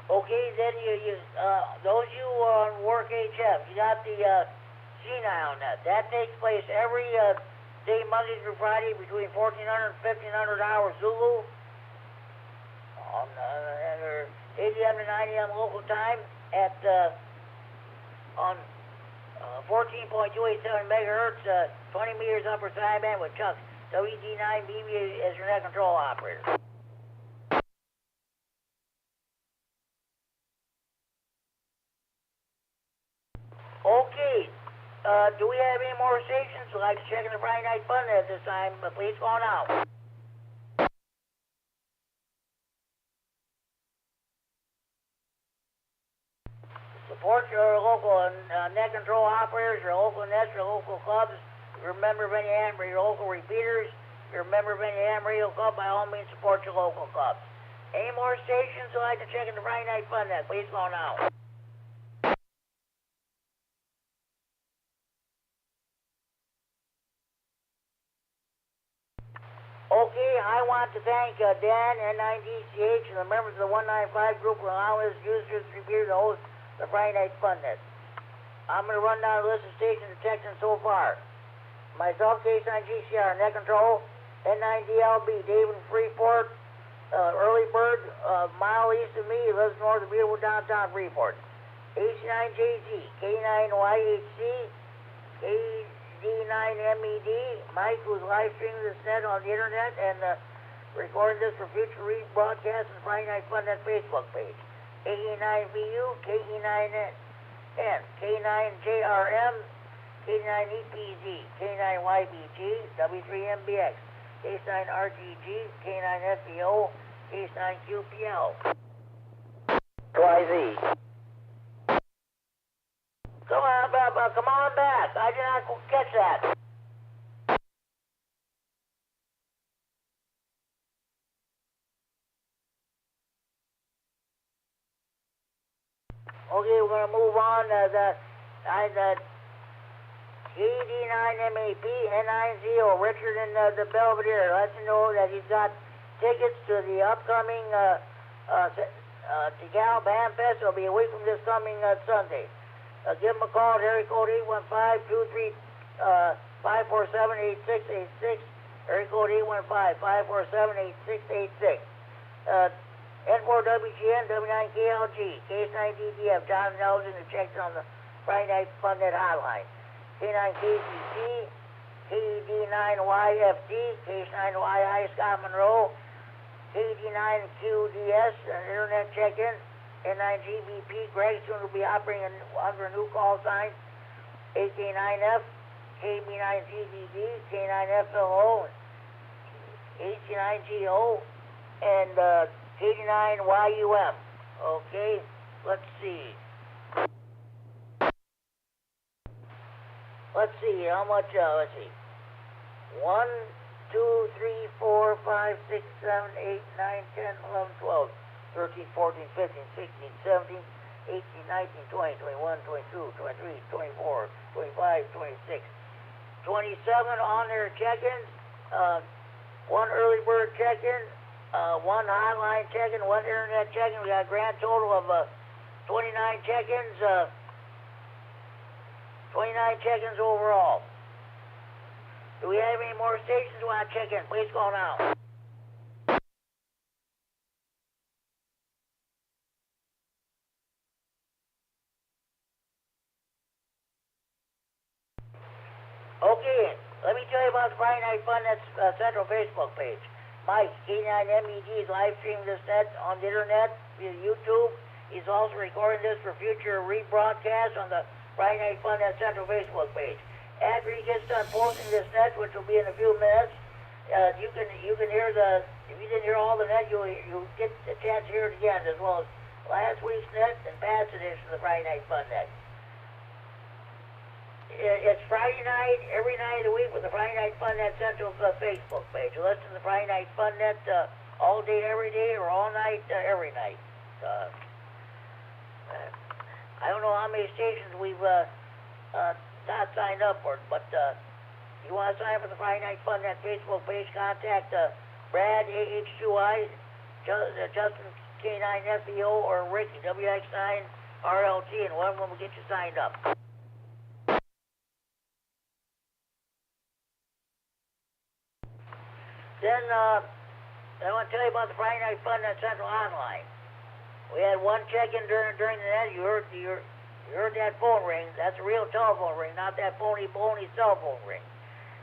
Okay, then those you on work HF, you got the Senile net. That takes place every day, Monday through Friday, between 1400 and 1500 hours Zulu, on 8 a.m. to 9 a.m. local time at on 14.287 megahertz, 20 meters upper sideband with Chuck. KD9MED as your net control operator. Okay, do we have any more stations? We'd like to check in the Friday night fun at this time. Please call now. Support your local net control operators, your local nets, your local clubs. If you're a member of any AM, your local repeaters. If you're a member of any AM radio club, by all means support your local clubs. Any more stations we'd like to check in the Friday night fun net? Please call now. Okay, I want to thank Dan, N9DCH, and the members of the 195 group for allowing us to use this repeater to host the Friday Night Fun Net. I'm going to run down the list of stations in Texas so far. Myself, K9GCR, Net Control, N9DLB, David Freeport, Early Bird, mile east of me, lives north of beautiful downtown Freeport. H9JZ, K9YHC, KD9MED, Mike, who's live streaming this net on the internet and recording this for future rebroadcast on the Friday Night Fun Net Facebook page. KD9VU, KD9N, K9JRM, K9EPZ, K9YBG, W3MBX, K9RGG, K9FDO, K9QPL. YZ. Come on back. I did not catch that. Okay, we're going to move on. KD9MED, N90, Richard in the Belvedere. Let you know that he's got tickets to the upcoming Tikal Band Fest. It'll be a week from this coming Sunday. Give him a call at area code 815-23547-8686. Area code 815-547-8686. N4WGN, W9KLG, K9DDF, John Nelson, who checks on the Friday Night Fun Net hotline. K9KCC, KD9YFD, K9YI Scott Monroe, KD9QDS, internet check-in. N9GBP, Greg soon will be operating under a new call sign. AK9F, KB9CDD, K9FLO, AC9GO, and KD9YUM. Okay, let's see. Let's see, how much, let's see. 1, 2, 3, 4, 5, 6, 7, 8, 9, 10, 11, 12. 13, 14, 15, 16, 17, 18, 19, 20, 21, 22, 23, 24, 25, 26, 27 on their check-ins, 1 early bird check-in, 1 hotline check-in, 1 internet check-in. We got a grand total of 29 check-ins, 29 check-ins overall. Do we have any more stations we want to check in? Please call now. Okay, let me tell you about the Friday Night Fun Net's Central Facebook page. Mike, K9MED, is live streaming this net on the internet via YouTube. He's also recording this for future rebroadcast on the Friday Night Fun Net Central Facebook page. After he gets done posting this net, which will be in a few minutes, you can hear the. If you didn't hear all the net, you'll get a chance to hear it again, as well as last week's net and past editions of the Friday Night Fun Net. It's Friday night, every night of the week with the Friday Night Fun Net Central Facebook page. You listen to the Friday Night Fun Net all day, every day, or all night, every night. I don't know how many stations we've not signed up for, but if you want to sign up for the Friday Night Fun Net Facebook page, contact Brad, AH2I, Justin, K9FEO, or Ricky, W9AXD, and one of them will get you signed up. Then, I want to tell you about the Friday Night Fun Net Central Online. We had one check-in during the net. You heard that phone ring. That's a real telephone ring, not that phony cell phone ring.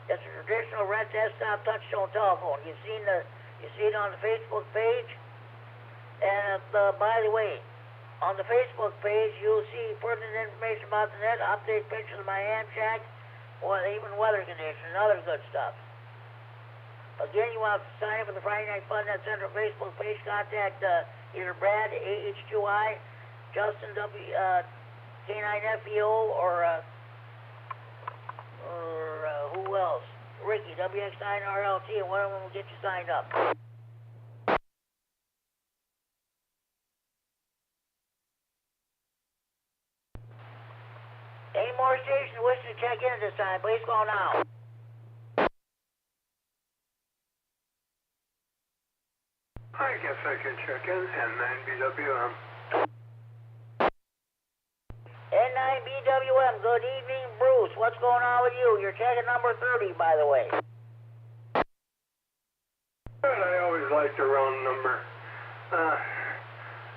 It's a traditional red desktop touchtone telephone. You see it on the Facebook page. And by the way, on the Facebook page, you'll see pertinent information about the net, update pictures of my ham shack, or even weather conditions and other good stuff. Again, you want to sign up for the Friday Night Fun Net Central Facebook page, contact either Brad, AH2I, Justin, K9FEO, or who else? Ricky, WX9RLT, and one of them will get you signed up. Any more stations wishing to check in at this time, please call now. I guess I can check in, N9BWM. N9BWM, good evening, Bruce. What's going on with you? You're checking number 30, by the way. Good, I always like the round number.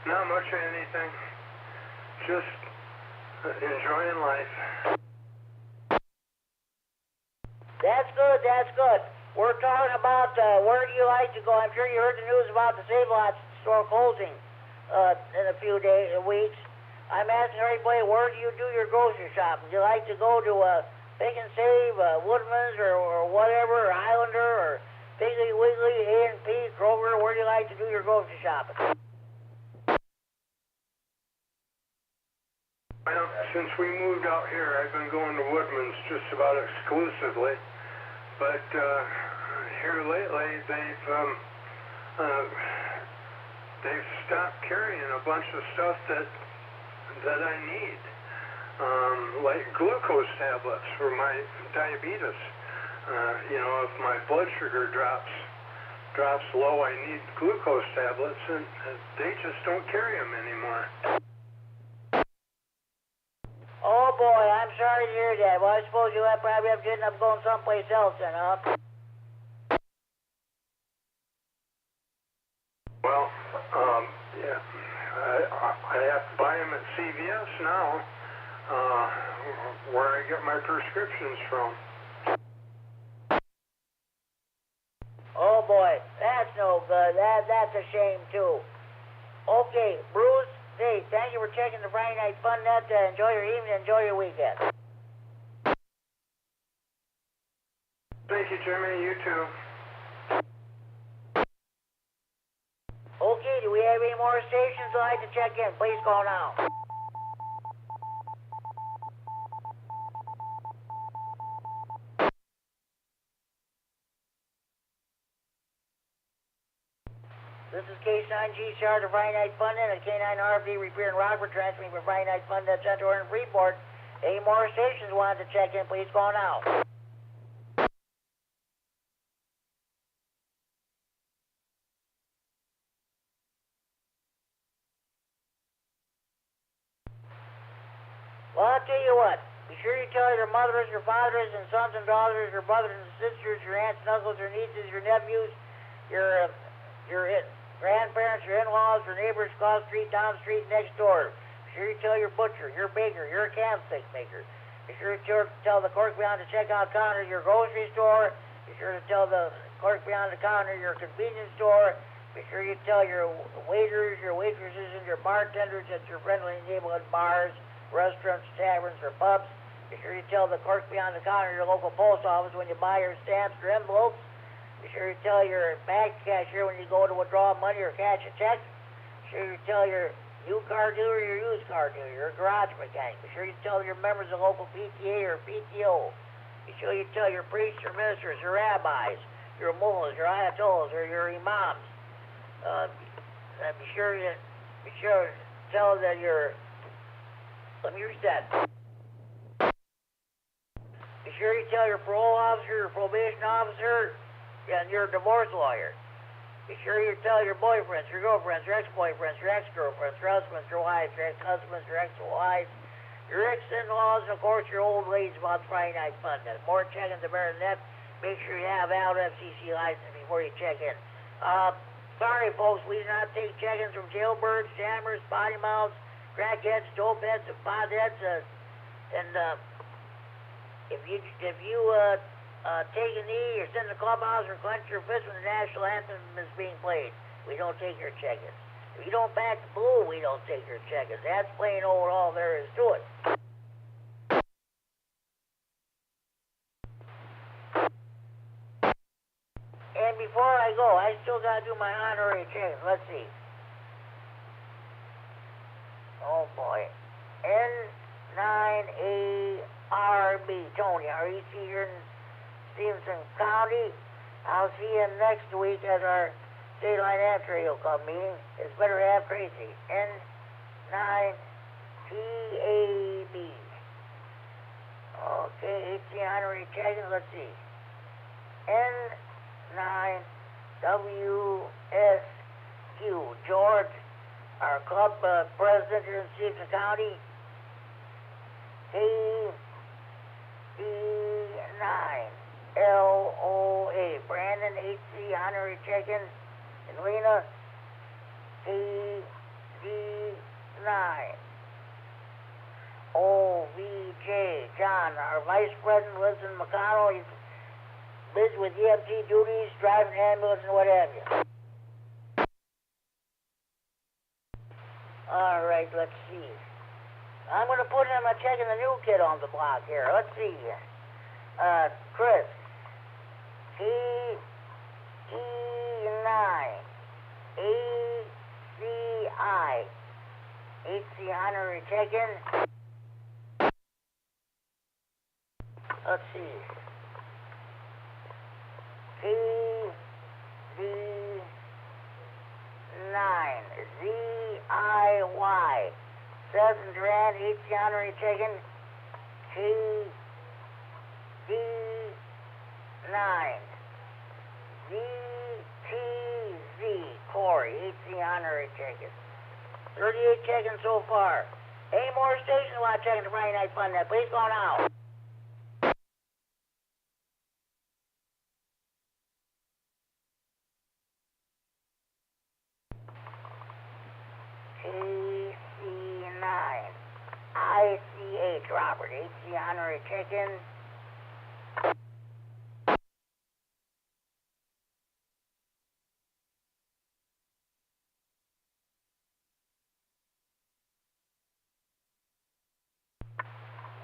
Not much of anything. Just enjoying life. That's good, that's good. We're talking about where do you like to go. I'm sure you heard the news about the Save-A-Lot store closing in a few weeks. I'm asking everybody, where do you do your grocery shopping? Do you like to go to Pick and Save, Woodman's, or whatever, or Highlander, or Piggly Wiggly, A&P, Kroger? Where do you like to do your grocery shopping? Well, since we moved out here, I've been going to Woodman's just about exclusively. But here lately, they've stopped carrying a bunch of stuff that I need, like glucose tablets for my diabetes. You know, if my blood sugar drops low, I need glucose tablets, and they just don't carry them anymore. Oh boy, I'm sorry to hear that. Well, I suppose you probably have to end up going someplace else then, huh? Well, yeah, I have to buy them at CVS now, where I get my prescriptions from. Oh boy, that's no good. That's a shame too. Okay, Bruce. Hey, thank you for checking the Friday Night Fun Net. Enjoy your evening, enjoy your weekend. Thank you, Jimmy. You too. Okay, do we have any more stations that like to check in? Please call now. This is K9G Chart of Friday Night Fun Net, a K9RFD Repeater in Rockford, transmitting for Friday Night Fun Net Central in Freeport. Any more stations wanted to check in, please call now. Well, I'll tell you what. Be sure you tell your mothers, your fathers, and sons and daughters, your brothers and sisters, your aunts and uncles, your nieces, your nephews, your grandparents, your in-laws, your neighbors across the street, down the street, next door. Be sure you tell your butcher, your baker, your candlestick maker. Be sure to tell the cork beyond the checkout counter at your grocery store. Be sure to tell the clerk behind the counter at your convenience store. Be sure you tell your waiters, your waitresses, and your bartenders at your friendly neighborhood bars, restaurants, taverns, or pubs. Be sure you tell the clerk behind the counter at your local post office when you buy your stamps or envelopes. Be sure you tell your bank cashier when you go to withdraw money or cash a check. Be sure you tell your new car dealer, your used car dealer, your garage mechanic. Be sure you tell your members of local PTA or PTO. Be sure you tell your priests, your ministers, your rabbis, your mullahs, your ayatollahs, or your imams. Be sure to tell that your. Let me reset. Be sure you tell your parole officer, your probation officer, and your divorce lawyer. Be sure you tell your boyfriends, your girlfriends, your ex-boyfriends, your ex-girlfriends, your husbands, your wives, your ex-husbands, your ex-wives, your ex-in-laws, and of course your old ladies about Friday night fun. The more check-ins, the better than that. Make sure you have valid FCC license before you check in. Sorry, folks, we do not take check-ins from jailbirds, jammers, potty mouths, crackheads, dopeheads, and potheads. If you take a knee or sit in the clubhouse or clench your fist when the national anthem is being played, we don't take your check-ins. If you don't back the blue, we don't take your check-ins. That's plain old all there is to it. And before I go, I still got to do my honorary check-ins. Let's see. Oh, boy. N9ARB, Tony, REC here in Stevenson County. I'll see you next week at our State Line After Radio Club meeting. It's better to have Tracy. N9TAB. Okay, HC honorary check-in. Let's see. N9WSQ, George, our club president here in Stevenson County. KD9LOA, Brandon, HC honorary check-in. And Lena, KD9. OVJ, John, our vice president, lives in McConnell. He's busy with EMT duties, driving ambulance, and what have you. All right, let's see. I'm going to put in my check in the new kid on the block here. Let's see. Chris. KD9. ACI. HC honorary check-in. Let's see. KD9 ZIY. Seth and Durant, HC honorary check-in. KD9 ZTZ Corey, HC honorary check-in. 38 check-ins so far. Any more stations want to check in the Friday Night Fun Net? Please go now. KC9 ICH Robert, HC honorary check-in.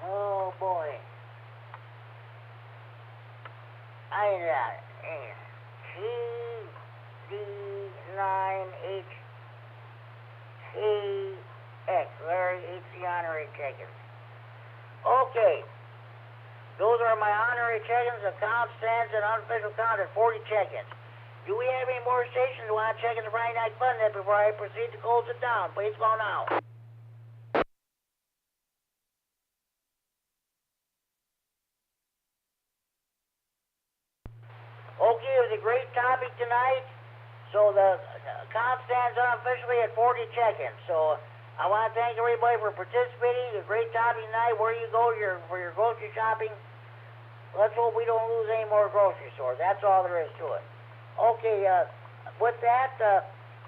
Oh boy. KD9HKX, Larry, HC honorary check-ins. Okay. Those are my honorary check-ins. The count stands at unofficial count at 40 check-ins. Do we have any more stations who want to check in the Friday Night Fun Net before I proceed to close it down? Please go now. Okay, it was a great topic tonight. So the count stands unofficially at 40 check-ins. So I want to thank everybody for participating. A great topic tonight. Where you go for your grocery shopping. Let's hope we don't lose any more grocery stores. That's all there is to it. Okay, with that,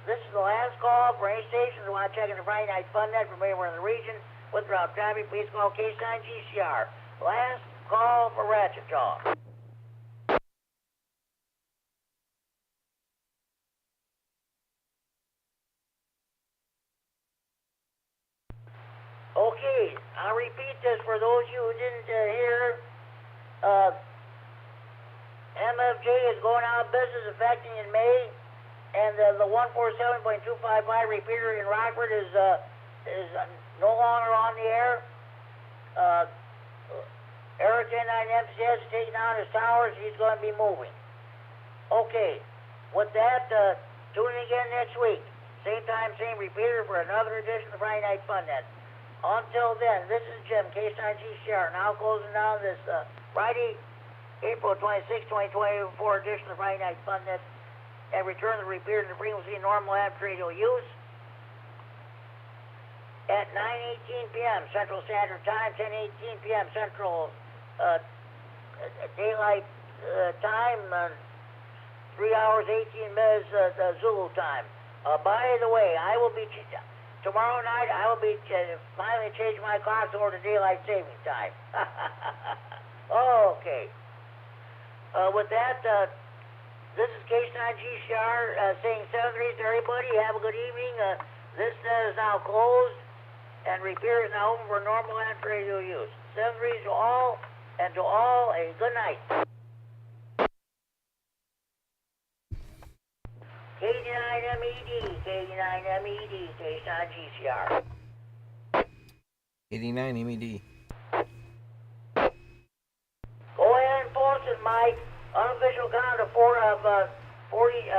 this is the last call for any stations who want to check in the Friday Night Fun Net from anywhere in the region. With route traffic, please call K9GCR. Last call for Ratchet Jaw. Okay, I'll repeat this for those of you who didn't hear. MFJ is going out of business effective in May, and the 147.255 repeater in Rockford is no longer on the air. Eric K9RFD is taking down his towers. He's going to be moving. Okay, with that, tune in again next week. Same time, same repeater for another edition of Friday Night Fun Net. Until then, this is Jim, K9GCR, now closing down this Friday, April 26, 2024 edition of Friday Night Fun Net, and return the repeater to frequency normal amateur radio use at 9:18 p.m. Central Standard Time, 10:18 p.m. Central Daylight Time, 3 hours 18 minutes Zulu time. By the way, I will be tomorrow night. I will be finally changing my clocks over to daylight saving time. Okay. With that, this is K9GCR saying 7-3 to everybody. Have a good evening. This net is now closed, and repair is now open for normal amateur radio use. 7-3 to all, and to all a good night. KD9MED, KD9MED, K9GCR. KD9MED. Go ahead and post it, Mike. Unofficial count of 40,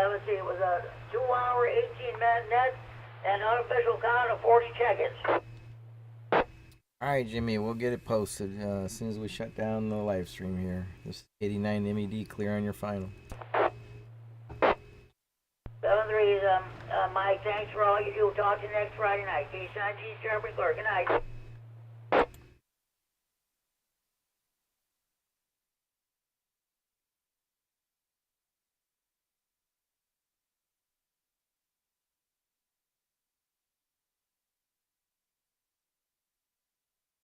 let's see, it was a 2-hour, 18-minute net, and unofficial count of 40 check-ins. Alright, Jimmy, we'll get it posted as soon as we shut down the live stream here. This is KD9MED, clear on your final. 7-3, Mike, thanks for all you do. Talk to you next Friday night. K9GCR, clear. Good night.